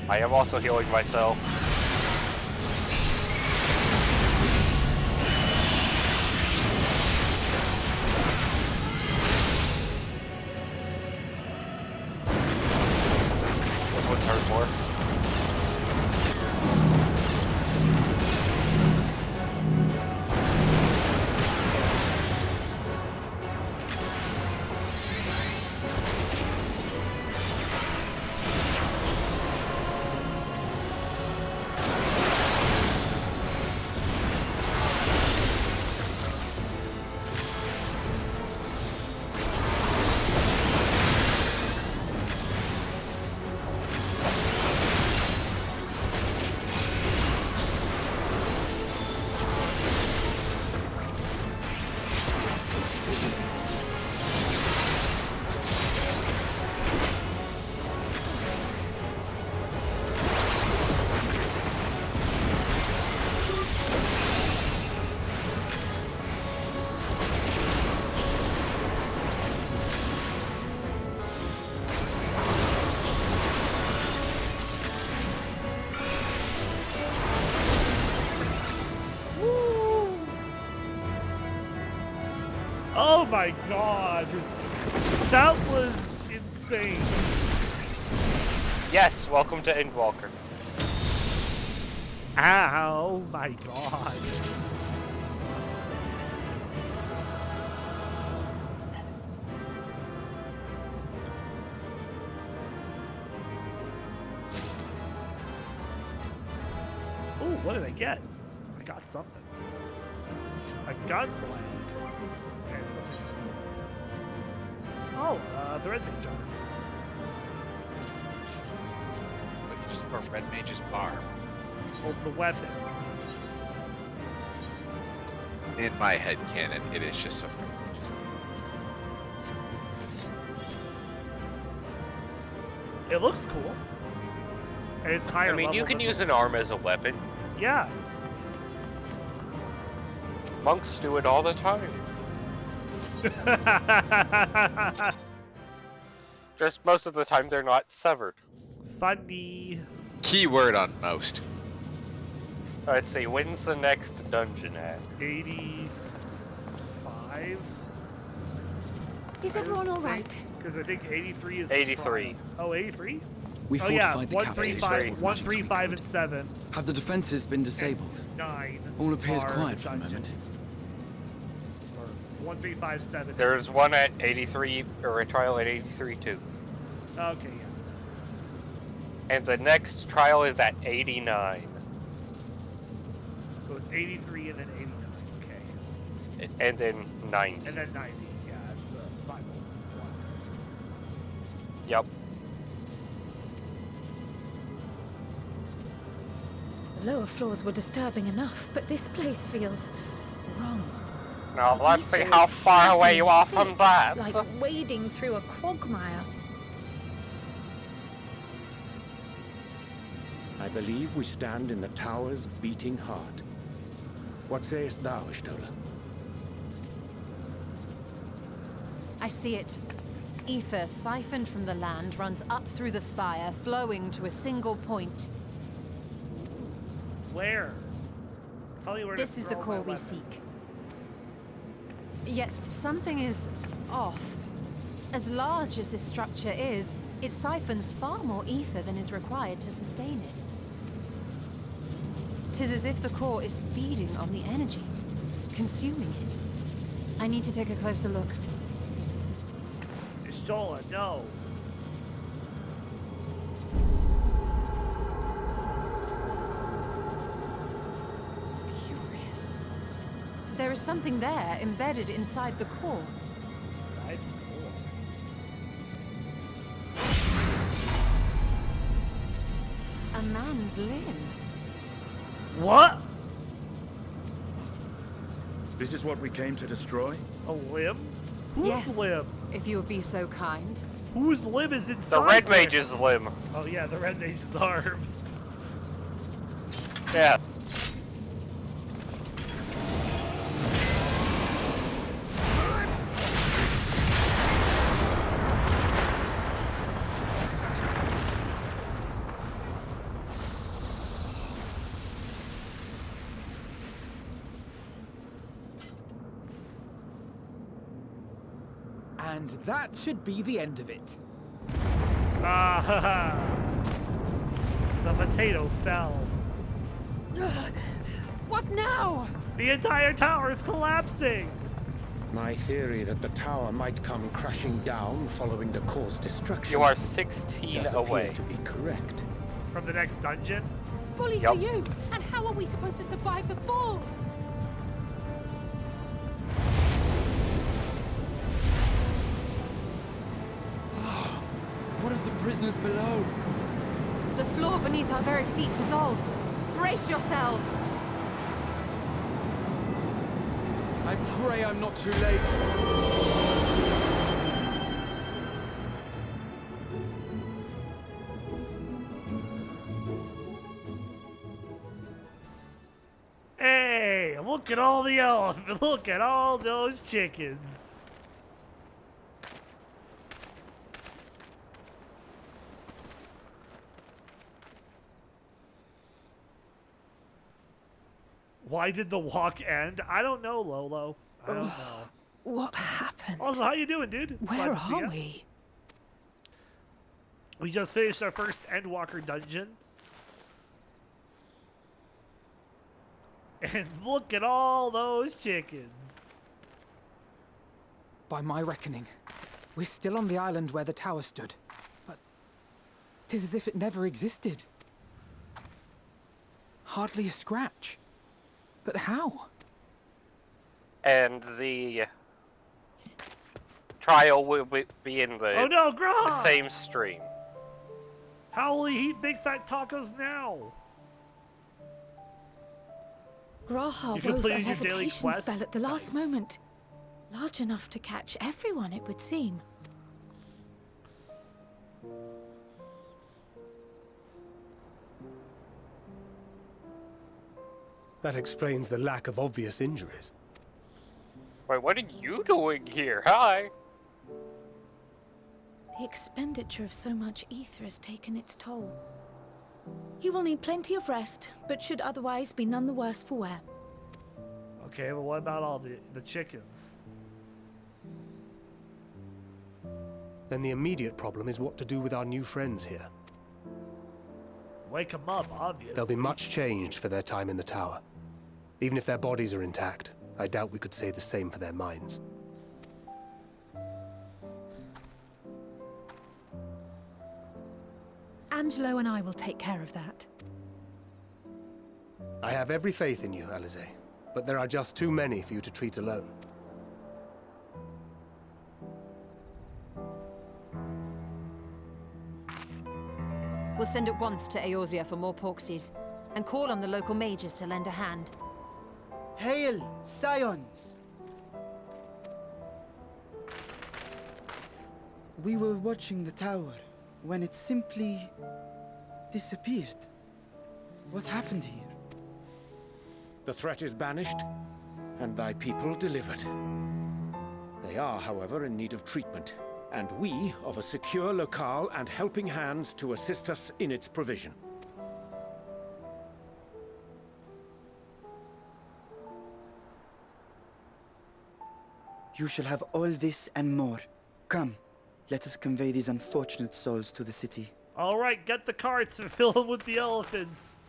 I am also healing myself. Which one's hurt more? Oh my god! That was insane. Yes, welcome to Endwalker. Ow, my god. Ooh, what did I get? I got something. A gun blade. And something else. Oh, the red mage armor. But you just have a red mage's arm. Oh, the weapon. In my head canon, it is just some red mage's arm. It looks cool. And it's higher I mean, you level can than use an arm as a weapon. Yeah. Monks do it all the time. Just most of the time they're not severed. Funny. Keyword on most. Let's see, when's the next dungeon at? 85? Is everyone all right? Because I think 83 is 83. Oh, 83? We oh yeah, fortified the capital. 135 and 7. Have the defenses been disabled? 9. All appears are quiet for a dungeons. moment. Or 1357. There's one at 83, or a trial at 83 too. Okay, yeah. And the next trial is at 89. So it's 83 and then 89. Okay. And then 90. And then 90. Yeah, that's the final one. Yep. The lower floors were disturbing enough, but this place feels wrong. Now let's see how far away you are from that. Like wading through a quagmire. I believe we stand in the tower's beating heart. What sayest thou, Ishtola? I see it. Ether siphoned from the land runs up through the spire, flowing to a single point. Where? Tell me where. This is the core we seek. Yet something is off. As large as this structure is, it siphons far more ether than is required to sustain it. 'Tis as if the core is feeding on the energy, consuming it. I need to take a closer look. Istola, no. Curious. There is something there embedded inside the core. A man's limb. What? This is what we came to destroy? A limb? Whose Yes, limb? if you would be so kind. Whose limb is inside? The Red there? Mage's limb. Oh yeah, the Red Mage's arm. Yeah. And that should be the end of it. Ah ha ha. The potato fell. What now? The entire tower is collapsing. My theory that the tower might come crashing down following the core's destruction. You are 16 does away. appear to be correct. From the next dungeon? Bully Yep. for you! And how are we supposed to survive the fall? What of the prisoners below? The floor beneath our very feet dissolves. Brace yourselves! I pray I'm not too late. Hey, look at all the elephants. Look at all those chickens. Why did the walk end? I don't know, Lolo. I don't know. What happened? Also, how you doing, dude? Glad Where to see are ya. we? We just finished our first Endwalker dungeon. And look at all those chickens. By my reckoning, we're still on the island where the tower stood. But 'tis as if it never existed. Hardly a scratch. But how? And the trial will be in the, Oh no, the Grog! same stream. How will he eat big fat tacos now? Graha You wove a completed your daily levitation quest? spell at the last moment. Large enough to catch everyone, it would seem. That explains the lack of obvious injuries. Wait, what are you doing here? Hi. The expenditure of so much ether has taken its toll. He will need plenty of rest, but should otherwise be none the worse for wear. Okay, but what about all the chickens? Then the immediate problem is what to do with our new friends here. Wake them up, obviously. There'll be much changed for their time in the tower. Even if their bodies are intact, I doubt we could say the same for their minds. Angelo and I will take care of that. I have every faith in you, Alize, but there are just too many for you to treat alone. We'll send at once to Eorzea for more porksies, and call on the local mages to lend a hand. Hail, scions! We were watching the tower when it simply disappeared. What happened here? The threat is banished, and thy people delivered. They are, however, in need of treatment, and we of a secure locale and helping hands to assist us in its provision. You shall have all this and more. Come, let us convey these unfortunate souls to the city. All right, get the carts and fill them with the elephants.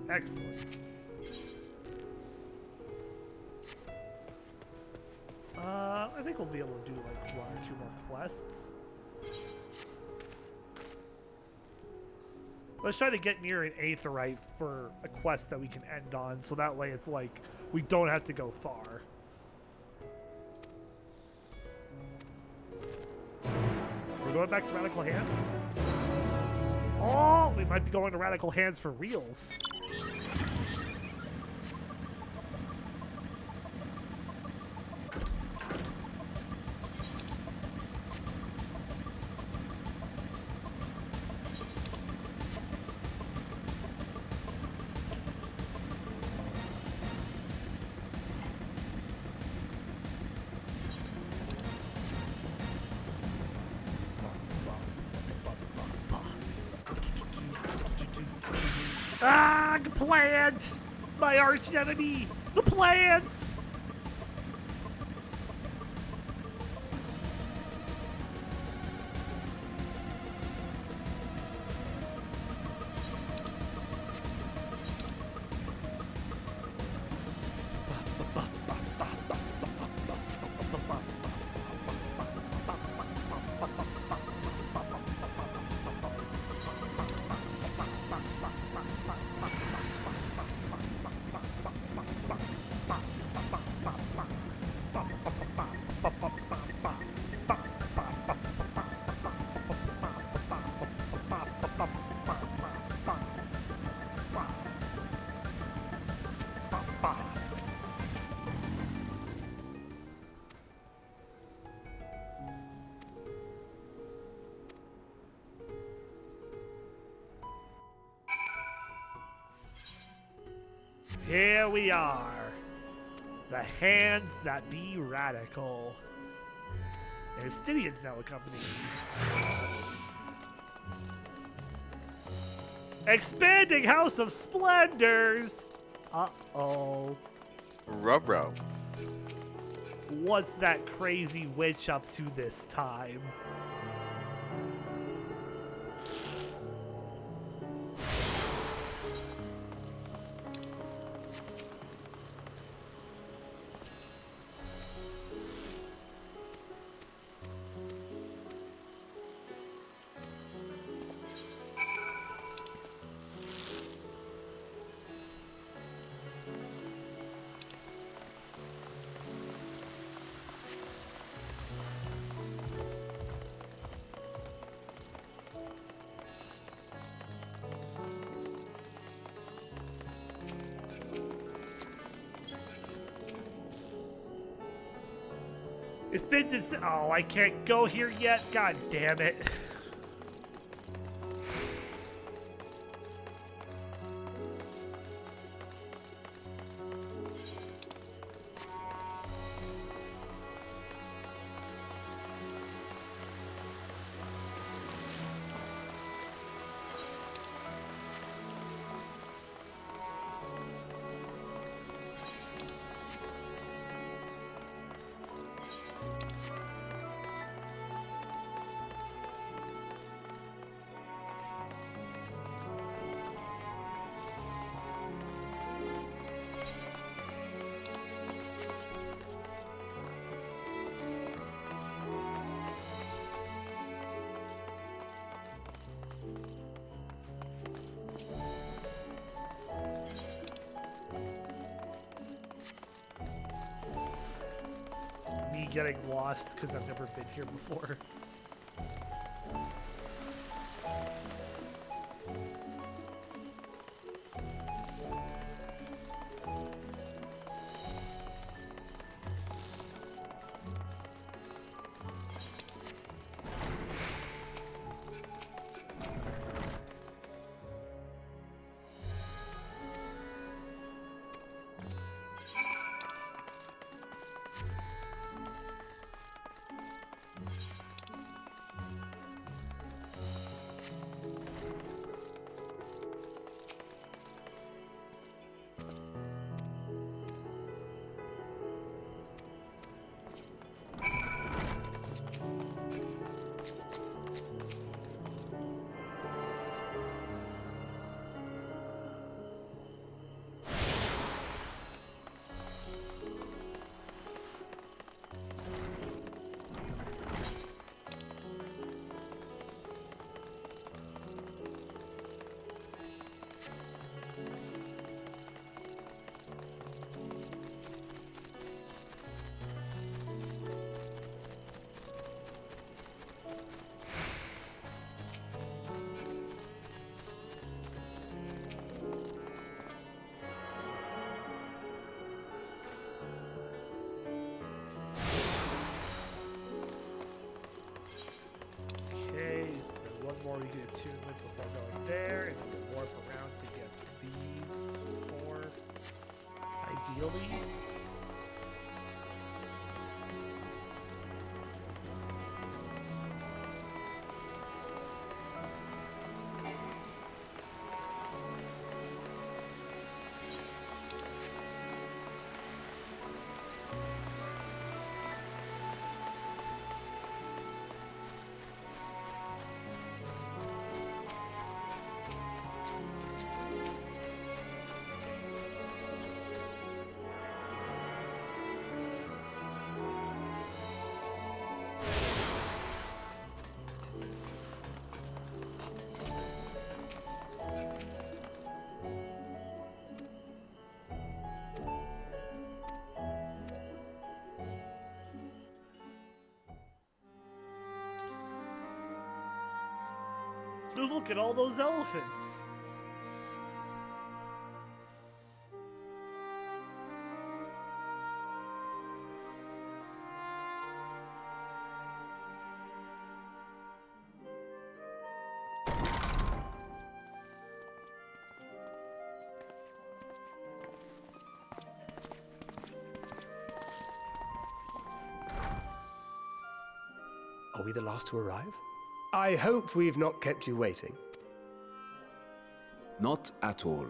Excellent. I think we'll be able to do like 1 or 2 more quests. Let's try to get near an aetheryte for a quest that we can end on, so that way it's like we don't have to go far. We're going back to Radical Hands? Oh, we might be going to Radical Hands for reals. Ah, the plants! My arch enemy! The plants! Here we are. The hands that be radical. And Stydian's now accompanying me. Expanding House of Splendors! Uh-oh. Rub-rub. What's that crazy witch up to this time? It's been oh, I can't go here yet? God damn it. getting lost because I've never been here before. More we can attune with before going there, and then we'll warp around to get these 4, ideally. Look at all those elephants. Are we the last to arrive? I hope we've not kept you waiting. Not at all.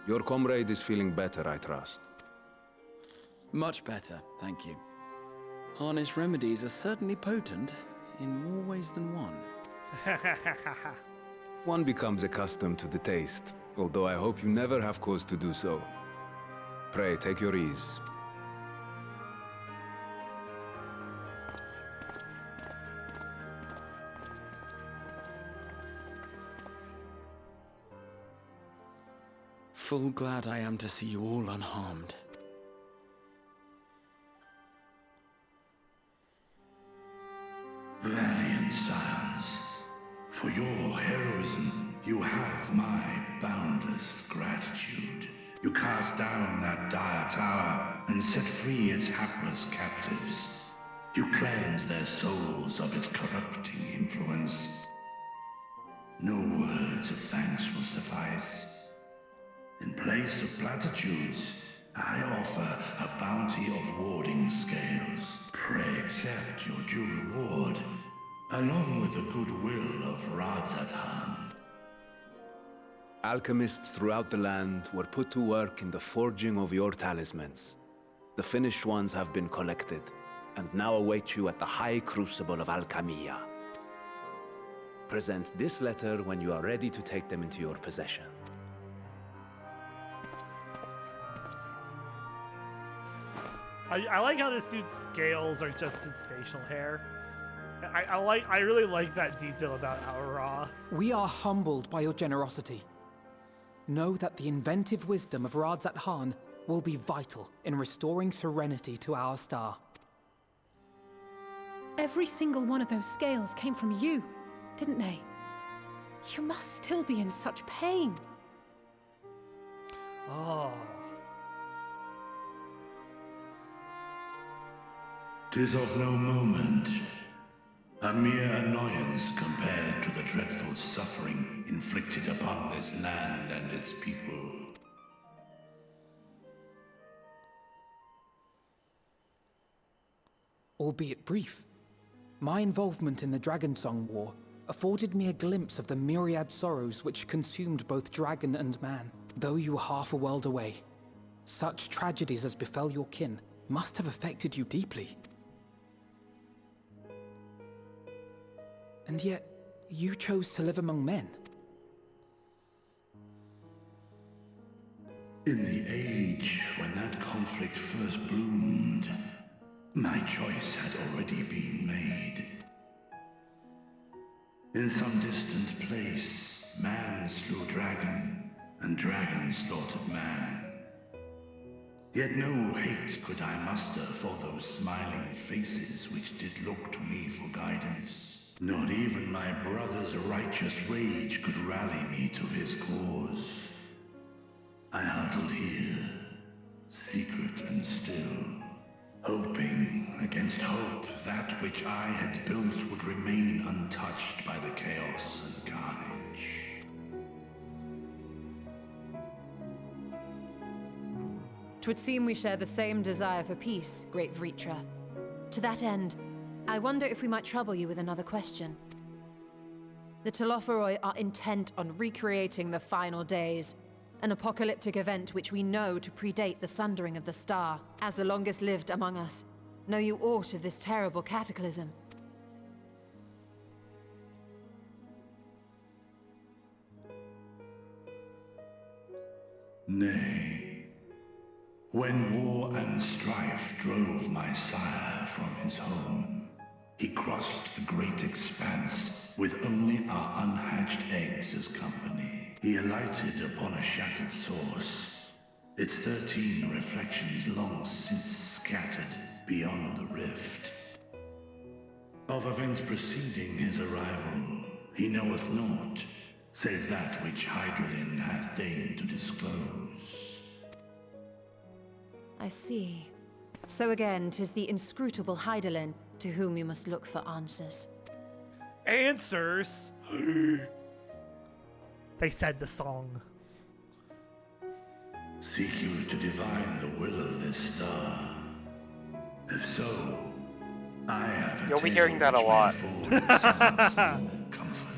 Your comrade is feeling better, I trust. Much better, thank you. Harness remedies are certainly potent, in more ways than one. One becomes accustomed to the taste, although I hope you never have cause to do so. Pray, take your ease. Full glad I am to see you all unharmed. Valiant scions, for your heroism, you have my boundless gratitude. You cast down that dire tower and set free its hapless captives. You cleanse their souls of its corrupting influence. No words of thanks will suffice. In place of platitudes, I offer a bounty of warding scales. Pray accept your due reward, along with the goodwill of Radz-At-Han. Alchemists throughout the land were put to work in the forging of your talismans. The finished ones have been collected, and now await you at the High Crucible of Alchemia. Present this letter when you are ready to take them into your possession. I like how this dude's scales are just his facial hair. I really like that detail about Aura. We are humbled by your generosity. Know that the inventive wisdom of Radz-At-Han will be vital in restoring serenity to our star. Every single one of those scales came from you, didn't they? You must still be in such pain. Oh. 'Tis of no moment. A mere annoyance compared to the dreadful suffering inflicted upon this land and its people. Albeit brief, my involvement in the Dragonsong War afforded me a glimpse of the myriad sorrows which consumed both dragon and man. Though you were half a world away, such tragedies as befell your kin must have affected you deeply. And yet, you chose to live among men. In the age when that conflict first bloomed, my choice had already been made. In some distant place, man slew dragon, and dragon slaughtered man. Yet no hate could I muster for those smiling faces which did look to me for guidance. Not even my brother's righteous rage could rally me to his cause. I huddled here, secret and still, hoping against hope that which I had built would remain untouched by the chaos and carnage. Twould seem we share the same desire for peace, Great Vritra. To that end, I wonder if we might trouble you with another question. The Telophoroi are intent on recreating the final days, an apocalyptic event which we know to predate the sundering of the star. As the longest lived among us, know you aught of this terrible cataclysm? Nay. When war and strife drove my sire from his home, he crossed the great expanse with only our unhatched eggs as company. He alighted upon a shattered source, its 13 reflections long since scattered beyond the rift. Of events preceding his arrival, he knoweth naught, save that which Hydralin hath deigned to disclose. I see. So again, 'tis the inscrutable Hydralin to whom you must look for answers. Answers? They said the song. Seek you to divine the will of this star? If so, I have a You'll be hearing that a lot. Comfort.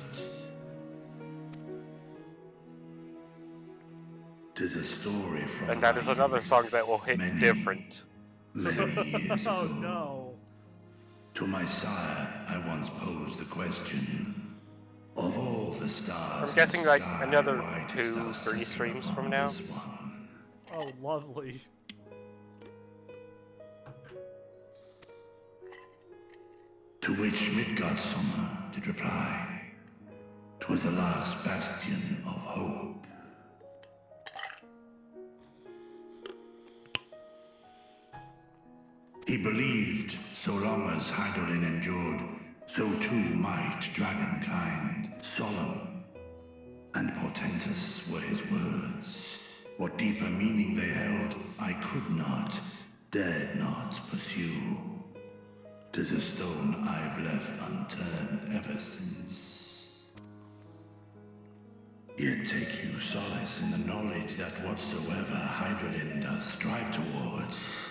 'Tis a story from And that is another song that will hit different. many years ago. Oh no. To my sire, I once posed the question, of all the stars I'm guessing like sky, another why didst 2, thou 3 settle streams upon from now. this one? Oh, lovely. To which Midgardsormr did reply, 'twas the last bastion of hope. He believed so long as Hydralin endured, so too might dragonkind. Solemn and portentous were his words. What deeper meaning they held, I could not, dared not pursue. 'Tis a stone I've left unturned ever since. Yet take you solace in the knowledge that whatsoever Hydralin does strive towards,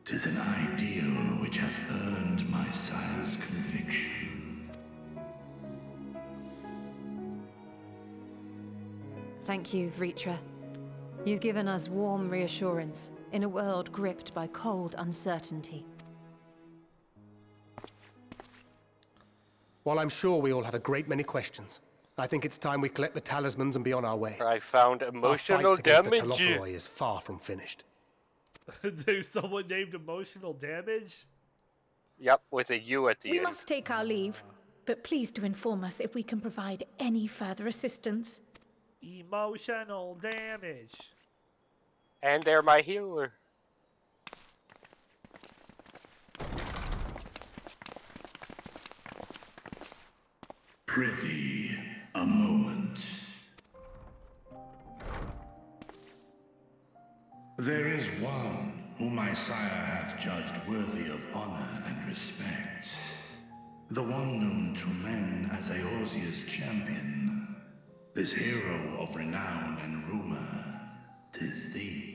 'tis an ideal which hath earned my sire's conviction. Thank you, Vritra. You've given us warm reassurance in a world gripped by cold uncertainty. While I'm sure we all have a great many questions, I think it's time we collect the talismans and be on our way. I found emotional Our fight against damage. the Telophoroi is far from finished. There's someone named emotional damage? Yep, with a U at the We end. must take our leave, but please do inform us if we can provide any further assistance. Emotional damage. And they're my healer. Prithee, a moment. There is one whom my sire hath judged worthy of honor and respect. The one known to men as Eorzea's champion. This hero of renown and rumor, 'tis thee.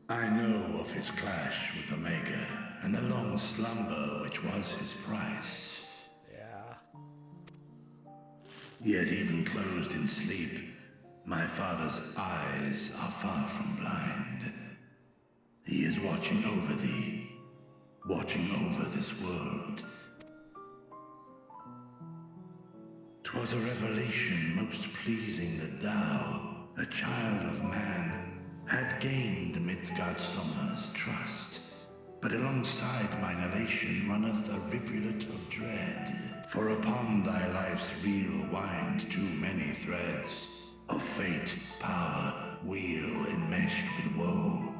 I know of his clash with Omega, and the long slumber which was his price. Yeah. Yet even closed in sleep, my father's eyes are far from blind. He is watching over thee, watching over this world. 'Twas a revelation most pleasing that thou, a child of man, had gained Midgardsormr's trust. But alongside mine elation runneth a rivulet of dread. For upon thy life's reel wind too many threads of fate, power, weal enmeshed with woe.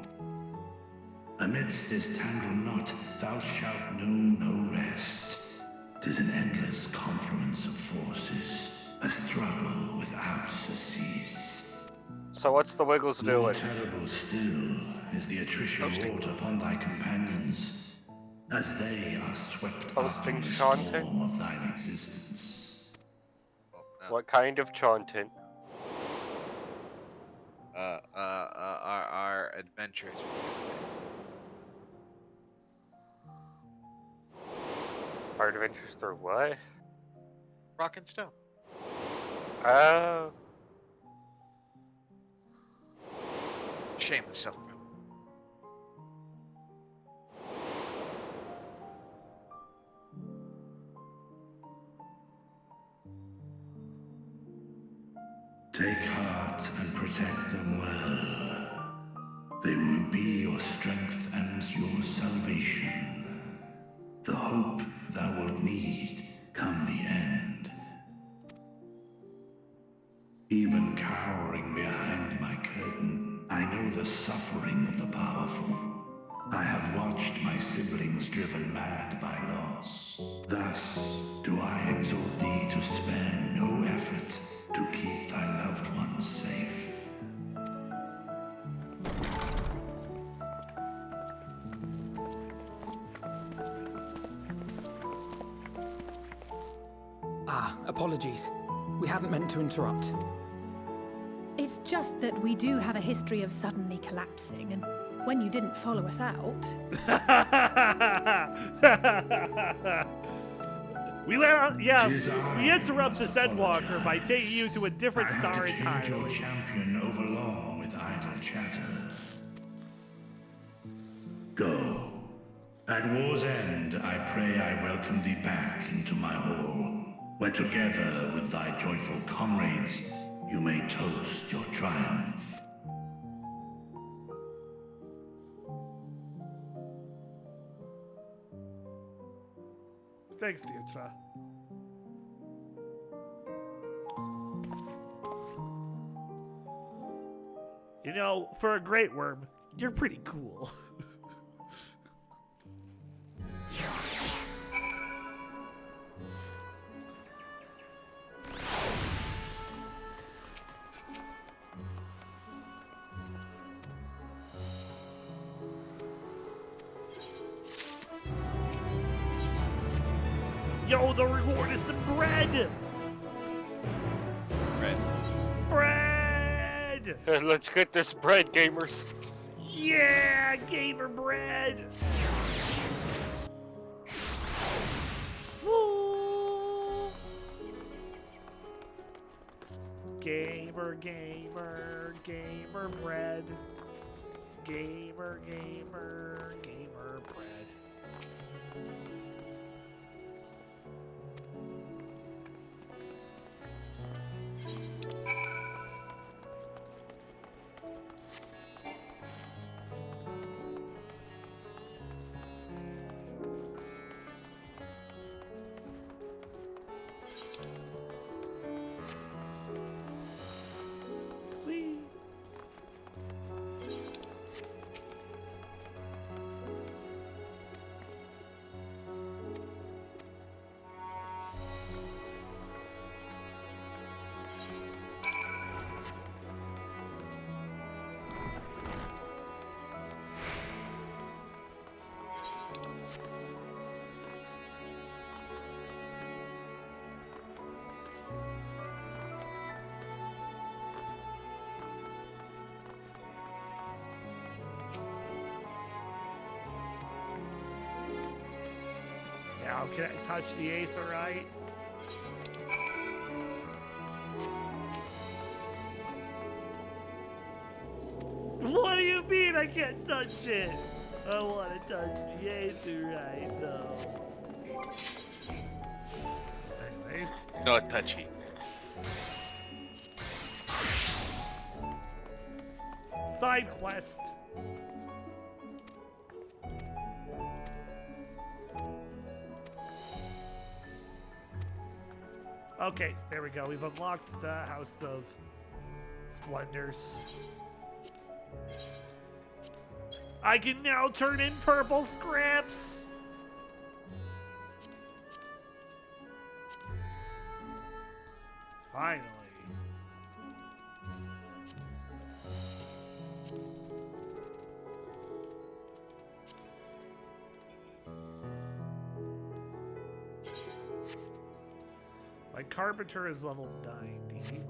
Amidst this tangled knot thou shalt know no rest. 'Tis an endless confluence of forces, a struggle without surcease. So what's the Wiggles doing? More terrible still is the attrition wrought upon thy companions, as they are swept up in the storm of thine existence. What kind of chanting? Our adventures. Our adventures through what? Rock and stone. Oh. Shameless self-promote. Take heart and protect them well. They will be your strength and your salvation. The hope thou wilt need come the end. Even cowering behind my curtain, I know the suffering of the powerful. I have watched my siblings driven mad by loss. Thus do I exhort thee to spare no effort to keep thy loved ones safe. Apologies. We hadn't meant to interrupt. It's just that we do have a history of suddenly collapsing, and when you didn't follow us out... We interrupt this Endwalker by taking you to a different star entirely. Your champion overlong with idle chatter. Go. At war's end, I pray I welcome thee back into my hall, where together with thy joyful comrades, you may toast your triumph. Thanks, Futra. You know, for a Great Wyrm, you're pretty cool. Yo, the reward is some bread! Bread! Let's get this bread, gamers. Yeah, gamer bread! Woo! Gamer, gamer, gamer bread. Gamer, gamer, gamer bread. Now can I touch the aetheryte? What do you mean I can't touch it? I want to touch the aetheryte though. Anyways. Not touchy. Side quest. Okay, there we go. We've unlocked the House of Splendors. I can now turn in purple scraps. Finally. My carpenter is level 90.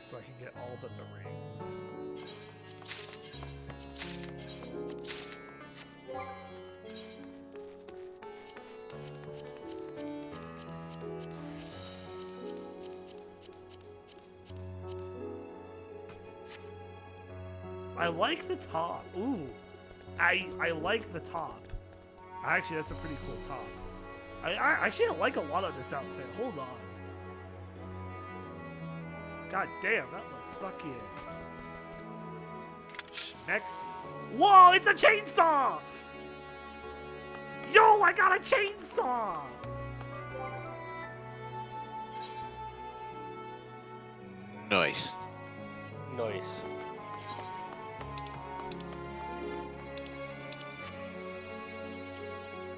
So I can get all but the rings. I like the top. Ooh. I like the top. Actually, that's a pretty cool top. I like a lot of this outfit. Hold on. God damn, that looks fucking schmexy. Whoa, it's a chainsaw! Yo, I got a chainsaw! Nice. Nice.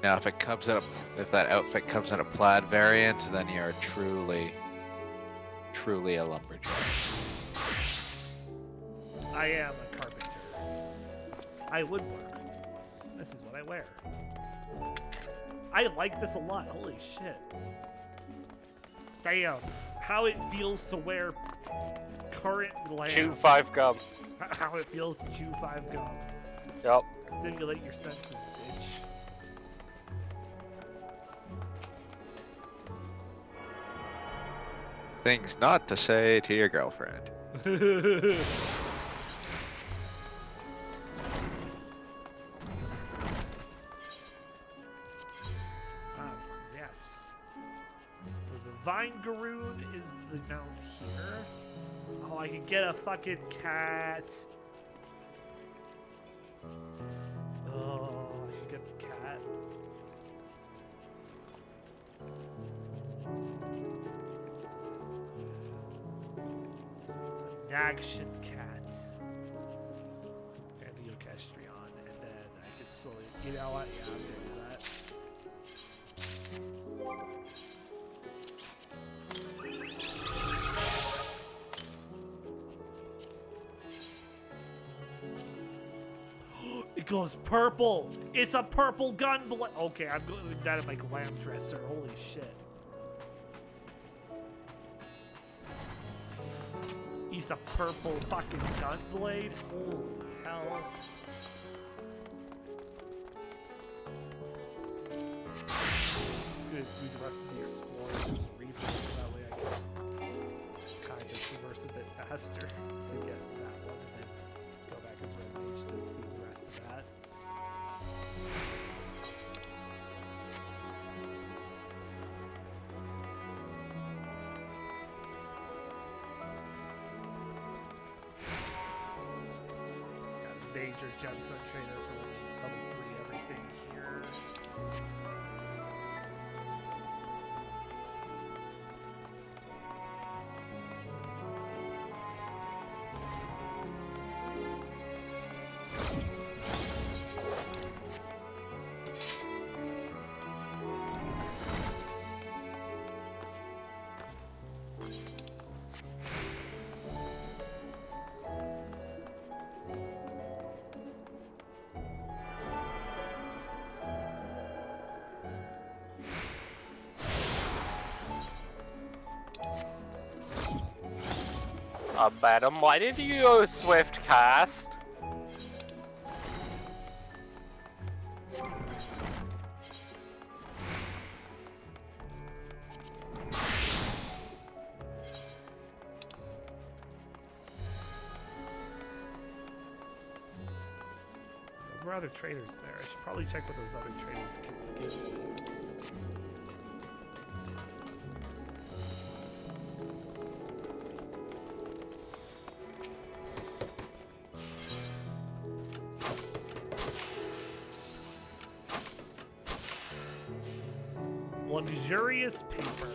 Now, if that outfit comes in a plaid variant, then you're truly a lumberjack. I am a carpenter. I woodwork. This is what I wear. I like this a lot. Holy shit. Damn. How it feels to wear current glam. Chew 5 gum. How it feels to chew 5 gum. Yep. Stimulate your senses, bitch. Things not to say to your girlfriend. Yes. So the Vine Garoon is down here. Oh, I can get a fucking cat. Oh, I can get the cat. Action cat. And the Orchestrion, and then I can slowly, you know what? Yeah, I'm gonna do that. It goes purple. It's a purple gun blade. Okay, I'm going with that in my glam dresser. Holy shit. Use a purple fucking gun blade. Holy hell. Good do the rest of the explorers rebuild. That way I can kind of traverse a bit faster to get that one and then go back as Red Mage to do the rest of that. Major gemstone trader for level 3 everything here. Madam, why did you go swift cast? There were other traders there. I should probably check what those other traders can give. Luxurious paper.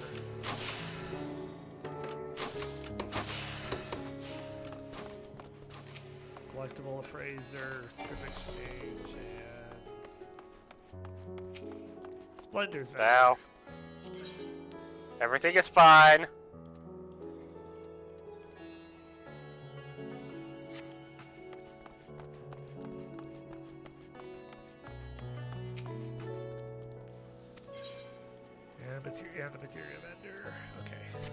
Collectible appraiser, script exchange, and Splendor's value. Now, everything is fine. Yeah, the material vendor. Okay.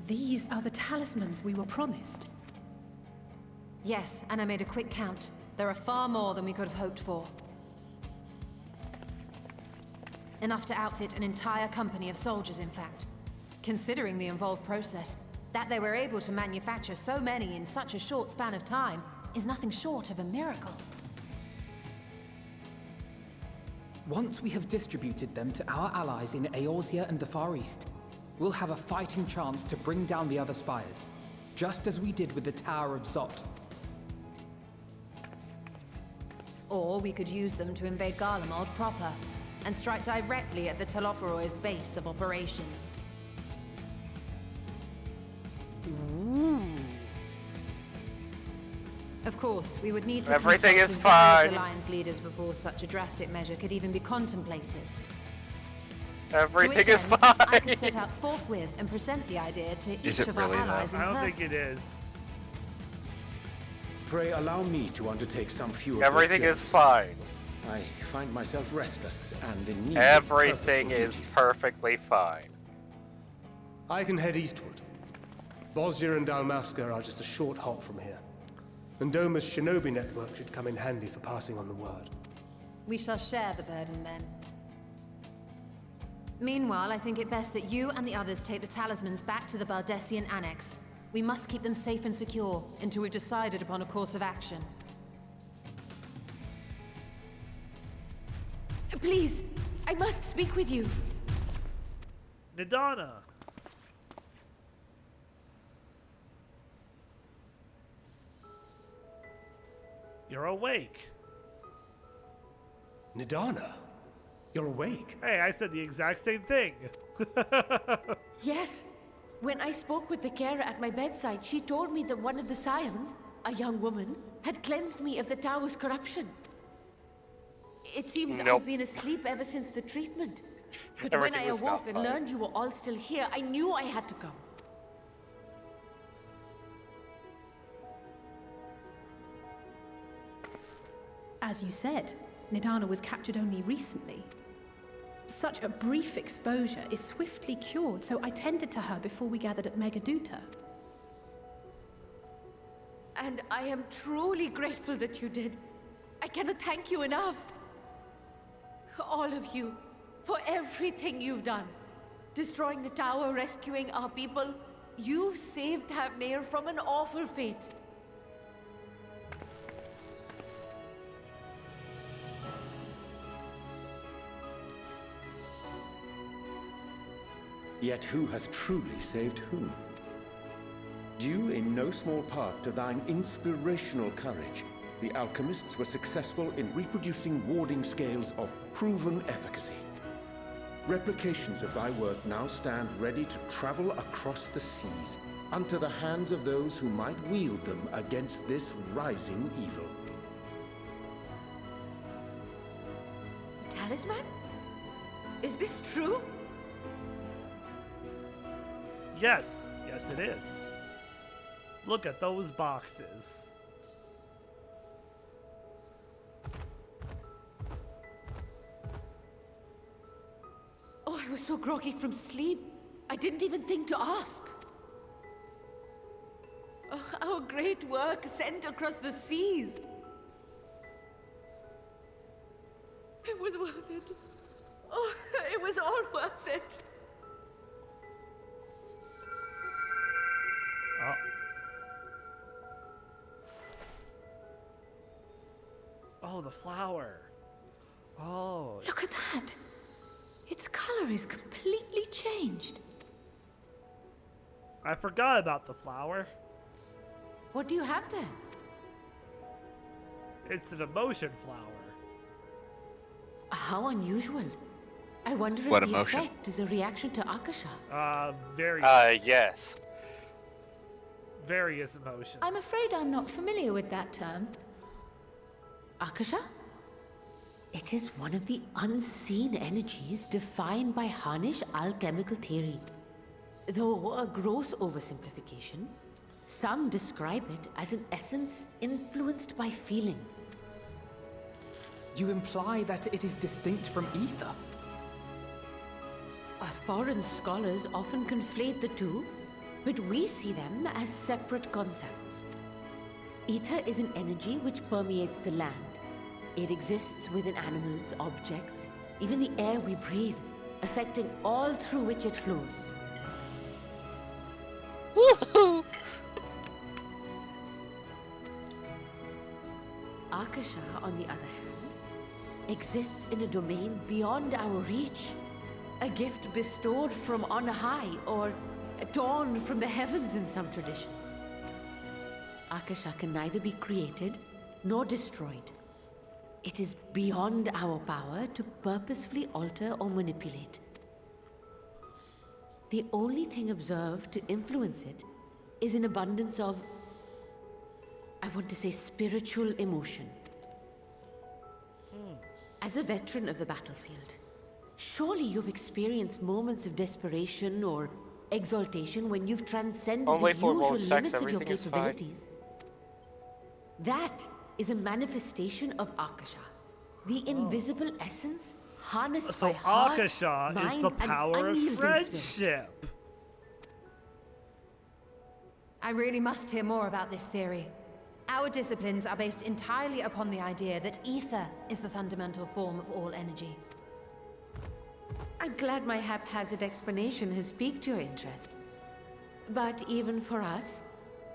These are the talismans we were promised. Yes, and I made a quick count. There are far more than we could have hoped for. Enough to outfit an entire company of soldiers, in fact. Considering the involved process, that they were able to manufacture so many in such a short span of time is nothing short of a miracle. Once we have distributed them to our allies in Eorzea and the Far East, we'll have a fighting chance to bring down the other spires, just as we did with the Tower of Zot. Or we could use them to invade Garlemald proper, and strike directly at the Telophoroid's base of operations. Ooh. Of course, we would need to Everything consult is with various fine. alliance leaders before such a drastic measure could even be contemplated. Everything To which is end, fine. I could set out forthwith and present the idea to each of our allies in I don't person. think it is. Pray allow me to undertake some few of Everything those is journeys. fine. I find myself restless and in need Everything of is purposeful duties. perfectly fine. I can head eastward. Bosnia and Dalmasca are just a short hop from here. And Doma's shinobi network should come in handy for passing on the word. We shall share the burden then. Meanwhile, I think it best that you and the others take the talismans back to the Baldessian Annex. We must keep them safe and secure until we've decided upon a course of action. Please, I must speak with you. Nidana. You're awake. Nidana, you're awake. Hey, I said the exact same thing. Yes. When I spoke with the carer at my bedside, she told me that one of the scions, a young woman, had cleansed me of the tower's corruption. It seems Nope. I've been asleep ever since the treatment. But Everything when I was not awoke and fine. learned you were all still here, I knew I had to come. As you said, Nidana was captured only recently. Such a brief exposure is swiftly cured, so I tended to her before we gathered at Megaduta. And I am truly grateful that you did. I cannot thank you enough. All of you, for everything you've done. Destroying the tower, rescuing our people. You've saved Thavnair from an awful fate. Yet who hath truly saved whom? Due in no small part to thine inspirational courage, the alchemists were successful in reproducing warding scales of proven efficacy. Replications of thy work now stand ready to travel across the seas, unto the hands of those who might wield them against this rising evil. The talisman? Is this true? Yes, yes it is. Look at those boxes. Oh, I was so groggy from sleep. I didn't even think to ask. Oh, our great work sent across the seas. It was worth it. Oh, it was all worth it. Oh, the flower. Oh. Look at that. Its color is completely changed. I forgot about the flower. What do you have there? It's an emotion flower. How unusual. I wonder What if the emotion? effect is a reaction to Akasha. Various. Yes. Various emotions. I'm afraid I'm not familiar with that term. Akasha? It is one of the unseen energies defined by Harnish alchemical theory. Though a gross oversimplification, some describe it as an essence influenced by feelings. You imply that it is distinct from ether? Foreign scholars often conflate the two, but we see them as separate concepts. Ether is an energy which permeates the land. It exists within animals, objects, even the air we breathe, affecting all through which it flows. Woohoo! Akasha, on the other hand, exists in a domain beyond our reach. A gift bestowed from on high, or torn from the heavens in some traditions. Akasha can neither be created nor destroyed. It is beyond our power to purposefully alter or manipulate. The only thing observed to influence it is an abundance of, I want to say, spiritual emotion. As a veteran of the battlefield, surely you've experienced moments of desperation or exaltation when you've transcended Only the for usual world sex, limits of your everything is fine. capabilities. That is a manifestation of Akasha, the invisible essence harnessed So by heart, Akasha is mind, the and power of unyielding spirit. friendship. I really must hear more about this theory. Our disciplines are based entirely upon the idea that ether is the fundamental form of all energy. I'm glad my haphazard explanation has piqued your interest. But even for us,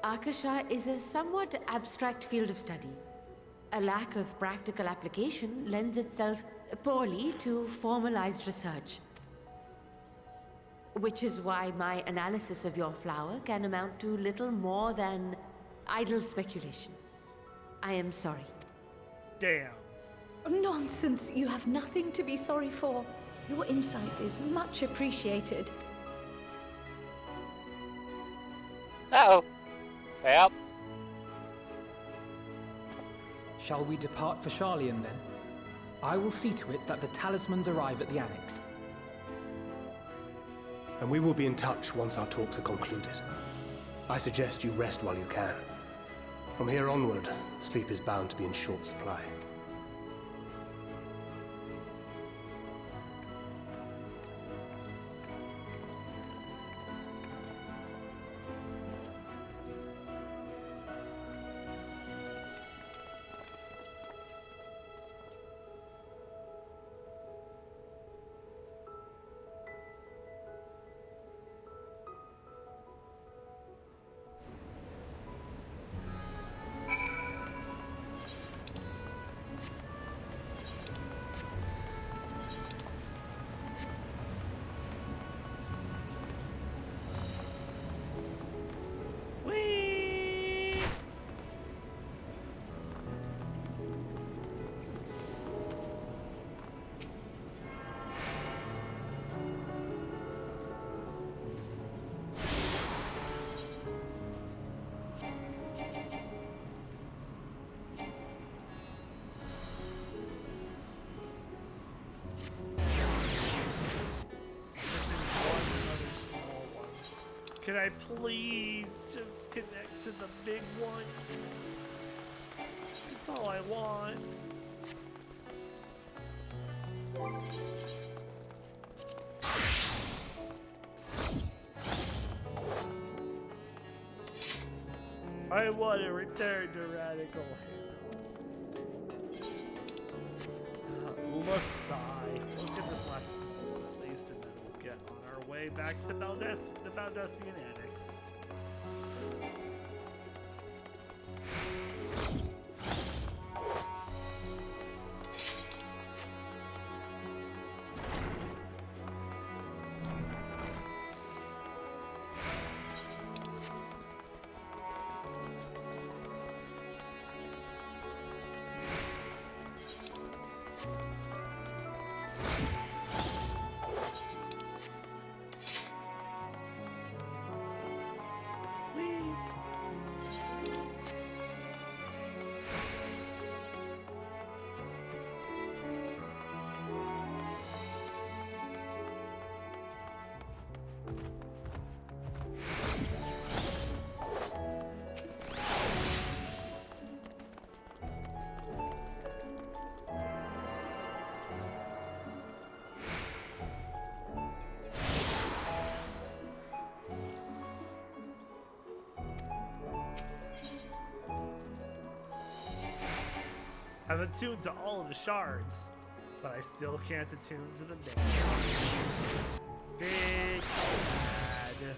Akasha is a somewhat abstract field of study. A lack of practical application lends itself poorly to formalized research. Which is why my analysis of your flower can amount to little more than idle speculation. I am sorry. Damn. Nonsense. You have nothing to be sorry for. Your insight is much appreciated. Uh-oh. Yep. Shall we depart for Charlian then? I will see to it that the talismans arrive at the Annex. And we will be in touch once our talks are concluded. I suggest you rest while you can. From here onward, sleep is bound to be in short supply. Can I please just connect to the big one? That's all I want. I want to return to Radical Hero. Lasai. Let's get this last one at least, and then we'll get on our way back to the Baldussian Annex. I'm attuned to all of the shards, but I still can't attune to the main. Big bad.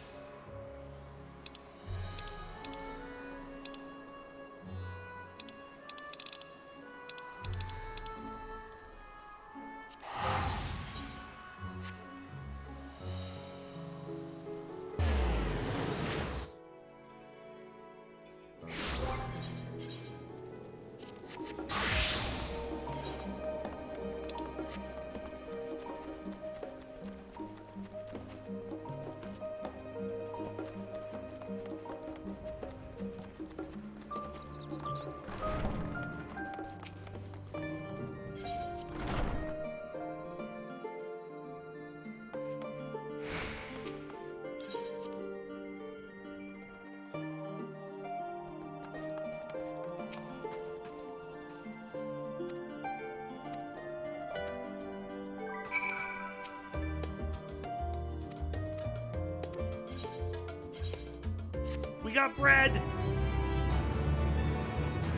We got bread!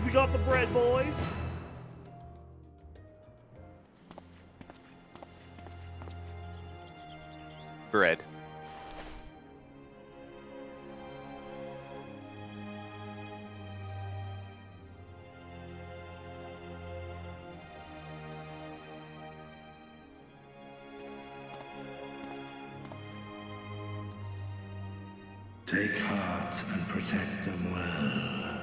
We got the bread, boys! Bread. Take heart and protect them well.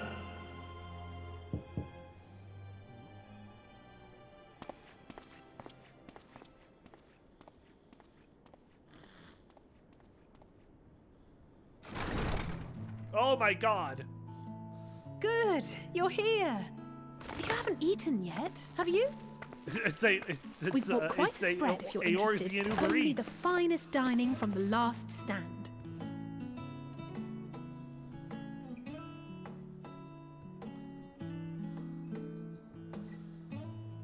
Oh my god! Good, you're here. You haven't eaten yet, have you? We've bought quite a spread if you're interested. Only the finest dining from the last stand.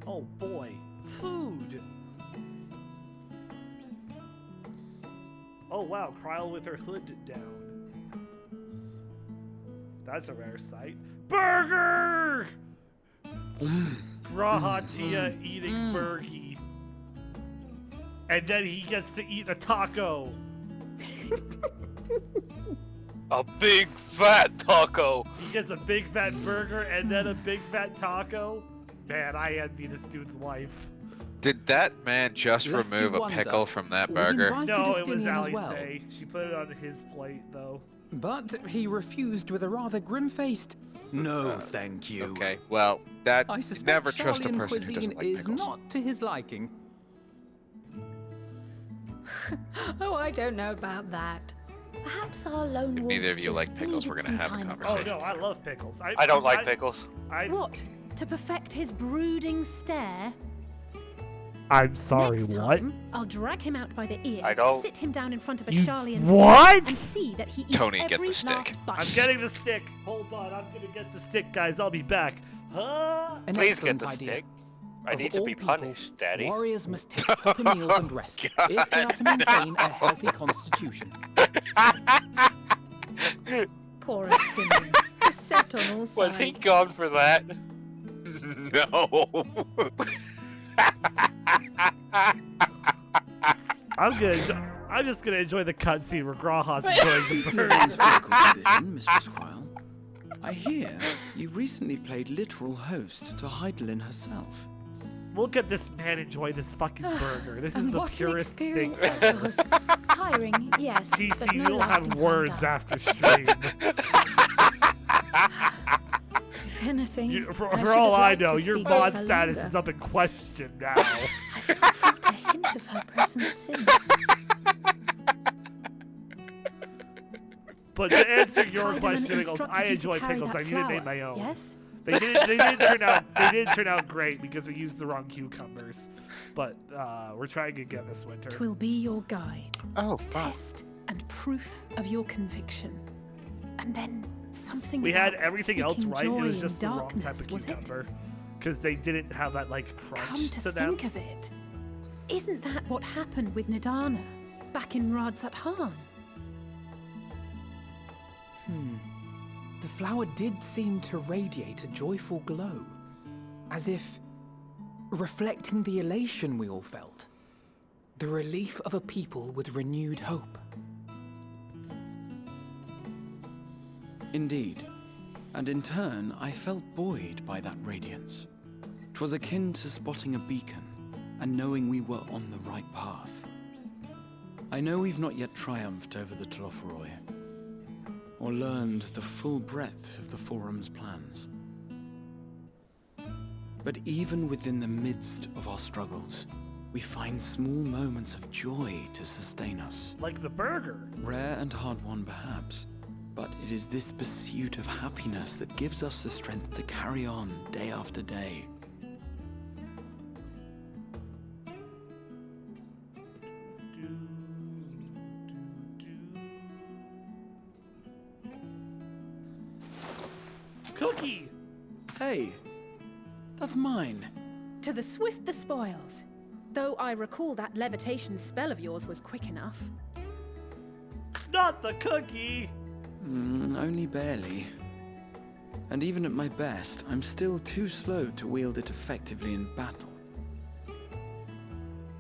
Oh boy, food! Oh wow, Kryl with her hood down. That's a rare sight. Burger! Grahatia eating Burgie. And then he gets to eat a taco. A big fat taco. He gets a big fat burger and then a big fat taco. Man, I envy this dude's life. Did that man just Lest remove you a wonder, pickle from that we burger? invited No, it was Justinian as Alice well. Say. She put it on his plate, though. But he refused with a rather grim-faced, "No, thank you." Okay, well, that I suspect never trust a Charlian person who cuisine doesn't like is pickles. not to his liking. Oh, I don't know about that. Perhaps our lone If wolf neither of you just like pickles, we're needed gonna have some a time conversation. Oh no, I love pickles. I don't like pickles. What? To perfect his brooding stare? I'm sorry, Next what? time, I'll drag him out by the ear, I don't- sit him down in front of a You- Charlian what? and see that he eats Tony, get every the stick. last bite. I'm getting the stick. Hold on, I'm gonna get the stick, guys. I'll be back. Huh? An Please get excellent the idea. stick. I Of need to all be people, punished, Daddy. Warriors must take proper meals and rest if they are to maintain a healthy constitution. Poor Estimian. Beset on all sides. Was he gone for that? No. I'm just gonna enjoy the cutscene where Graha's enjoying the Speaking of bird. his physical condition, Mistress Quile, I hear you recently played literal host to Heidelin herself. Look at this man enjoy this fucking burger. This is And the what an purest thing experience that ever. was. Tiring, yes, but TC, no you'll lasting have harm words done. after stream. If anything, For I should all have I liked know, to your speak mod with her status longer. is up in question now. I've not felt a hint of her presence since. But to answer your Heidelin question, Pickles, instructed I you to enjoy carry pickles. that I need to name flower, my own. yes? They didn't turn out great because we used the wrong cucumbers. But we're trying again this winter. Twill be your guide. Oh, Test and proof of your conviction. And then something We had about everything else seeking right. It joy was in just the wrong type darkness, of was it? cucumber. Because they didn't have that like crunch Come to to them. think of it, isn't that what happened with Nidana back in Radz-At-Han? The flower did seem to radiate a joyful glow, as if reflecting the elation we all felt, the relief of a people with renewed hope. Indeed, and in turn, I felt buoyed by that radiance. 'Twas akin to spotting a beacon and knowing we were on the right path. I know we've not yet triumphed over the Telophoroi, or learned the full breadth of the Forum's plans. But even within the midst of our struggles, we find small moments of joy to sustain us. Like the burger. Rare and hard-won, perhaps, but it is this pursuit of happiness that gives us the strength to carry on day after day. Cookie! Hey, that's mine. To the swift the spoils. Though I recall that levitation spell of yours was quick enough. Not the cookie! Only barely. And even at my best, I'm still too slow to wield it effectively in battle.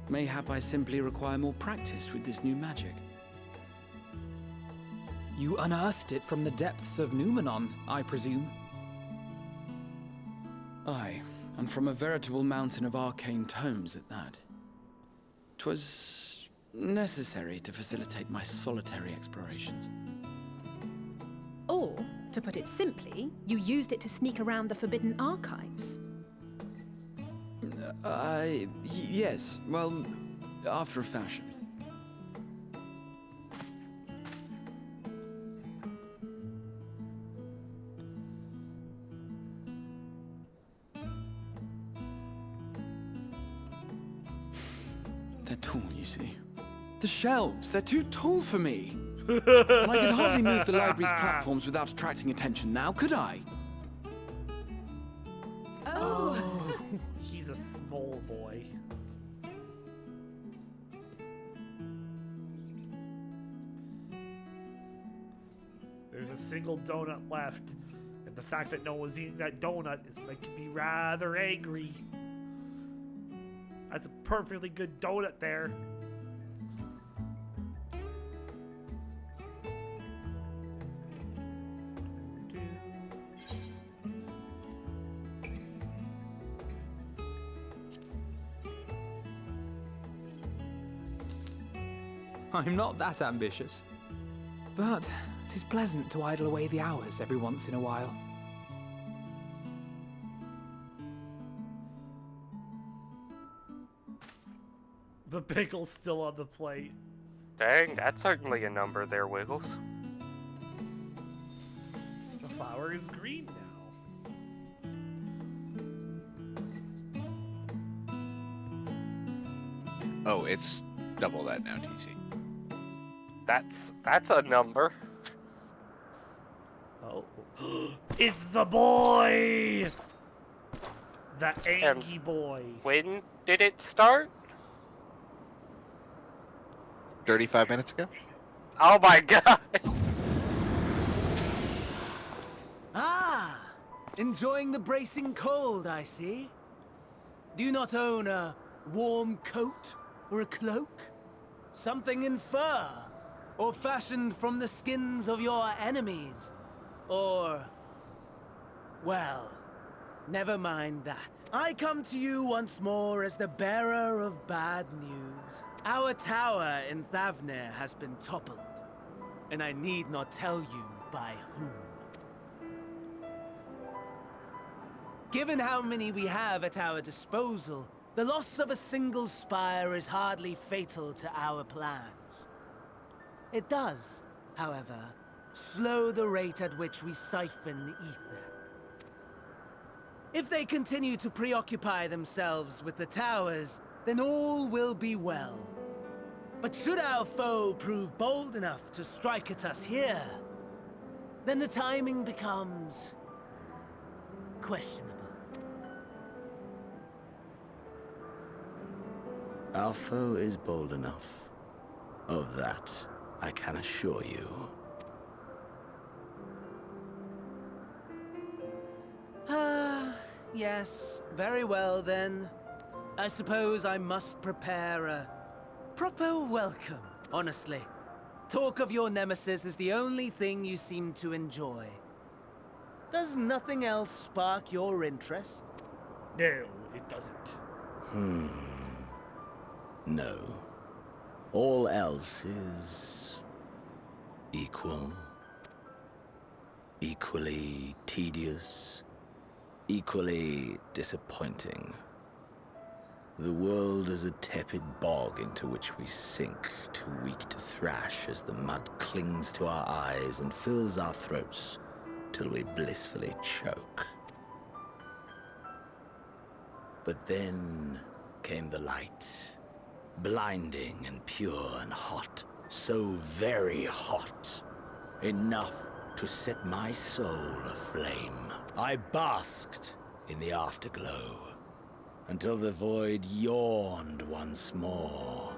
Mayhap I simply require more practice with this new magic. You unearthed it from the depths of Numenon, I presume? Aye, and from a veritable mountain of arcane tomes at that. 'Twas necessary to facilitate my solitary explorations. Or, to put it simply, you used it to sneak around the Forbidden Archives. Yes, well, after a fashion. They're tall, you see. The shelves, they're too tall for me. And I could hardly move the library's platforms without attracting attention now, could I? Oh! He's a small boy. There's a single donut left, and the fact that no one's eating that donut is making me rather angry. That's a perfectly good donut there. I'm not that ambitious. But 'tis pleasant to idle away the hours every once in a while. The pickle's still on the plate. Dang, that's certainly a number there, Wiggles. The flower is green now. Oh, it's double that now, TC. That's a number. Oh. It's the boy! The Angie boy. When did it start? 35 minutes ago? Oh my god! Ah! Enjoying the bracing cold, I see. Do you not own a warm coat or a cloak? Something in fur? Or fashioned from the skins of your enemies? Or... well, never mind that. I come to you once more as the bearer of bad news. Our tower in Thavner has been toppled, and I need not tell you by whom. Given how many we have at our disposal, the loss of a single spire is hardly fatal to our plans. It does, however, slow the rate at which we siphon the ether. If they continue to preoccupy themselves with the towers, then all will be well. But should our foe prove bold enough to strike at us here, then the timing becomes questionable. Our foe is bold enough. Of that, I can assure you. Yes, very well then. I suppose I must prepare a proper welcome. Honestly, talk of your nemesis is the only thing you seem to enjoy. Does nothing else spark your interest? No, it doesn't. No. All else is... equal. Equally tedious. Equally disappointing. The world is a tepid bog into which we sink, too weak to thrash as the mud clings to our eyes and fills our throats till we blissfully choke. But then came the light, blinding and pure and hot, so very hot, enough to set my soul aflame. I basked in the afterglow, until the void yawned once more.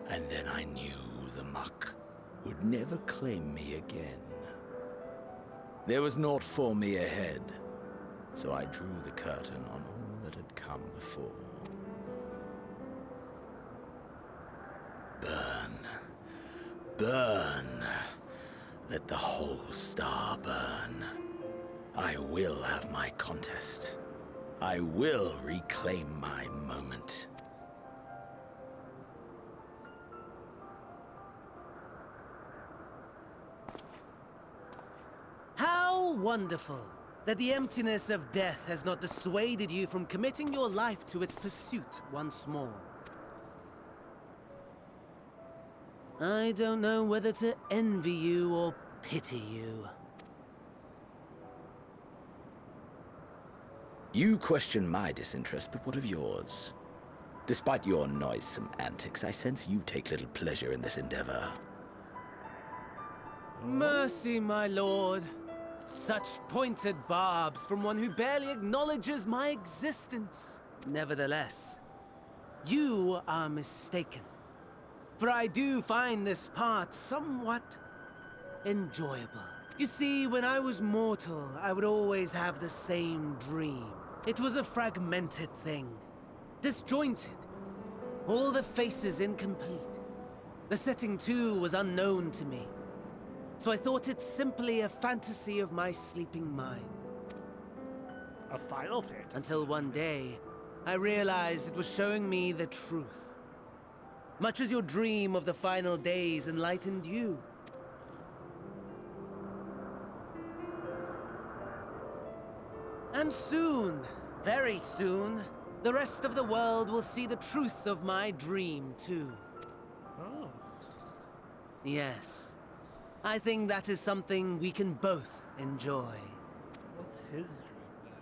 And then I knew the muck would never claim me again. There was naught for me ahead, so I drew the curtain on all that had come before. Burn, burn, let the whole star burn. I will have my contest. I will reclaim my moment. How wonderful that the emptiness of death has not dissuaded you from committing your life to its pursuit once more. I don't know whether to envy you or pity you. You question my disinterest, but what of yours? Despite your noisome antics, I sense you take little pleasure in this endeavor. Mercy, my lord. Such pointed barbs from one who barely acknowledges my existence. Nevertheless, you are mistaken. For I do find this part somewhat enjoyable. You see, when I was mortal, I would always have the same dream. It was a fragmented thing, disjointed, all the faces incomplete. The setting, too, was unknown to me, so I thought it simply a fantasy of my sleeping mind. A Final Fantasy? Until one day, I realized it was showing me the truth. Much as your dream of the final days enlightened you. And soon, very soon, the rest of the world will see the truth of my dream, too. Oh. Yes. I think that is something we can both enjoy. What's his dream, then?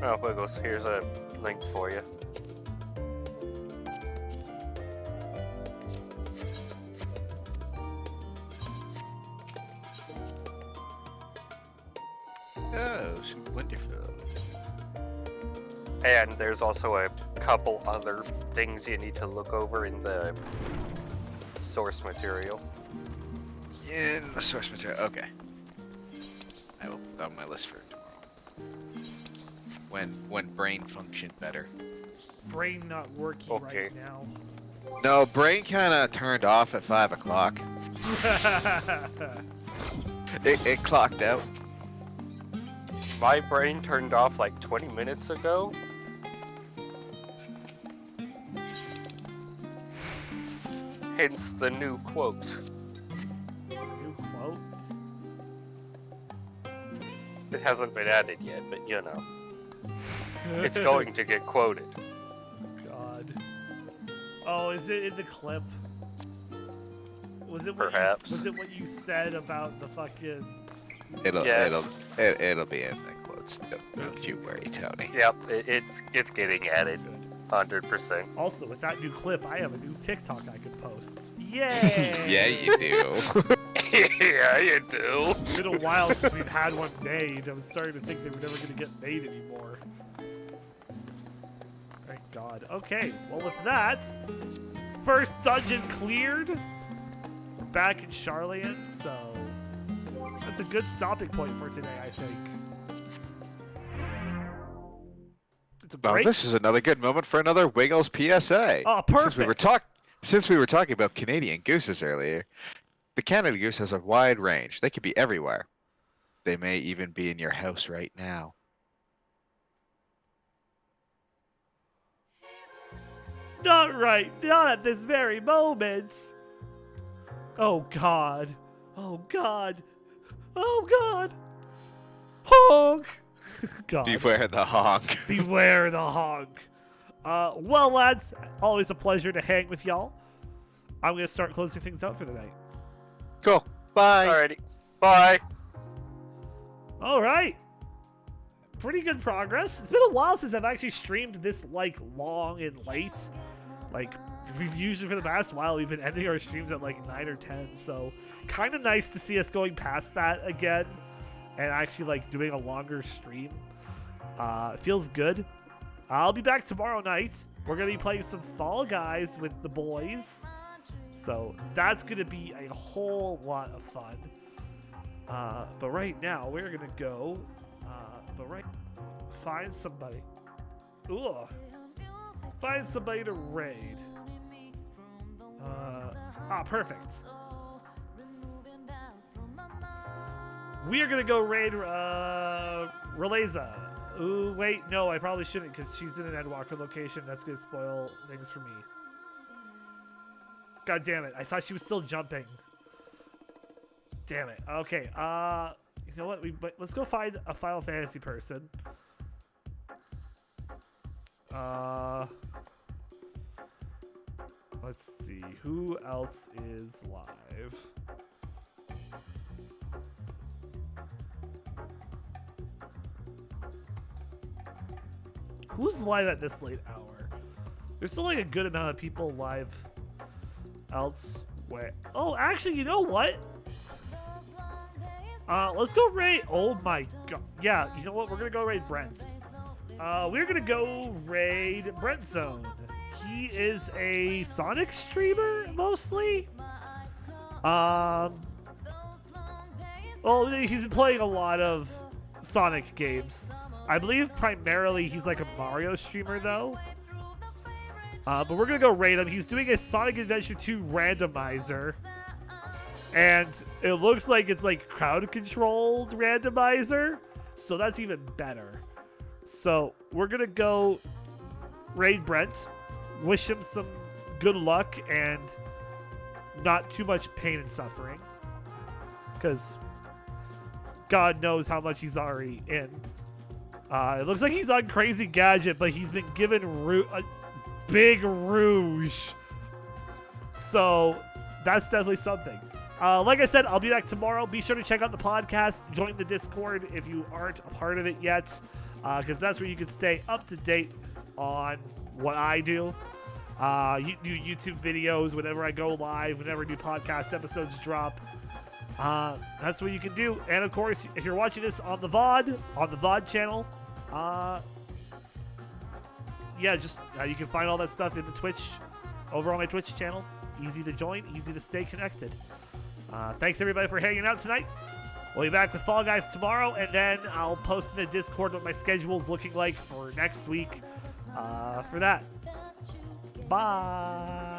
Oh, Wiggles, here's a link for you. Oh, wonderful. And there's also a couple other things you need to look over in the source material. In the source material, okay. I will put on my list for tomorrow. When brain functioned better. Brain not working right now. No, brain kind of turned off at 5 o'clock. it clocked out. My brain turned off like 20 minutes ago. Hence the new quote. New quote? It hasn't been added yet, but you know. It's going to get quoted. God. Oh, is it in the clip? Was it Perhaps. Was it what you said about the fucking... It'll be in the quotes. Don't you worry, Tony. Yep, it's getting added. 100%. Also, with that new clip, I have a new TikTok I could post. Yay! Yeah, you do. Yeah, you do. It's been a while since we've had one made. I was starting to think they were never going to get made anymore. Thank God. Okay, well with that, first dungeon cleared. We're back in Charlian, so that's a good stopping point for today, I think. Well, this is another good moment for another Wiggles PSA. Oh, perfect. Since we were talking about Canadian gooses earlier, the Canada goose has a wide range. They could be everywhere. They may even be in your house right now. Not right. Not at this very moment. Oh, God. Oh, God. Oh, God. Honk. God. Beware the honk. Beware the honk. Well, lads, always a pleasure to hang with y'all. I'm going to start closing things out for the night. Cool. Bye. Alrighty. Bye. All right. Pretty good progress. It's been a while since I've actually streamed this, like, long and late. Like, we've usually, for the past while, we've been ending our streams at, like, 9 or 10. So, kind of nice to see us going past that again and actually, like, doing a longer stream. It feels good. I'll be back tomorrow night. We're going to be playing some Fall Guys with the boys. So, that's going to be a whole lot of fun. But right now, we're going to go... find somebody. Ooh. Find somebody to raid. Perfect. We are gonna go raid Releza. Ooh, wait, no, I probably shouldn't because she's in an Endwalker location. That's gonna spoil things for me. God damn it! I thought she was still jumping. Damn it. Okay. You know what? Let's go find a Final Fantasy person. Let's see. Who else is live? Who's live at this late hour? There's still like a good amount of people live elsewhere. Oh, actually, you know what? Let's go raid. Oh my god. Yeah, you know what? We're gonna go raid Brent. We're gonna go raid Brent Zone. He is a Sonic streamer mostly. Well, he's been playing a lot of Sonic games. I believe primarily he's like a Mario streamer though. But we're gonna go raid him. He's doing a Sonic Adventure 2 randomizer. And it looks like it's like crowd-controlled randomizer. So that's even better. So we're going to go raid Brent. Wish him some good luck and not too much pain and suffering. Because God knows how much he's already in. It looks like he's on Crazy Gadget, but he's been given a big rouge. So that's definitely something. Like I said, I'll be back tomorrow. Be sure to check out the podcast. Join the Discord if you aren't a part of it yet. because that's where you can stay up to date on what I do. New YouTube videos whenever I go live, whenever new podcast episodes drop. That's what you can do. And of course, if you're watching this on the VOD channel, yeah, just you can find all that stuff in the Twitch, over on my Twitch channel. Easy to join, easy to stay connected. Thanks everybody for hanging out tonight. We'll be back with Fall Guys tomorrow, and then I'll post in the Discord what my schedule's looking like for next week for that. Bye.